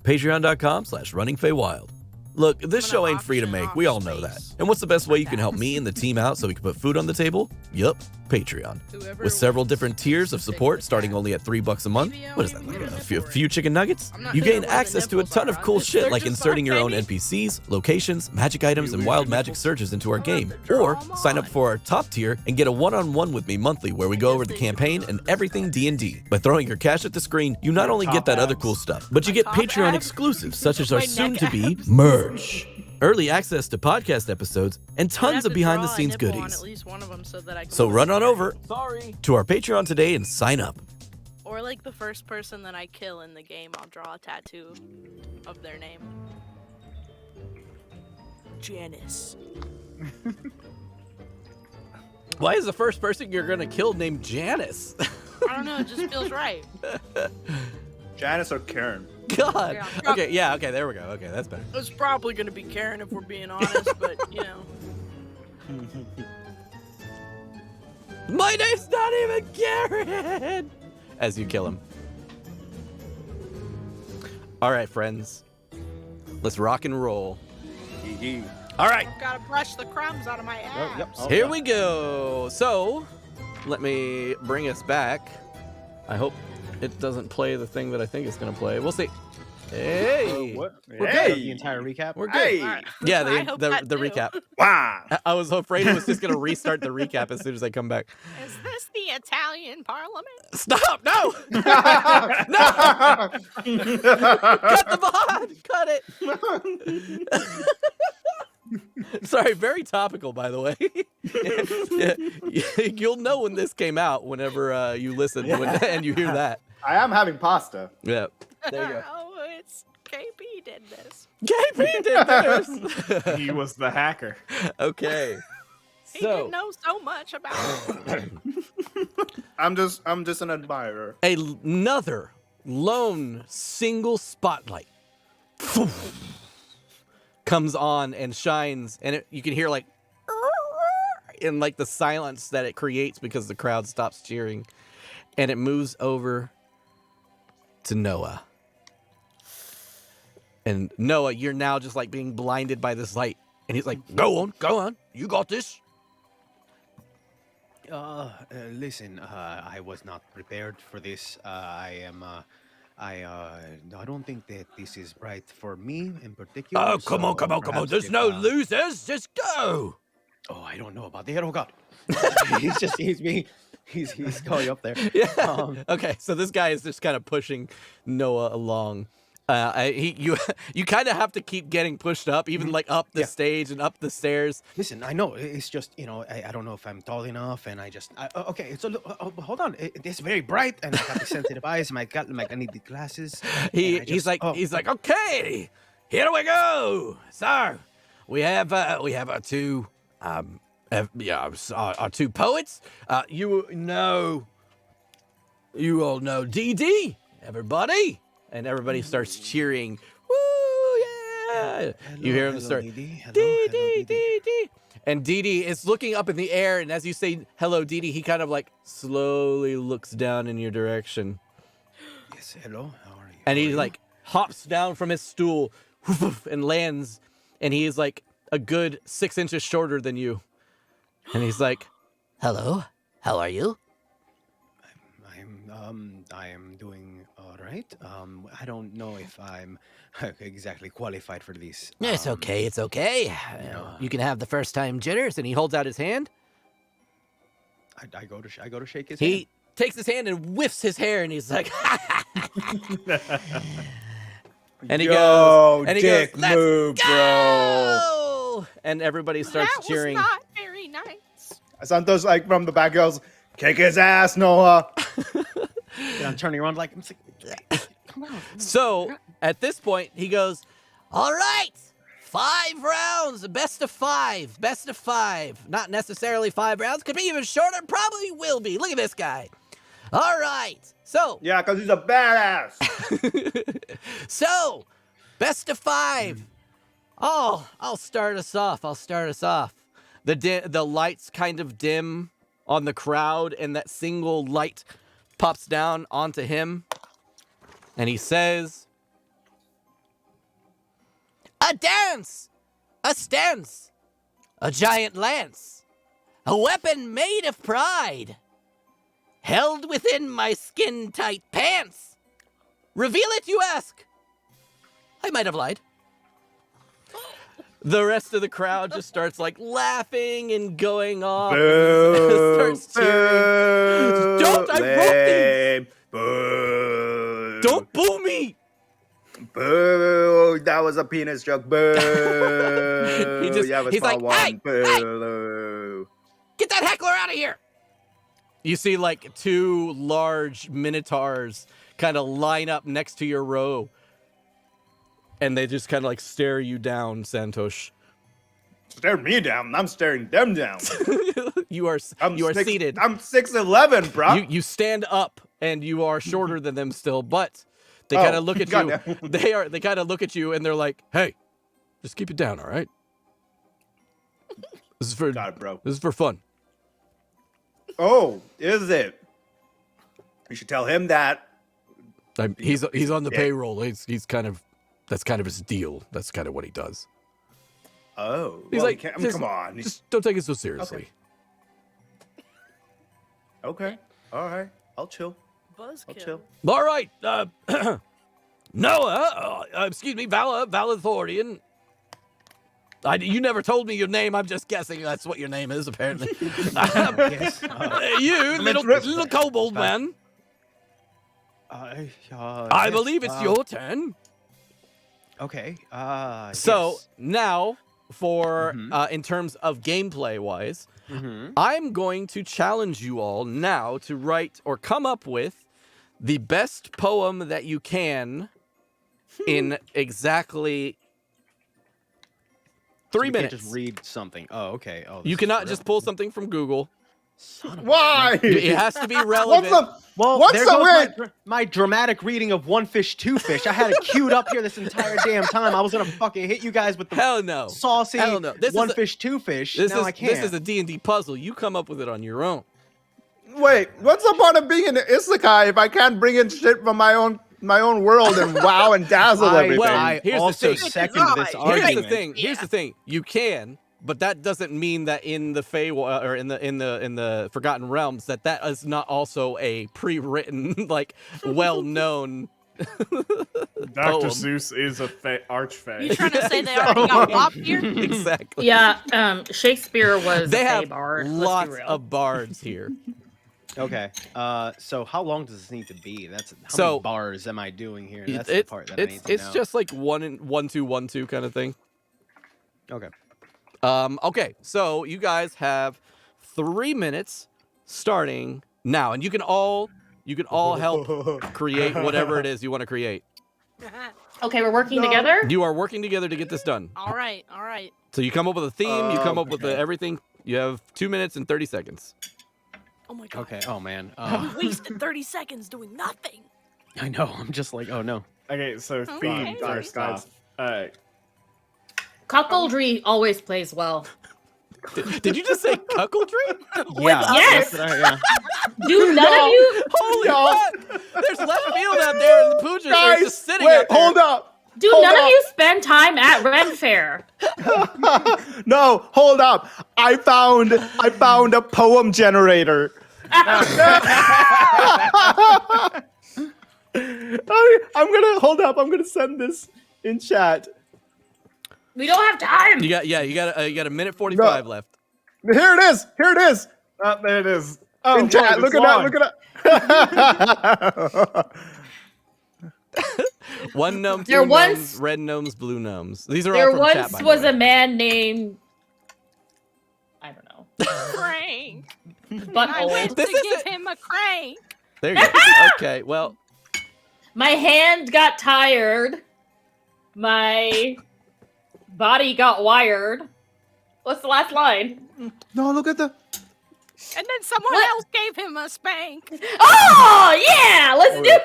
Patreon.com/runningfeywild. Look, this I'm show gonna ain't free to auction make. off We all know that. space. And what's the best way you can help me and the team out so we can put food on the table? Yup, Patreon. Whoever With several wants different to tiers of stick support with starting that. only at $3 a month. Maybe What is that, I'll like even a root few, for it. few chicken nuggets? I'm not You sure gain where the access to a nipples ton are of on cool this. shit They're like just inserting not your own baby. NPCs, locations, magic items, and lose wild your magic nipples? surges into our I'll have game. to draw Or 'em sign up on. for our top tier and get a one-on-one with me monthly where we I go guess over the they should campaign put and on this everything stuff. D&D. By throwing your cash at the screen, you not Your only get top that other abs. cool stuff, but you My get top Patreon abs. exclusives such as our My neck soon-to-be abs. merch, early access to podcast episodes, and I'm gonna tons have of to draw a behind-the-scenes nipple on goodies. at least one of them so that I can So put run it on right. over to our Patreon today and sign up. Or like the first person that I kill in the game, I'll draw a tattoo of their name. Janice. Why is the first person you're gonna kill named Janice? I don't know, it just feels right. Janice or Karen? God. Yeah. Okay, yeah, okay, there we go. Okay, that's better. It's probably gonna be Karen if we're being honest, but you know. My name's not even Karen! As you kill him. All right, friends. Let's rock and roll. All right, Gotta brush the crumbs out of my ass. Yep. here we go. So, let me bring us back. I hope it doesn't play the thing that I think it's going to play. We'll see. Hey! What? We're good with the entire recap. We're good. Hey! Alright. Yeah, I hope the that too. recap. Wow! I was afraid it was just going to restart the recap as soon as I come back. Is this the Italian Parliament? Stop! No! No! Cut the VOD! Cut it! Sorry, very topical, by the way. You'll know when this came out whenever you listen and you hear that. I am having pasta. Yeah. There you go. Oh, it's KP did this. KP did this! He was the hacker. Okay. He So, didn't know so much about it. I'm just an admirer. another lone single spotlight comes on and shines, and you can hear like in like the silence that it creates because the crowd stops cheering, and it moves over to Noah. And Noah, you're now just like being blinded by this light, and he's like, go on, you got this. Listen, I was not prepared for this. I don't think that this is right for me in particular. Oh, come on. perhaps There's if, no losers. Just go. Oh, I don't know about that. Oh God, he's going up there. Yeah. Okay, so this guy is just kind of pushing Noah along. You kind of have to keep getting pushed up, even like up the stage and up the stairs. Listen, I know it's just I don't know if I'm tall enough, and okay. So hold on, it's very bright, and I got the sensitive eyes, and I need the glasses. He's like, okay, here we go. So we have our two our two poets. You all know DD, everybody. And everybody starts cheering. Woo, yeah! You hear him start. Dee. And Dee is looking up in the air, and as you say hello, Dee, he kind of like slowly looks down in your direction. Yes, hello. How are you? And he like hops down from his stool and lands, and he is like a good 6 inches shorter than you. And he's like, hello, how are you? I am doing all right. I don't know if I'm exactly qualified for this. It's okay. You can have the first time jitters. And he holds out his hand. I go to shake his hand. He takes his hand and whiffs his hair, and he's like, and he goes, let's move, bro. go! And everybody starts That cheering. was not very nice. Santos like from the back goes, kick his ass, Noah. And I'm turning around like, come on. So at this point, he goes, all right, 5 rounds, best of 5. Not necessarily 5 rounds, could be even shorter, probably will be. Look at this guy. All right, so. Yeah, because he's a badass. So, best of 5. Oh, I'll start us off. The lights kind of dim on the crowd, and that single light pops down onto him, and he says, a dance, a stance, a giant lance, A weapon made of pride, held within my skin-tight pants. Reveal it, you ask? I might have lied. The rest of the crowd just starts like laughing and going off. Boo! Starts cheering. Don't! I wrote these. Boo! Don't boo me! Boo! That was a penis joke. Boo! He's like, hey, Boo! get that heckler out of here! You see like 2 large minotaurs kind of line up next to your row. And they just kind of like stare you down, Santosh. Stare me down. I'm staring them down. you are seated. I'm 6'11", bro. You stand up and you are shorter than them still, but they kind of look at you. They kind of look at you and they're like, "Hey, just keep it down, all right? This is for bro. This is for fun." Oh, is it? You should tell him that. He's on the payroll. He's kind of that's kind of his deal. That's kind of what he does. Oh, he's well, like, come on. Just don't take it so seriously. Okay. All right. I'll chill. Buzzkill. I'll chill. All right, Noah. Excuse me, Valedictorian. You never told me your name. I'm just guessing that's what your name is, apparently. Yes. You little kobold man. I believe it's your turn. Okay. So yes. now, for in terms of gameplay wise, I'm going to challenge you all now to write or come up with the best poem that you can in exactly 3 minutes. Can't just read something. Oh, okay. Oh, You cannot just pull something from Google. Why? It has to be relevant. There goes my dramatic reading of One Fish, Two Fish. I had it queued up here this entire damn time. I was gonna fucking hit you guys with the Hell no. saucy Hell no. One Fish, Two Fish. I can't. This is a D&D puzzle. You come up with it on your own. Wait, what's the point of being an isekai if I can't bring in shit from my own world and wow and dazzle everything? I Here's also the thing. second this argument. Here's the thing. You can, but that doesn't mean that in the Feywild or in the Forgotten Realms that is not also a pre-written, like, well-known. Dr. Seuss is a archfey. You trying to say they already got WAP here? Exactly. Yeah, Shakespeare was They a have bard. lots of bards here. Okay. So how long does this need to be? That's how So, many bars am I doing here? That's the part that I need to know. It's just like 1-2-1-2 kind of thing. Okay. Okay, so you guys have 3 minutes starting now, and you can all help create whatever it is you want to create. Okay, we're working together? You are working together to get this done. All right. So you come up with a theme, you come up with everything. You have 2 minutes and 30 seconds. Oh my god. Okay. Oh man. We wasted 30 seconds doing nothing. I know. I'm just like, oh no. Okay, so theme Okay. first off. Cuckoldry always plays well. Did you just say cuckoldry? Yeah. Yes! Yeah. Do none of you Holy what? There's left field out there, and the Poojas are just sitting out there. Hold up. of you spend time at Ren Fair? No, hold up. I found a poem generator. I'm gonna send this in chat. We don't have time. You got a minute 45 left. Here it is. There it is. Oh, in chat. Look at that. One gnome, two There gnomes, once- red gnomes, blue gnomes. These are There all from chat, once by the was way. a man named, I don't know, Crank. but I went old. This to is give him a crank. There you go. Okay, well, My hand got tired. My body got wired. What's the last line? No, look at the. And then someone What? else gave him a spank. Oh yeah, let's do it.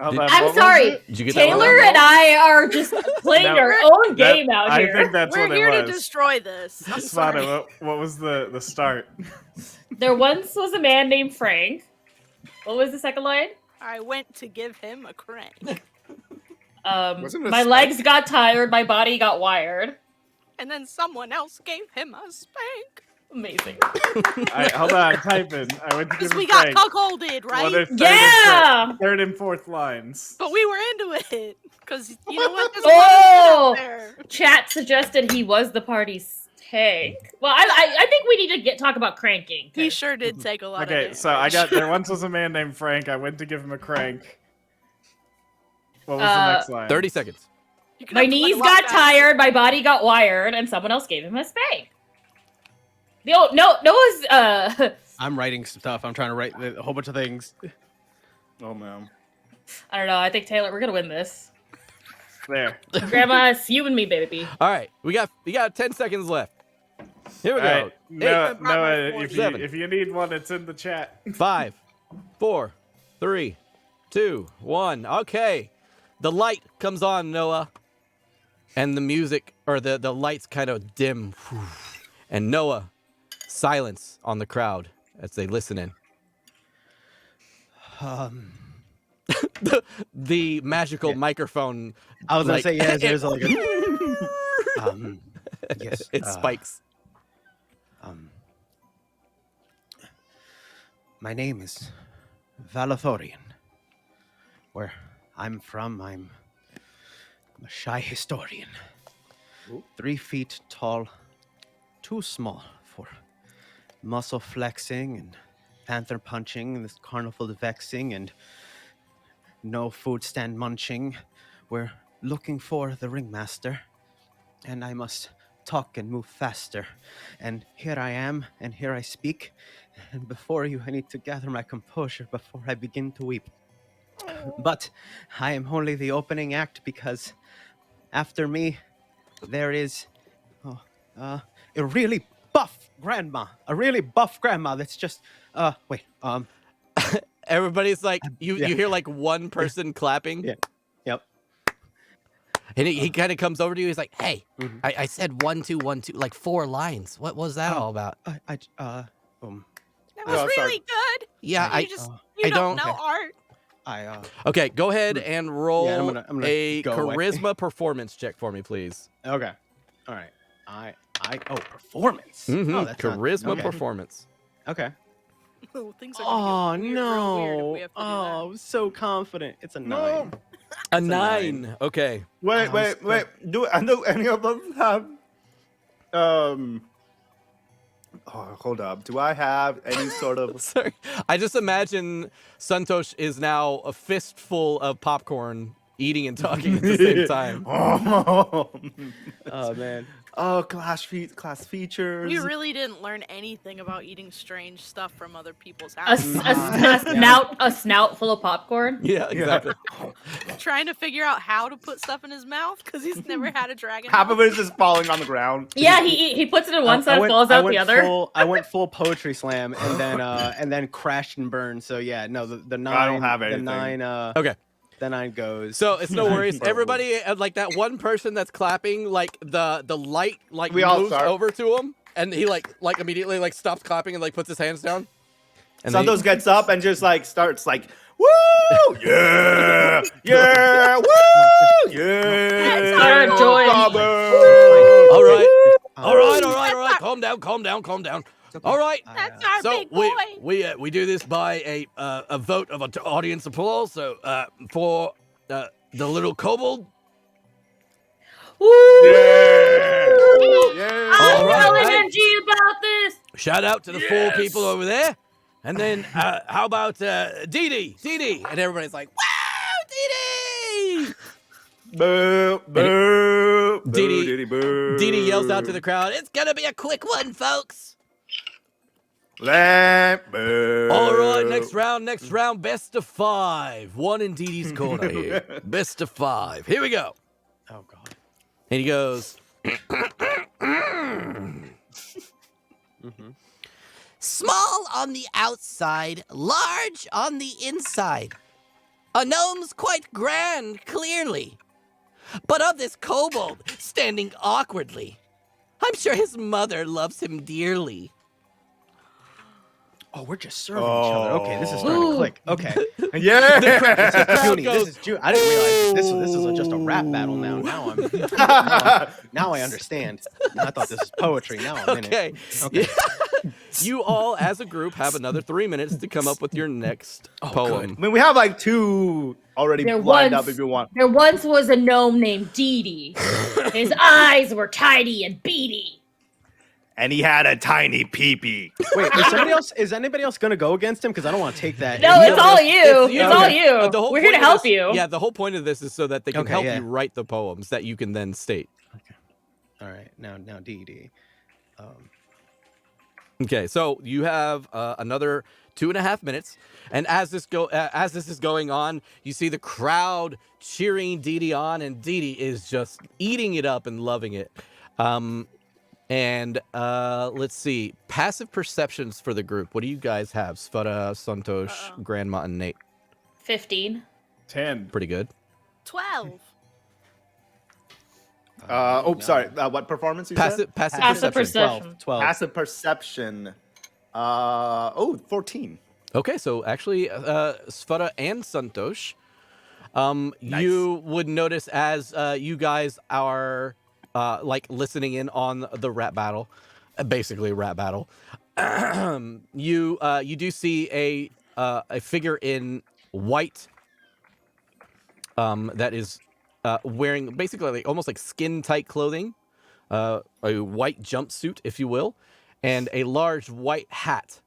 I'm sorry, did you get that one? Taylor and I are just playing No, our own game out I here. think that's We're what here it to was. destroy this. I'm Svana, sorry. what was the start? There once was a man named Frank. What was the second line? I went to give him a crank. Wasn't it a My spank? legs got tired. My body got wired. and then someone else gave him a spank. Amazing. Alright, hold on, I'm typing. I went to give Because him we got Frank. cuckolded, Well, right? they're third Yeah! and third and fourth lines. But we were into it. Because you know what? There's Oh! out there. Chat suggested he was the party's tank. Well, I think we need to talk about cranking. He sure did take a lot of Okay, damage. so I got there once was a man named Frank. I went to give him a crank. What was the next line? 30 seconds. You could My have to let knees him got walk tired, my body got wired, and someone else gave him a spank. Noah's I'm writing stuff. I'm trying to write a whole bunch of things. Oh man. I don't know. I think Taylor, we're gonna win this. There. Grandma, it's you and me, baby. All right, we got 10 seconds left. Here we All go. right. Noah, Brought my Noah, fork. if Seven. you need one, it's in the chat. 5, 4, 3, 2, 1. Okay. The light comes on, Noah. And the music, or the lights kind of dim. And Noah, silence on the crowd as they listen in. The magical microphone. I was gonna like, say yes. There's like a yes. It spikes. My name is Valathorian. Where I'm from, I'm a shy historian. 3 feet tall, too small for muscle flexing and panther punching and this carnival vexing and no food stand munching. We're looking for the ringmaster, and I must talk and move faster. And here I am, and here I speak. And before you, I need to gather my composure before I begin to weep. But I am only the opening act because after me, there is a really buff grandma. A really buff grandma that's just, wait, Everybody's like, you Yeah. hear like one person clapping. Yeah. Yep. And he kind of comes over to you. He's like, hey, Mhm. I said 1, 2, 1, 2, like 4 lines. What was that all about? That Oh, was sorry. really good. Yeah, You I don't don't- know art. Okay, go ahead and roll Yeah, I'm gonna a go away. charisma performance check for me, please. Okay. All right. Performance. Mm-hmm. Oh, that's not- Charisma okay. performance. Okay. Oh, things are Oh gonna get real weird if no! we have to do Oh, I'm so confident. It's a 9. No. A a 9. Okay. Wait. Do any of them have Oh, hold up. Do I have any sort of Sorry. I just imagine Santosh is now a fistful of popcorn eating and talking at the same time. Oh, Oh man. class features. We really didn't learn anything about eating strange stuff from other people's A, houses. a snout full of popcorn. Yeah, exactly. Trying to figure out how to put stuff in his mouth because he's never had a dragon. Half of mouth. it is just falling on the ground. Yeah, he puts it in one side, falls out the other. I went full poetry slam and then crashed and burned. So yeah, no, the 9. I don't have the anything. 9. Okay. The 9 goes. So it's no worries. Everybody, like that one person that's clapping, like the light like We all moves start. over to him, and he like immediately like stops clapping and like puts his hands down. And then Santos gets up and just like starts like, woo, yeah, yeah, woo, yeah. Start joy. all right, all right. That's Calm down. All right. That's our So big boy. we do this by a vote of audience applause. So for the little kobold. Woo! Yeah. Yeah. I'm All right, telling right. NG about this. Shout out to the 4 people over there. And then how about Dee Dee? And everybody's like, wow, Dee Dee! Boo, boo, boo, Dee Dee- diddy, boo. Dee Dee yells out to the crowd, it's gonna be a quick one, folks. Lamp, boo. All right, next round, best of 5. One in Dee Dee's corner here. Best of 5. Here we go. Oh god. And he goes, small on the outside, large on the inside. A gnome's quite grand, clearly. But of this kobold, standing awkwardly, I'm sure his mother loves him dearly. Oh, we're just serving each other. Okay, this is starting Ooh. to click. Okay. Yeah. This is crowd Junie. goes, This is June. I didn't realize this is just a rap battle now. Now I understand. I thought this was poetry. Now I'm in it. Okay. Okay. You all, as a group, have another 3 minutes to come up with your next poem. I mean, we have like 2 already There lined once- up if you want. There once was a gnome named Dee Dee. His eyes were tiny and beady. And he had a tiny peepee. Wait, is anybody else gonna go against him? Because I don't want to take that. No, it's all you. It's all okay. you. The whole We're here to point of help this- you. Yeah, the whole point of this is so that they can Okay, help yeah. you write the poems that you can then state. All right, now DD. Okay, so you have another 2.5 minutes, and as this is going on, you see the crowd cheering Dee Dee on, and Dee Dee is just eating it up and loving it. And let's see, passive perceptions for the group. What do you guys have? Sveta, Santosh, Grandma, and Nate. 15. 10. Pretty good. 12. Sorry. What performance you said? Passive Passive perception. perception. 12. Passive perception. 14. Okay, so actually, Sveta and Santosh, Nice. you would notice as you guys are like listening in on the rap battle, basically rap battle. You do see a figure in white that is wearing basically like, almost like skin tight clothing, a white jumpsuit, if you will, and a large white hat.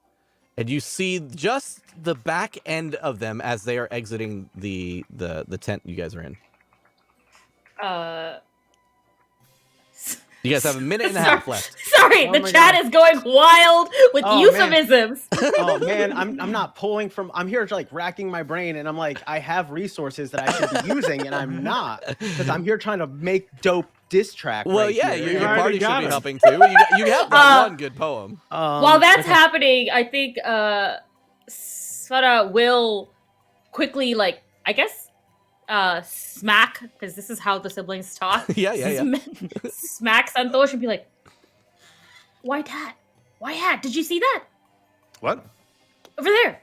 And you see just the back end of them as they are exiting the tent you guys are in. You guys have a minute and a half left. Sorry, Oh the my chat God. is going wild with Oh, man. euphemisms. Oh man, I'm not pulling from. I'm here like racking my brain, and I'm like, I have resources that I should be using, and I'm not because I'm here trying to make dope diss track. Well, right yeah, here. your already party should got be it. helping too. You have that one good poem. While that's okay. happening, I think Sveta will quickly, like, I guess, smack, because this is how the siblings talk. Yeah. Smack Santosh and be like, white hat. White hat. Did you see that? What? Over there.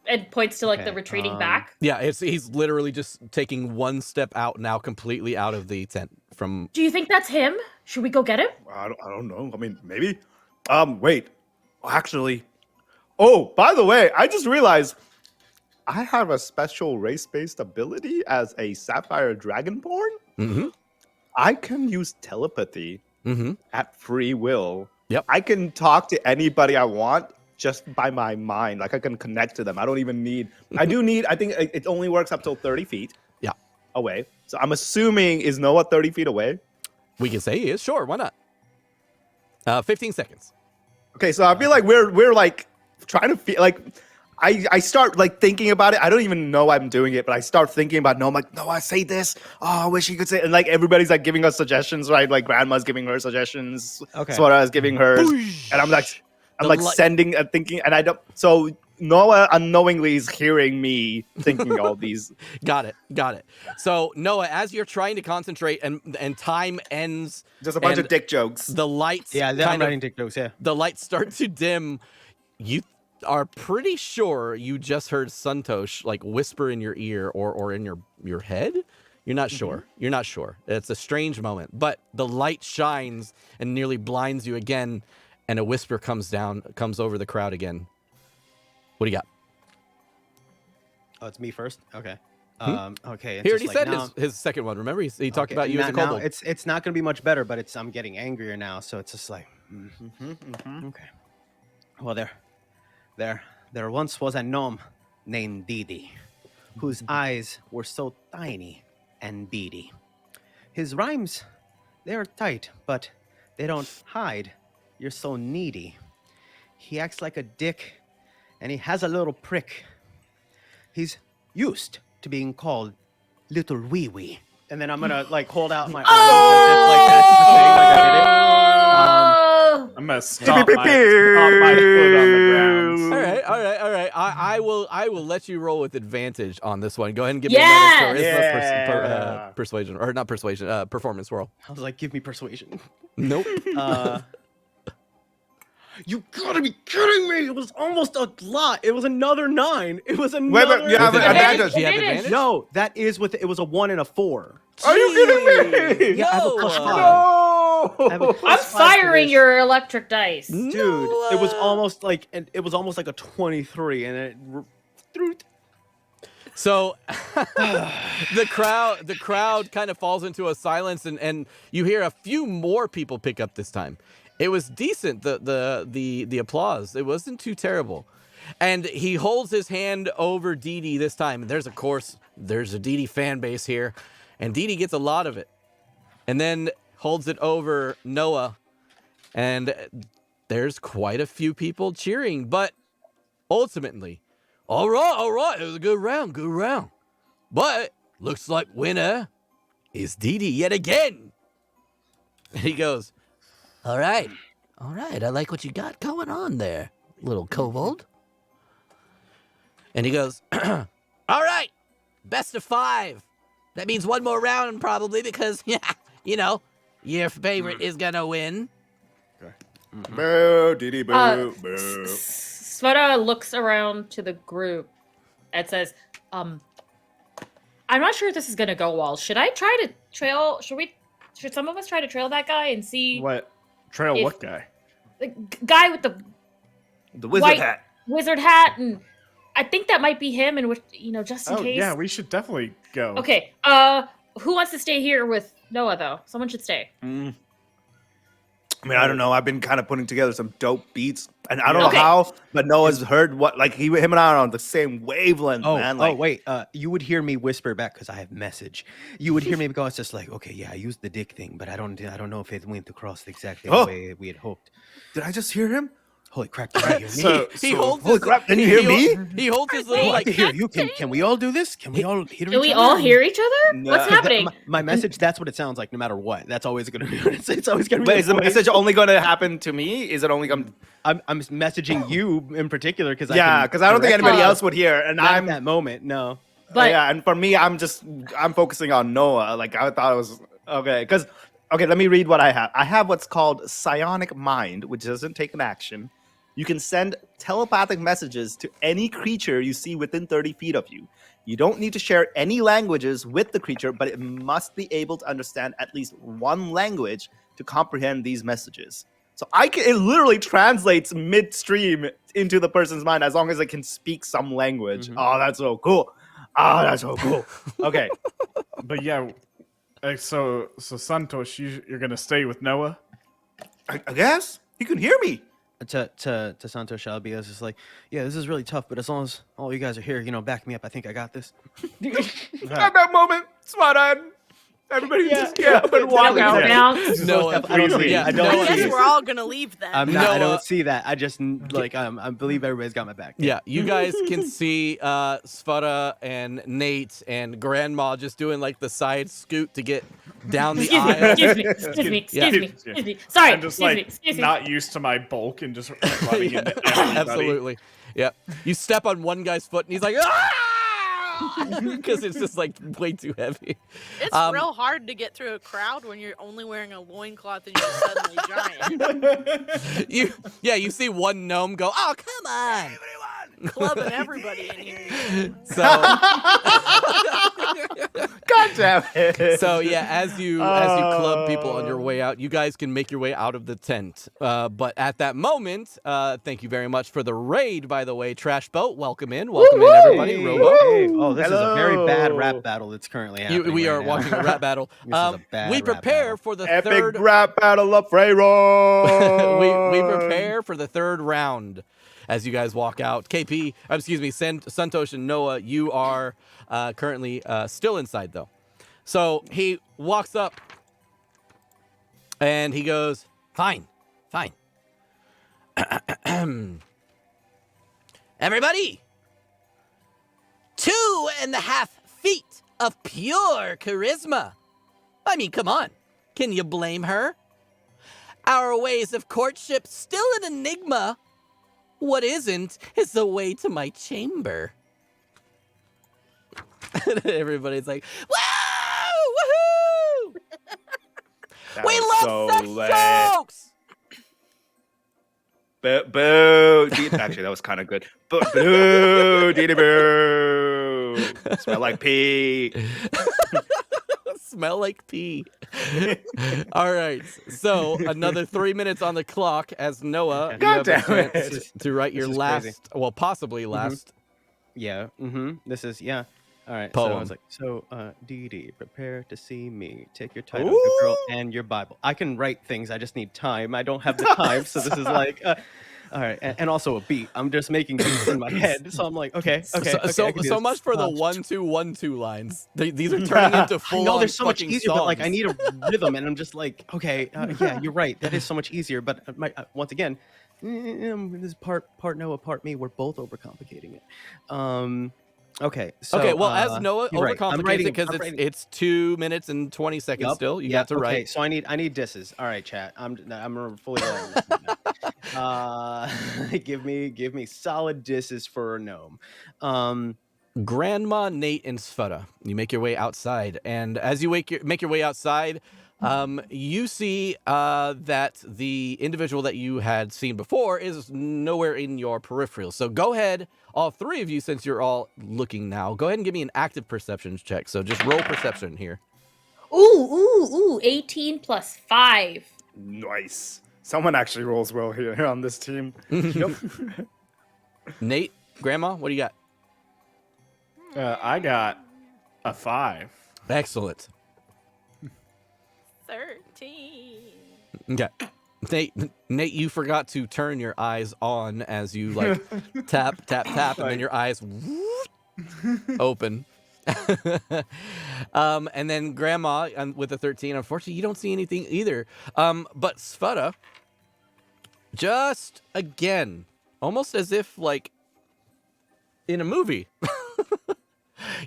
And points to, like, the Okay, retreating back. Yeah, he's literally just taking one step out now, completely out of the tent from. Do you think that's him? Should we go get him? I don't know. I mean, maybe. Wait. Actually. Oh, by the way, I just realized I have a special race-based ability as a Sapphire Dragonborn. Mm-hmm. I can use telepathy at free will. Yep. I can talk to anybody I want just by my mind. Like I can connect to them. I don't even need. I do need. I think it only works up till 30 feet. Yeah. Away. So I'm assuming is Noah 30 feet away. We can say he is. Sure, why not? 15 seconds. Okay, so I feel like we're like trying to feel like I start like thinking about it. I don't even know I'm doing it, but I start thinking about no. I'm like, no, I say this. Oh, I wish you could say. And like everybody's like giving us suggestions, right? Like Grandma's giving her suggestions. Okay. Swara is giving hers, and I'm like sending and thinking, and I don't. So Noah unknowingly is hearing me thinking all these. Got it. So Noah, as you're trying to concentrate and time ends, Just a bunch and of dick jokes. the lights Yeah, I'm kind of writing dick jokes. Yeah. the lights start to dim. You are pretty sure you just heard Santosh like whisper in your ear or in your head. You're not sure. You're not sure. It's a strange moment, but the light shines and nearly blinds you again, and a whisper comes over the crowd again. What do you got? Oh, it's me first. Okay. Okay. He already said his second one. Remember, he talked about you as a now kobold. it's not gonna be much better, but I'm getting angrier now, so it's just like okay. Well, there once was a gnome named Dee Dee, whose eyes were so tiny and beady. His rhymes, they're tight, but they don't hide. You're so needy. He acts like a dick, and he has a little prick. He's used to being called Little Wee Wee. And then I'm gonna like hold out my arms as if like that's the thing, like I did it. I'm gonna stomp my foot on the ground. All right. I will let you roll with advantage on this one. Go ahead and give Yes! me another Yeah. persuasion, or not persuasion, performance roll. I was like, give me persuasion. Nope. You gotta be kidding me! It was almost a lot. It was another 9. It was Wait, another. but you have With advantage. Do you have Advantage. advantage? No, that is with it was a 1 and a 4. Are you kidding me? Yeah, I have a plus No. 5. No. I have a I'm plus 5 for firing this. your electric dice. Dude. No, It was almost like a 23, and it threw. So the crowd kind of falls into a silence, and you hear a few more people pick up this time. It was decent, the applause. It wasn't too terrible. And he holds his hand over Dee Dee this time. There's a Dee Dee fan base here, and Dee Dee gets a lot of it. And then holds it over Noah, and there's quite a few people cheering, but ultimately, all right, it was a good round. But looks like winner is Dee Dee yet again. And he goes, all right, I like what you got going on there, little kobold. And he goes, all right, best of 5. That means one more round probably because, you know, your favorite is gonna win. Boo, Dee boo, boo. Sveta looks around to the group and says, I'm not sure if this is gonna go well. Should I try to trail? Should some of us try to trail that guy and see What? Trail If- what guy? the guy with the The wizard white hat. wizard hat? And I think that might be him. And just in Oh case. yeah, we should definitely go. Okay. Who wants to stay here with Noah though? Someone should stay. I mean, I don't know. I've been kind of putting together some dope beats, and I don't know Okay. how, but Noah's heard what, like, him and I are on the same wavelength, man. Like, Wait. You would hear me whisper back because I have message. You would hear me go. It's just like, okay, yeah, I used the dick thing, but I don't know if it went across exactly the Oh. way we had hoped. did I just hear him? Holy crap! Did you hear me? So, He holds Holy his, crap! Didn't you hear he, me? He holds his little Oh, I like can hear you. Can we all do this? Can we all hear Can each we other? all hear each other? No. What's happening? My message. That's what it sounds like. No matter what, that's always gonna be. It's always gonna be. Wait, is the voice. message only going to happen to me? Is it only going? I'm messaging you in particular because Yeah, because I don't think direct anybody you. else would hear, and Not at I'm. that moment. No. But Yeah, and for me, I'm focusing on Noah. Like, I thought it was okay. Because let me read what I have. I have what's called psionic mind, which doesn't take an action. You can send telepathic messages to any creature you see within 30 feet of you. You don't need to share any languages with the creature, but it must be able to understand at least one language to comprehend these messages. So it literally translates midstream into the person's mind as long as it can speak some language. Mhm. Oh, that's so cool. Oh, that's so cool. Okay. but yeah, so Santosh, you're gonna stay with Noah. I guess he can hear me. To Santosh Albi, I was just like, yeah, this is really tough, but as long as all you guys are here, back me up. I think I got this. At that moment, Smart-eyed, everybody just get up and walk Noah out. bounce. No, I don't see it. yeah, I don't no, I see guess it. we're all gonna leave then. I'm not. I Noah- don't see that. I just I believe everybody's got my back. Yeah, you guys can see Sveta and Nate and Grandma just doing like the side scoot to get down the Excuse me, aisle. excuse me. Sorry, I'm just excuse me, like excuse me. not used to my bulk and just running Yeah, into everybody. absolutely. Yeah, you step on one guy's foot and he's like, because it's just like way too heavy. It's real hard to get through a crowd when you're only wearing a loincloth and you're suddenly giant. You see one gnome go, oh, come on. Clubbing everybody in here. So, God damn it. so yeah, as you club people on your way out, you guys can make your way out of the tent. But at that moment, thank you very much for the raid, by the way. Trash Boat, welcome in, everybody. Hey, Robo. hey. Oh, this is a very bad Hello. rap battle that's currently happening. We right are now. watching a rap battle. This is a bad We rap prepare battle. for the Epic third. rap battle of Freyro. we prepare for the third round as you guys walk out. Santosh and Noah, you are currently still inside though. So he walks up and he goes, fine. Everybody, 2.5 feet of pure charisma. I mean, come on. Can you blame her? Our ways of courtship still an enigma. What isn't is the way to my chamber. Everybody's like, woo! Woohoo! That We was love so sex lit. jokes! Boo. Actually, that was kind of good. Boo. Dee boo. Smell like pee. Smell like pee. All right. So another 3 minutes on the clock as Noah, you God have a damn it. chance to write your This is last, crazy. well, possibly last. Yeah. This is All right. So Poem. I was like, Dee Dee, prepare to see me. Take your title, your girl, and your Bible. I can write things. I just need time. I don't have the time. So this is like, all right, and also a beat. I'm just making beats in my head. So I'm like, okay. I can do So this. much for the 1-2-1-2 lines. These are turning into full. I know there's so much fucking easier, but like I songs. need a rhythm, and I'm just like, okay, yeah, you're right. That is so much easier. But once again, this is part Noah, part me. We're both overcomplicating it. Okay. So, okay, well, as Noah you're right. I'm overcomplicates it writing- because I'm writing- it's 2 minutes and 20 seconds Yup, still. You yeah, got to okay, write. so I need disses. All right, chat. I'm fully rolling this now. Give me solid disses for a gnome. Grandma, Nate, and Sveta. You make your way outside, and as you make your way outside, you see that the individual that you had seen before is nowhere in your peripheral. So go ahead, all three of you, since you're all looking now, go ahead and give me an active perception check. So just roll perception here. Ooh, 18 plus 5. Nice. Someone actually rolls well here on this team. Nate, Grandma, what do you got? I got a 5. Excellent. 13. Okay. Nate, you forgot to turn your eyes on as you like tap, and then your eyes open. And then Grandma with the 13. Unfortunately, you don't see anything either. But Sveta, just again, almost as if like in a movie,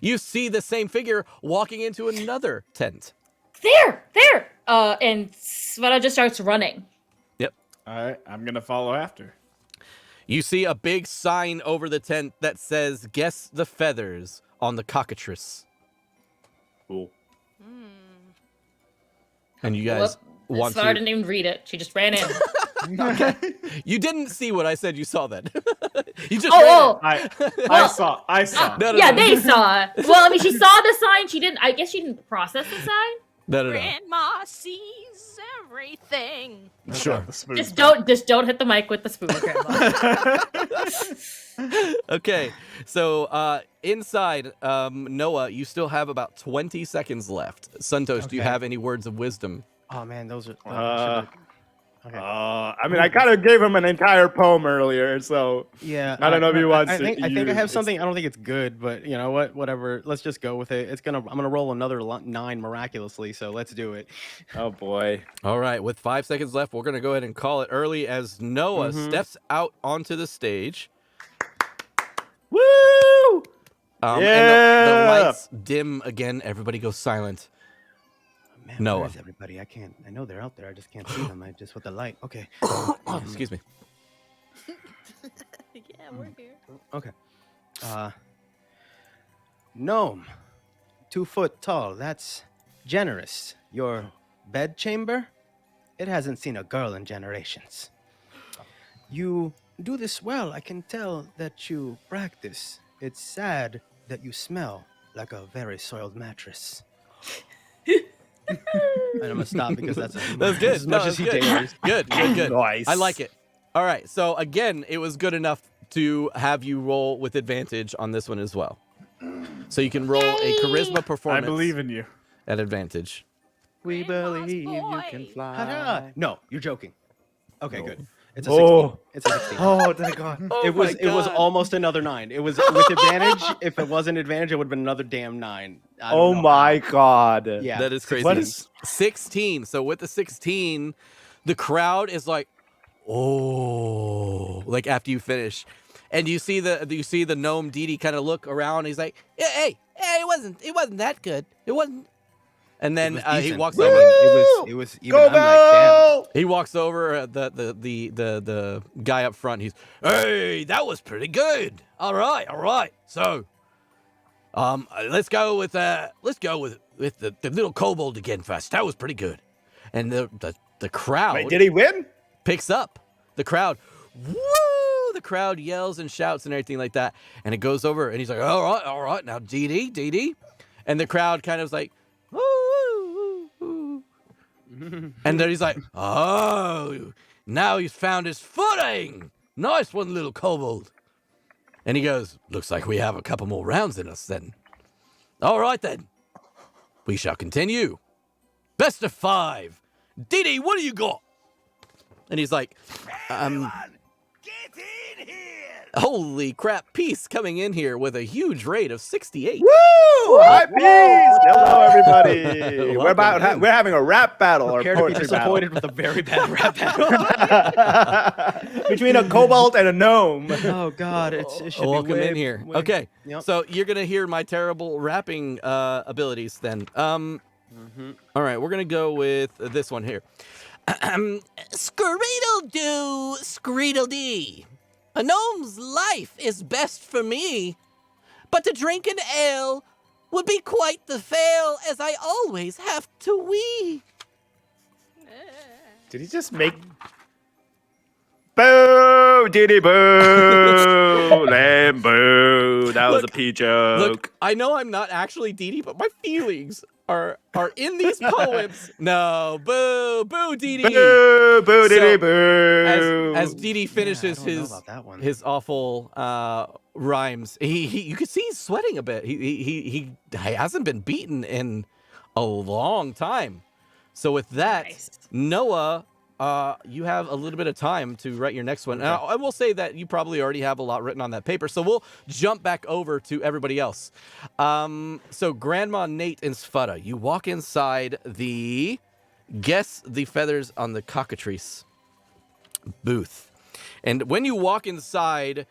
you see the same figure walking into another tent. There! And Sveta just starts running. All right, I'm gonna follow after. You see a big sign over the tent that says, "Guess the feathers" on the cockatrice. Cool. And you guys want Sveta to... didn't even read it. She just ran in. You didn't see what I said. You saw that. You just Oh, I saw. No, yeah, they saw it. Well, I mean, she saw the sign. I guess she didn't process the sign. No. Grandma sees everything. Sure. Just don't hit the mic with the spoon, Grandma. Okay, so inside, Noah, you still have about 20 seconds left. Santosh, do you Okay. have any words of wisdom? Oh man, those are. Okay. I mean, I kind of gave him an entire poem earlier, so Yeah, I don't know if he wants I to think I have use- something. I don't think it's good, but you know what? Whatever. Let's just go with it. I'm gonna roll another 9 miraculously. So let's do it. oh boy. All right, with 5 seconds left, we're going to go ahead and call it early as Noah steps out onto the stage. Woo! And the Yeah! lights dim again. Everybody goes silent. Man, Noah. where is everybody? I know they're out there. I just can't see them. Just with the light. Okay. Excuse me. Yeah, we're here. Okay. Gnome, 2 foot tall. That's generous. Your bed chamber? It hasn't seen a girl in generations. You do this well. I can tell that you practice. It's sad that you smell like a very soiled mattress. And I'm gonna stop because that's That's good. as much No, as he that's good. dares. Good. Nice. I like it. All right. So again, it was good enough to have you roll with advantage on this one as well. So you can roll a charisma I performance believe in you. at advantage. We Grandma's believe you boy. can fly. Ta-da! No, you're joking. Okay, good. It's a Oh. 16. It's a 16. Oh, thank God. Oh it was my God. almost another 9. It was with advantage. If it wasn't advantage, it would have been another damn 9. I don't Oh know my how. God. Yeah. That is crazy. What is 16. So with the 16, the crowd is like, oh, like after you finish. And you see the gnome Didi kind of look around. He's like, hey, it wasn't that good. It wasn't. And then It was he decent. walks I over. mean, it was even. Go I'm like, damn. Bell! He walks over. The guy up front. He's, hey, that was pretty good. All right. So, let's go with the little kobold again first. That was pretty good. And the crowd Wait, did he win? picks up. The crowd, woo! The crowd yells and shouts and everything like that. And it goes over and he's like, all right, now Dee. And the crowd kind of is like, woo, woo, woo. And then he's like, oh, now he's found his footing. Nice one, little kobold. And he goes, looks like we have a couple more rounds in us then. All right then. We shall continue. Best of 5. Dee, what do you got? And he's like, Get in here! holy crap, Peace coming in here with a huge rate of 68. Woo! Hi, peace! Hello, everybody. Welcome in. We're having a rap battle or Prepare to be poetry battle disappointed with a very bad rap battle. between a kobold and a gnome. Oh God, it should be Welcome way, in here. way- Okay, Yep. so you're going to hear my terrible rapping abilities then. All right, we're going to go with this one here. Screedle-doo, Screedle-dee. A gnome's life is best for me, but to drink an ale would be quite the fail, as I always have to wee. Did he just make? Boo! Diddy boo! Lamb boo! That was a pee joke. Look, I know I'm not actually Dee Dee, but my feelings are in these poems. No, boo, Dee Dee. Boo! Boo! Diddy So, boo! As Dee Dee finishes I don't know about that one. his awful rhymes, he you can see he's sweating a bit. He hasn't been beaten in a long time. So with that, Nice. Noah, you have a little bit of time to write your next one. Now, I will say that you probably already have a lot written on that paper, so we'll jump back over to everybody else. So Grandma, Nate, and Sfutta, you walk inside the Guess the Feathers on the Cockatrice booth. And when you walk inside,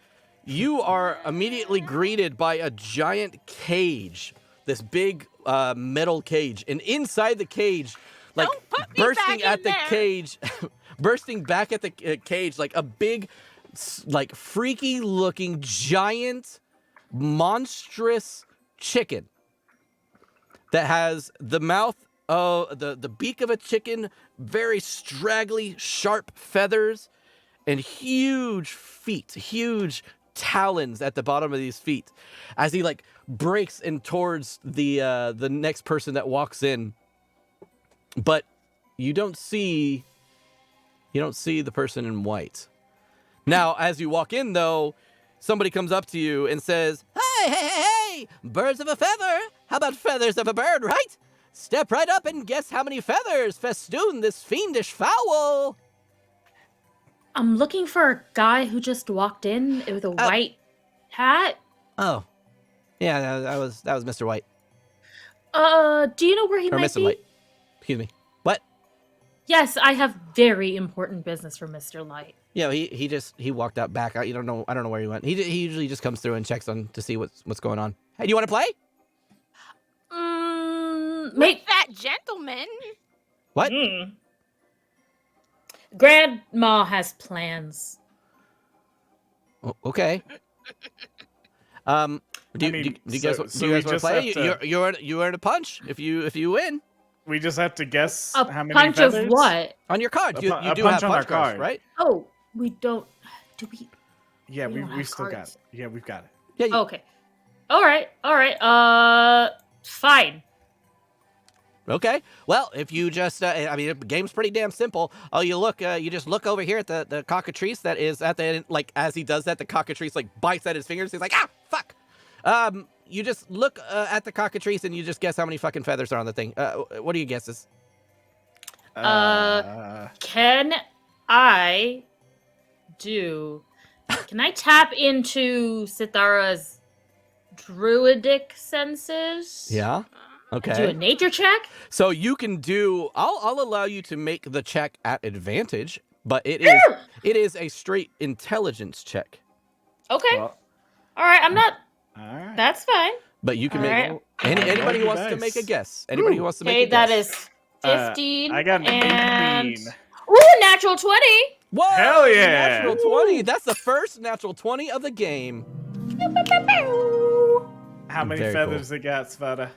you are immediately greeted by a giant cage, this big metal cage. And inside the cage, like Don't put me bursting back at in the there. cage, bursting back at the cage, like a big, like freaky looking, giant, monstrous chicken that has the mouth of the beak of a chicken, very straggly, sharp feathers, and huge feet, huge talons at the bottom of these feet, as he like breaks in towards the next person that walks in. But you don't see the person in white. Now, as you walk in, though, somebody comes up to you and says, hey, birds of a feather. How about feathers of a bird, right? Step right up and guess how many feathers festoon this fiendish fowl. I'm looking for a guy who just walked in with a white hat. Oh, yeah, that was Mr. White. Do you know where he Or might Mr. be? White. Excuse me. What? Yes, I have very important business for Mr. Light. Yeah, he walked out back. I don't know where he went. He usually just comes through and checks on to see what's going on. Hey, do you want to play? With that gentleman. What? Grandma has plans. Okay. Do you guys want to play? You earn a punch if you win We just have to guess A how many punch feathers? of what? on your card. You A do punch have on our punch cards, card. right? Oh, we don't. Do we? Yeah, We don't we have still got cards. it. Yeah, we've got it. Yeah. You, Okay. All right. Fine. Okay. Well, if you just, I mean, the game's pretty damn simple. Oh, you just look over here at the cockatrice that is at the, like, as he does that, the cockatrice, like, bites at his fingers. He's like, ah, fuck. You just look at the cockatrice and you just guess how many fucking feathers are on the thing. What are your guesses? Can I tap into Sithara's druidic senses? Yeah. Do a Okay. nature check? So you can do, I'll allow you to make the check at advantage, but it is a straight intelligence check. Okay. Well, All right. I'm not. all right. That's fine. But you can All make right. anybody who Roll wants to make a dice. guess. Anybody who wants to make Okay, a guess. that is 15. I got an and 18. Ooh, natural 20. Whoa! Hell yeah! Natural 20. That's the first natural 20 of the game. How many Very feathers it got, Sveta?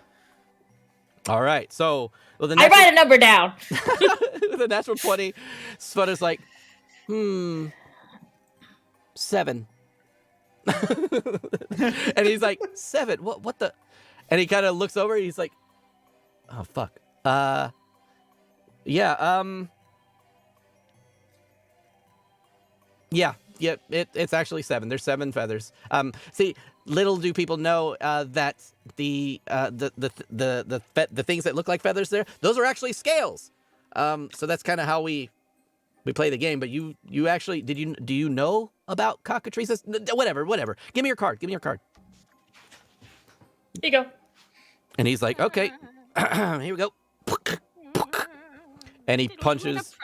All right. So, with the I natural, write a number down. with the natural 20, Sfutta's like, 7. And he's like, 7? What the? And he kind of looks over. He's like, oh fuck. Yeah. Yeah. It's actually 7. There's 7 feathers. See, little do people know that the things that look like feathers there, those are actually scales. So that's kind of how we play the game. But you actually do you know about cockatrices? Whatever. Give me your card. Here you go. And he's like, okay, here we go. And he punches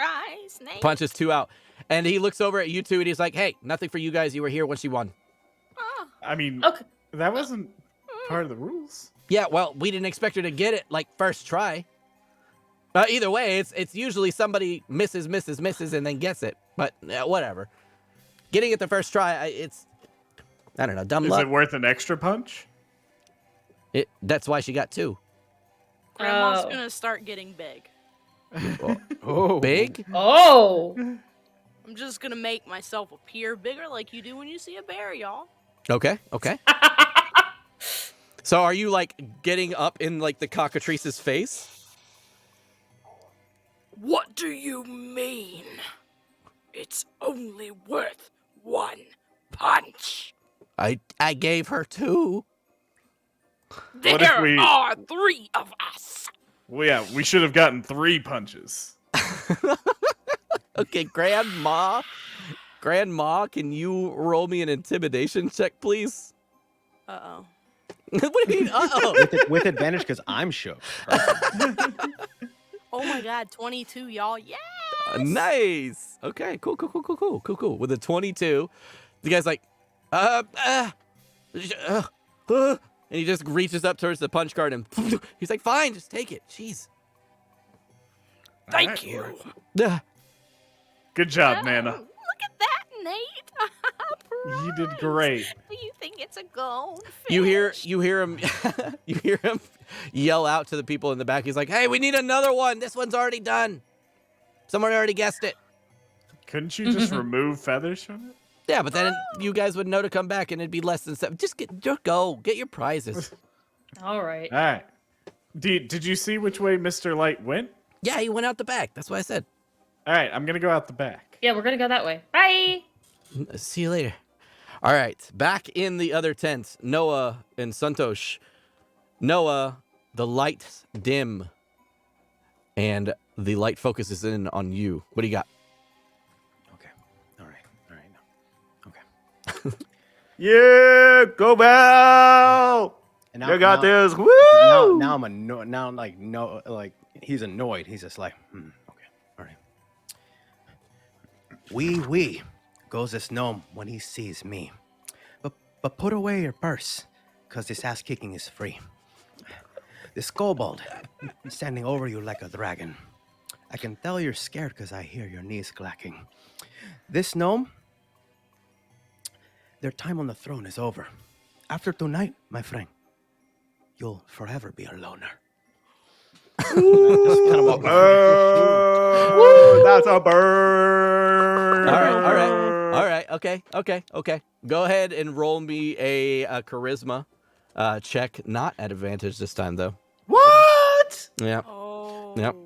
2 out. And he looks over at you two and he's like, hey, nothing for you guys. You were here when she won. I mean, Okay. that wasn't part of the rules. Yeah, well, we didn't expect her to get it like first try. Either way, it's usually somebody misses, and then gets it. But whatever. Getting it the first try, I don't know, dumb Is luck. it worth an extra punch? That's why she got 2. Grandma's Oh. gonna start getting big. Oh, Big? Oh. I'm just gonna make myself appear bigger like you do when you see a bear, y'all. Okay. So are you like getting up in like the cockatrice's face? What do you mean? It's only worth 1 punch. I gave her 2. What if we- are 3 of us. Well, yeah, we should have gotten 3 punches. Okay, Grandma, can you roll me an intimidation check, please? Uh-oh. What do you mean? Uh-oh. with advantage because I'm shook. Oh my god, 22, y'all. Yeah! Nice. Okay, cool. With a 22, the guy's like, and he just reaches up towards the punch card and he's like, fine, just take it. Jeez. Thank Alright, you. Ugh. Good job, Oh, Nana. Look at that, Nate. You did Prize. great. Do you think it's a goldfish? You hear him you hear him yell out to the people in the back. He's like, hey, we need another one. This one's already done. Someone already guessed it. Couldn't you just remove feathers from it? Yeah, but then you guys would know to come back and it'd be less than 7. Just go. Get your prizes. All right. All right. Did you see which way Mr. Light went? Yeah, he went out the back. That's what I said. All right, I'm going to go out the back. Yeah, we're gonna go that way. Bye. See you later. All right, back in the other tent, Noah and Santosh. Noah, the lights dim, and the light focuses in on you. What do you got? Okay. All right. No. Okay. Yeah, go Bell! And You got this. Now, Woo! now I'm annoyed. Now, like he's annoyed. He's just like, okay, all right. Wee, goes this gnome when he sees me. But put away your purse, cause this ass kicking is free. This kobold, standing over you like a dragon. I can tell you're scared cause I hear your knees clacking. This gnome, their time on the throne is over. After tonight, my friend, you'll forever be a loner. Just kind of walk That's a bird. All right. Okay. Go ahead and roll me a charisma check. Not at advantage this time, though. What? Yeah. Oh. Yep.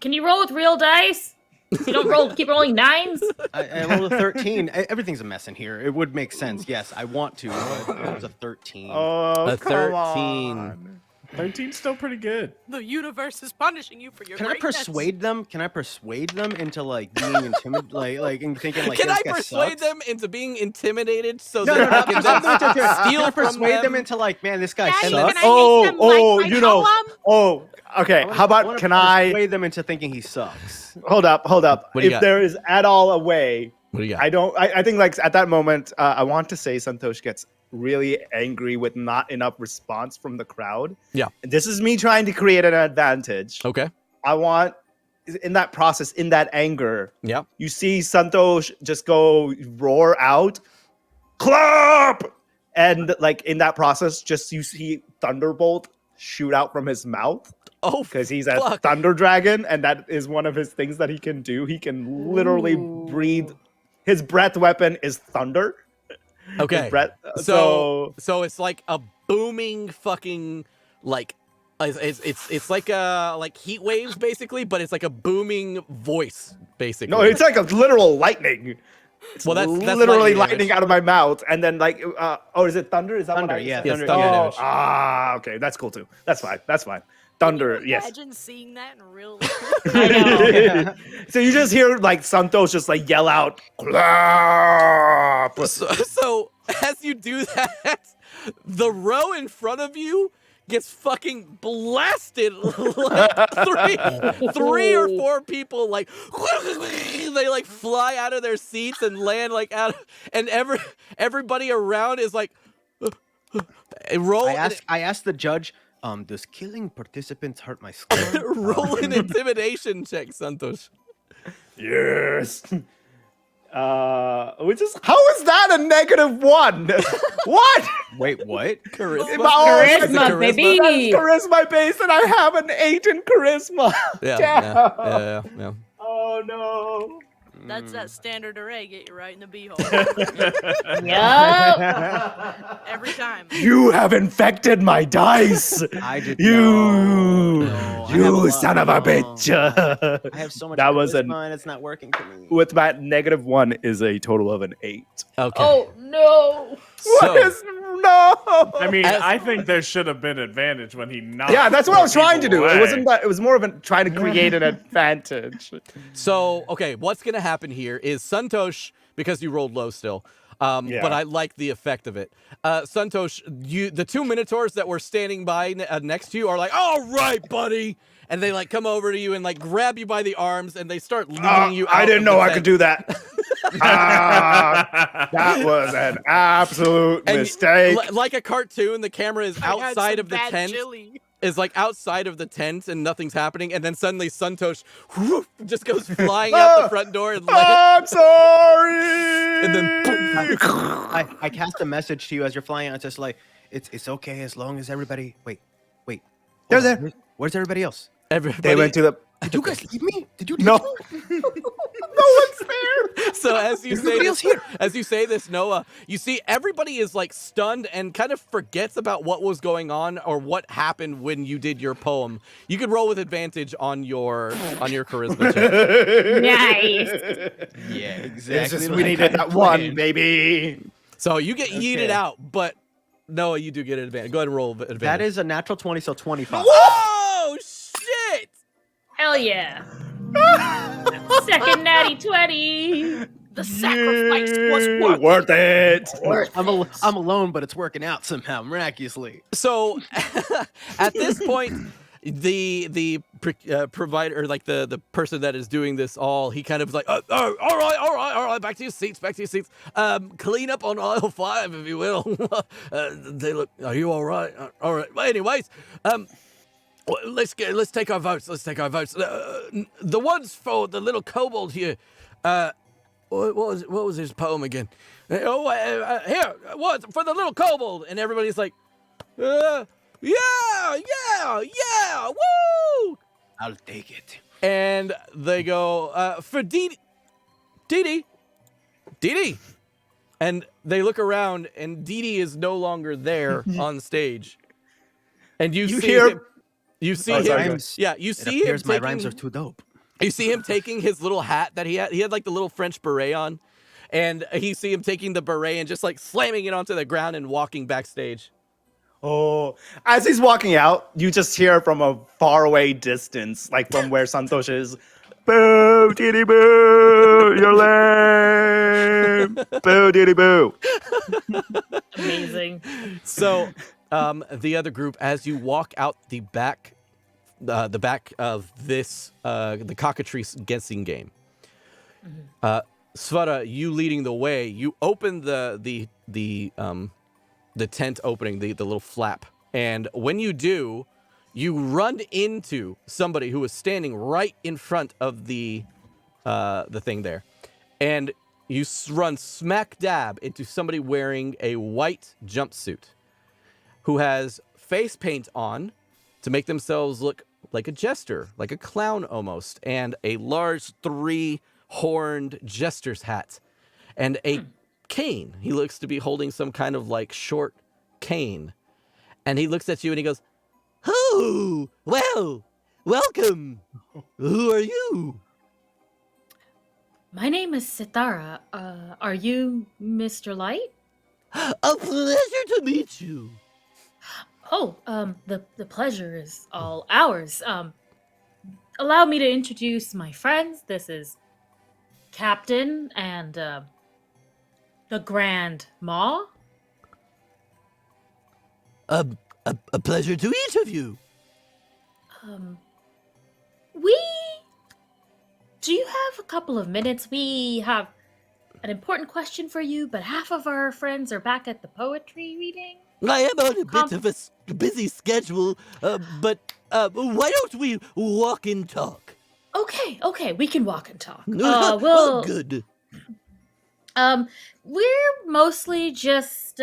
Can you roll with real dice? So you don't keep rolling 9s? I rolled a 13. Everything's a mess in here. It would make sense. Yes, I want to, but it was a 13. Oh, A come 13. on. 13's still pretty good. The universe is punishing you for your Can I greatness. persuade them? Can I persuade them into like being intimidated, like and thinking like? Can this I guy persuade sucks? them into being intimidated so No, that no, I can then Can steal I from persuade them them? into like, man, this guy Daddy, sucks. can I make them like my you know. poem? Oh, okay. How about can I persuade them into thinking he sucks? hold up? What do you If got? there is at all a way, What do you got? I think like at that moment, I want to say Santosh gets really angry with not enough response from the crowd. Yeah. And this is me trying to create an advantage. Okay. I want in that process, in that anger, Yeah. you see Santosh just go roar out, clap, and like in that process, just you see Thunderbolt shoot out from his mouth Oh, because he's a fuck. thunder dragon, and that is one of his things that he can do. He can literally breathe. His breath weapon is thunder. Okay. Brett, So it's like a booming fucking like it's like heat waves basically, but it's like a booming voice basically. no, it's like a literal lightning. It's Well, that's literally lightning lightning damage. out of my mouth, and then like, oh, is it thunder? Is that Thunder, what I yeah, said? Yes, thunder. thunder yeah. damage. Okay, that's cool too. That's fine. That's fine. Can you Thunder, yes. Imagine seeing that in real life. I know. Yeah. So you just hear like Santos just like yell out. "Clap." So as you do that, the row in front of you gets fucking blasted. Like three or four people like they like fly out of their seats and land like out, and everybody around is like roll. I asked the judge, does killing participants hurt my score? Roll an intimidation check, Santosh. Yes. Which is how is that a -1? What? Wait, what? Charisma. Charisma, Is it baby. That's charisma based, and I have an 8 in charisma. Yeah. Oh no. That's that standard array. Get you right in the beehole. Yup. Every time. You have infected my dice. I did You, no, I have a you lot- son of a no. bitch. I have so much. That was an charisma and it's not working for me. with my -1 is a total of an 8. Okay. Oh no. So, What is no? I mean, As- I think there should have been advantage when he knocked. Yeah, that's what I was more trying to people do. It away. wasn't that. It was more of a trying to create an advantage. So, okay, what's going to happen here is Santosh, because you rolled low still, Yeah. but I like the effect of it. Santosh, the two Minotaurs that were standing by next to you are like, all right, buddy. And they like come over to you and like grab you by the arms and they start leading you out. I didn't of know the I tent. could do that. That was an absolute And mistake. like a cartoon, the camera is I had outside some of the bad tent. chili. Is like outside of the tent and nothing's happening, and then suddenly Santosh whoop, just goes flying out the front door and I'm sorry. and then boom. I cast a message to you as you're flying out. It's just like it's okay as long as everybody. Wait. They're Hold on, there. Where's everybody else? Everybody, They went to the. Did you guys leave me? Did you? No. leave me? No one's there. So as you Is say everybody this, else here? as you say this, Noah, you see everybody is like stunned and kind of forgets about what was going on or what happened when you did your poem. You could roll with advantage on your charisma check. Nice. Yeah, It's exactly. just, like we needed I that one, planned. baby. So you get yeeted Okay. out, but Noah, you do get an advantage. Go ahead and roll advantage. That is a natural 20, so 25. Oh shit! Hell yeah. Second natty 20. The sacrifice was Worth it. I'm alone, but it's working out somehow miraculously. So at this point, the provider, or like the person that is doing this all, he kind of is like, all right, back to your seats. Clean up on aisle 5, if you will. They look, are you all right? All right. Well, anyways, let's take our votes. The ones for the little kobold here. What was his poem again? Here, what for the little kobold? And everybody's like, yeah, woo! I'll take it. And they go, for Dee Dee. And they look around, and Dee Dee is no longer there on stage. And you see hear- him. You see Oh, him. sorry, Rhymes- Yeah, you It see him appears my taking. rhymes are too dope. You see him taking his little hat that he had. He had like the little French beret on, and you see him taking the beret and just like slamming it onto the ground and walking backstage. Oh, as he's walking out, you just hear from a faraway distance, like from where Santosh is, boo, diddy boo, you're lame, boo, diddy boo. Amazing. So, the other group, as you walk out the back of this the cockatrice guessing game, Svara, you leading the way, you open the tent opening, the little flap, and when you do, you run into somebody who is standing right in front of the thing there, and you run smack dab into somebody wearing a white jumpsuit, who has face paint on to make themselves look like a jester, like a clown almost, and a large 3-horned jester's hat, and a cane. He looks to be holding some kind of like short cane. And he looks at you and he goes, "Oh, well, welcome. Who are you?" My name is Sitara. Are you Mr. Light? "A pleasure to meet you." Oh, the pleasure is all ours. Allow me to introduce my friends. This is Captain and the Grand Ma. A, a pleasure to each of you. We. Do you have a couple of minutes? We have an important question for you, but half of our friends are back at the poetry reading. I am on a bit of a busy schedule, but why don't we walk and talk? Okay, we can walk and talk. Well, good. We're mostly just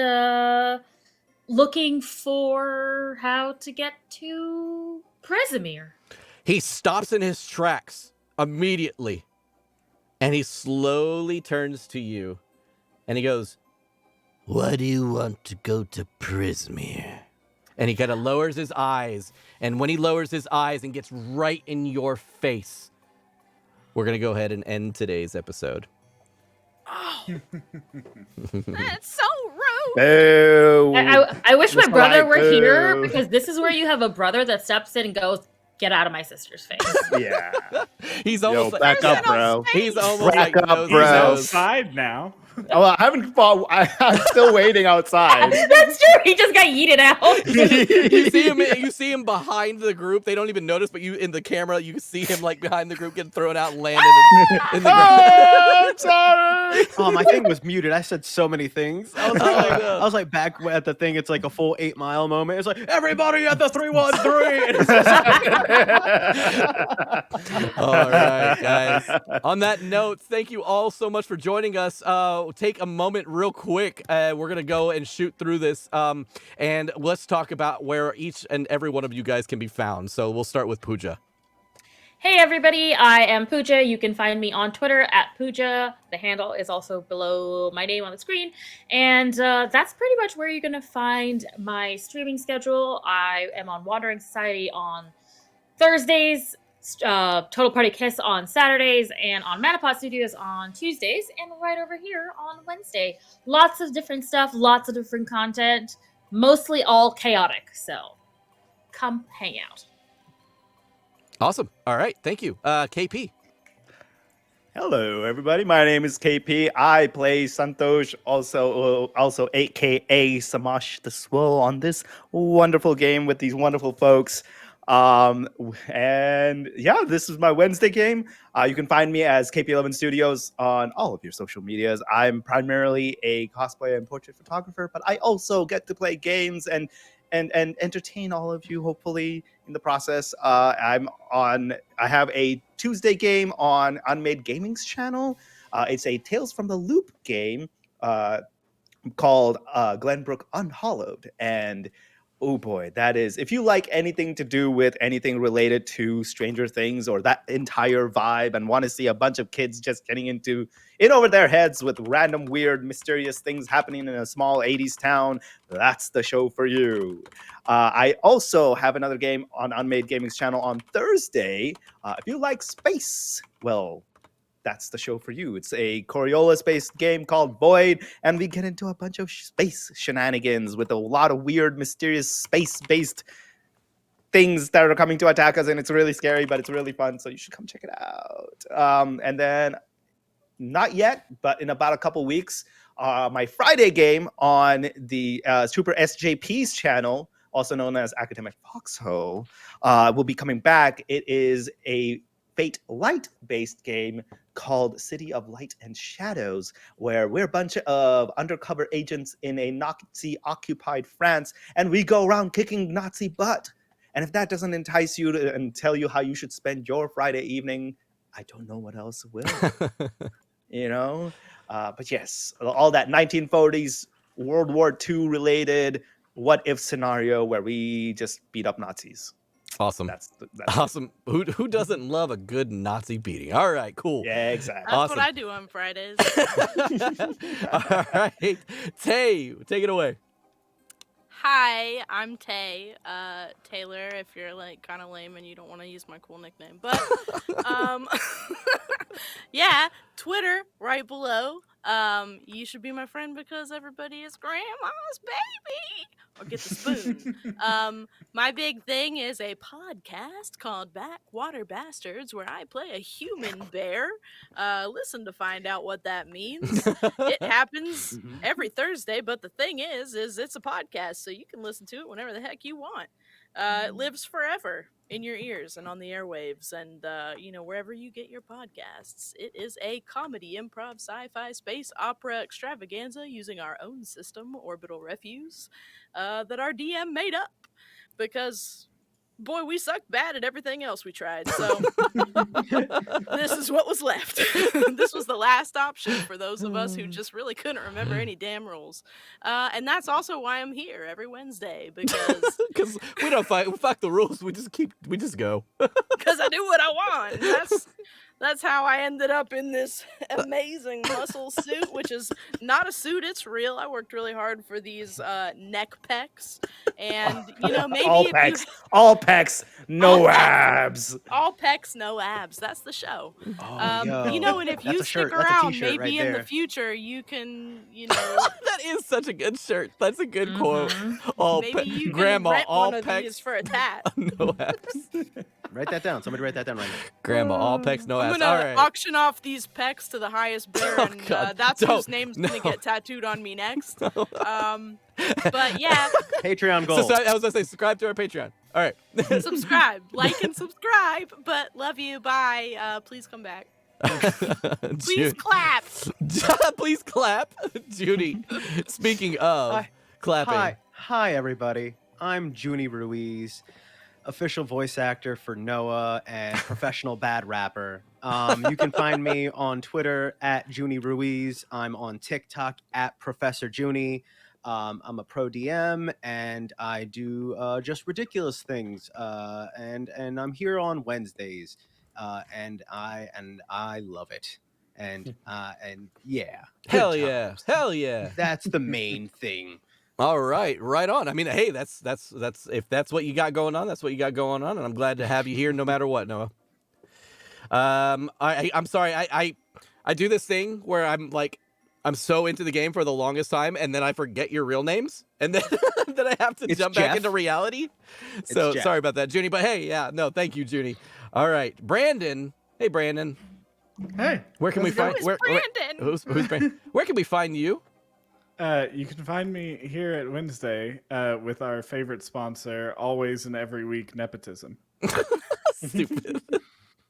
looking for how to get to Prismere. He stops in his tracks immediately, and he slowly turns to you, and he goes, "Why do you want to go to Prismere?" And he kind of lowers his eyes, and when he lowers his eyes and gets right in your face, we're going to go ahead and end today's episode. That's so rude. Boo. I wish my Mr. brother Light, were here, boo. because this is where you have a brother that steps in and goes, "Get out of my sister's face." Yeah. He's Yo, almost back like, up, bro. he's almost Back like up, nose to bro. He's nose. outside now. Oh, I haven't fought. I'm still waiting outside. That's true. He just got yeeted out. You see him behind the group. They don't even notice, but you in the camera, you see him like behind the group getting thrown out and landed in the ground. Oh, I'm sorry. Oh, my thing was muted. I said so many things. I was like, know. I was like back at the thing. It's like a full 8 Mile moment. It's like everybody at the 313. All right, guys. On that note, thank you all so much for joining us. Take a moment real quick. We're going to go and shoot through this. And let's talk about where each and every one of you guys can be found. So we'll start with Pooja. Hey everybody, I am Pooja. You can find me on Twitter at Pooja. The handle is also below my name on the screen. And that's pretty much where you're going to find my streaming schedule. I am on Wandering Society on Thursdays, Total Party Kiss on Saturdays, and on Manapod Studios on Tuesdays, and right over here on Wednesday. Lots of different stuff, lots of different content, mostly all chaotic. So come hang out. Awesome. All right. Thank you. KP. Hello, everybody. My name is KP. I play Santosh, also AKA Samash the Swirl, on this wonderful game with these wonderful folks. And yeah, this is my Wednesday game. You can find me as KP11 Studios on all of your social medias. I'm primarily a cosplay and portrait photographer, but I also get to play games and entertain all of you, hopefully, in the process. I have a Tuesday game on Unmade Gaming's channel. It's a Tales from the Loop game called Glenbrook Unhollowed. And oh boy, that is, if you like anything to do with anything related to Stranger Things or that entire vibe and want to see a bunch of kids just getting in over their heads with random, weird, mysterious things happening in a small 80s town, that's the show for you. I also have another game on Unmade Gaming's channel on Thursday. If you like space, well, that's the show for you. It's a Coriolis-based game called Void, and we get into a bunch of space shenanigans with a lot of weird, mysterious, space-based things that are coming to attack us, and it's really scary, but it's really fun, so you should come check it out. And then, not yet, but in about a couple weeks, my Friday game on the Super SJP's channel, also known as Academic Foxhole, will be coming back. It is a Fate Light-based game called City of Light and Shadows, where we're a bunch of undercover agents in a Nazi-occupied France, and we go around kicking Nazi butt. And if that doesn't entice you and tell you how you should spend your Friday evening, I don't know what else will. You know? But yes, all that 1940s, World War II related what-if scenario where we just beat up Nazis. Awesome. That's Awesome. Who doesn't love a good Nazi beating? All right, cool. Yeah, exactly. That's Awesome. what I do on Fridays. All right. Tay, take it away. Hi, I'm Tay. Taylor, if you're like kind of lame and you don't want to use my cool nickname. But yeah, Twitter right below. You should be my friend because everybody is grandma's baby. Or get the spoon. My big thing is a podcast called Backwater Bastards where I play a human bear. Listen to find out what that means. It happens every Thursday, but the thing is it's a podcast, so you can listen to it whenever the heck you want. It lives forever in your ears and on the airwaves and wherever you get your podcasts. It is a comedy, improv, sci-fi, space opera extravaganza using our own system, Orbital Refuse, that our DM made up because boy, we sucked bad at everything else we tried. So this is what was left. This was the last option for those of us who just really couldn't remember any damn rules. And that's also why I'm here every Wednesday because we don't fuck the rules. We just go. Because I do what I want. That's how I ended up in this amazing muscle suit, which is not a suit, it's real. I worked really hard for these neck pecs. And, maybe all pecs, no abs. All pecs, no abs. That's the show. Oh, and if you stick around, maybe in the future you can, That is such a good shirt. That's a good quote. maybe you can Grandma, rent all one of pecs, these for a tat. no abs. Write that down. Somebody write that down right now. Grandma, all pecs, no abs. I'm gonna All right. auction off these pecs to the highest bidder, and God, that's whose name's no. gonna get tattooed on me next. But yeah, Patreon goal. So I was gonna say, subscribe to our Patreon. All right. subscribe, like, and subscribe. But love you. Bye. Please come back. Please clap. Please clap, Judy. Speaking of clapping, Hi, everybody. I'm Junie Ruiz, official voice actor for Noah and professional bad rapper. You can find me on Twitter at Junie Ruiz. I'm on TikTok at Professor Junie. I'm a pro DM and I do just ridiculous things. And I'm here on Wednesdays. And I love it. And yeah. hell good yeah, times. hell yeah. That's the main thing. All right, right on. I mean, hey, that's if that's what you got going on, that's what you got going on, and I'm glad to have you here, no matter what, Noah. I'm sorry, I do this thing where I'm so into the game for the longest time, and then I forget your real names, and then then I have to jump back into reality. So sorry about that, Junie. But hey, yeah, no, thank you, Junie. All right, Brandon. Hey, Brandon. Hey, Where can we find? Brandon? Who's Brandon? Where can we find you? you can find me here at Wednesday with our favorite sponsor, always and every week, nepotism. Stupid.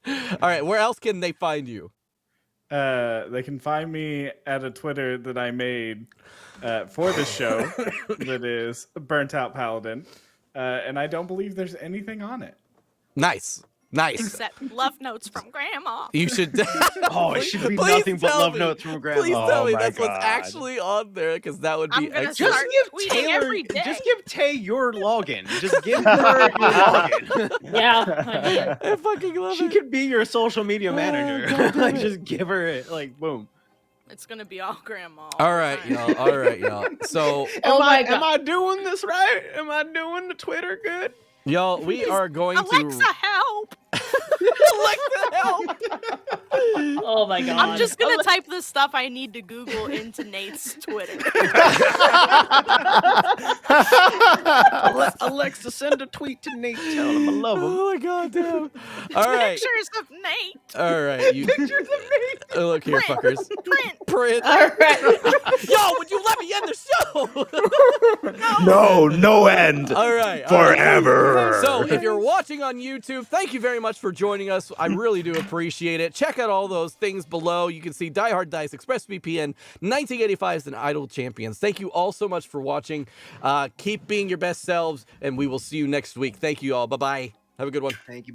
All right, where else can they find you? They can find me at a Twitter that I made for the show that is Burnt Out Paladin, and I don't believe there's anything on it. Nice. Except love notes from Grandma. You should. Oh, it should be Please nothing but tell love me. notes from Grandma. Please tell me my that's what's God. actually on there, because that would be I'm gonna extra. start tweeting every day. Just give Tay your login. Just give her your login. Yeah. I fucking love She it. could be your social media Oh, manager. God damn Like, it. just give her it. Like, boom. It's gonna be all Grandma. All right, y'all. All right, y'all. So, Oh my God. Am I doing this right? Am I doing the Twitter good? y'all, we are going Alexa, to. help! Alexa, help! Oh my God. I'm just gonna type the stuff I need to Google into Nate's Twitter. Alexa, send a tweet to Nate telling him I love him. Oh my God, damn. All right. Pictures of Nate. All right. You. Pictures of Nate. Look here, fuckers. Print. All right. Yo, would you let me end the show? No end. All right. Forever. So, if you're watching on YouTube, thank you very much for joining us. I really do appreciate it. Check out all those things below. You can see Die Hard Dice, ExpressVPN, 1985s, and Idle Champions. Thank you all so much for watching. Keep being your best selves, and we will see you next week. Thank you all. Bye-bye. Have a good one. Thank you.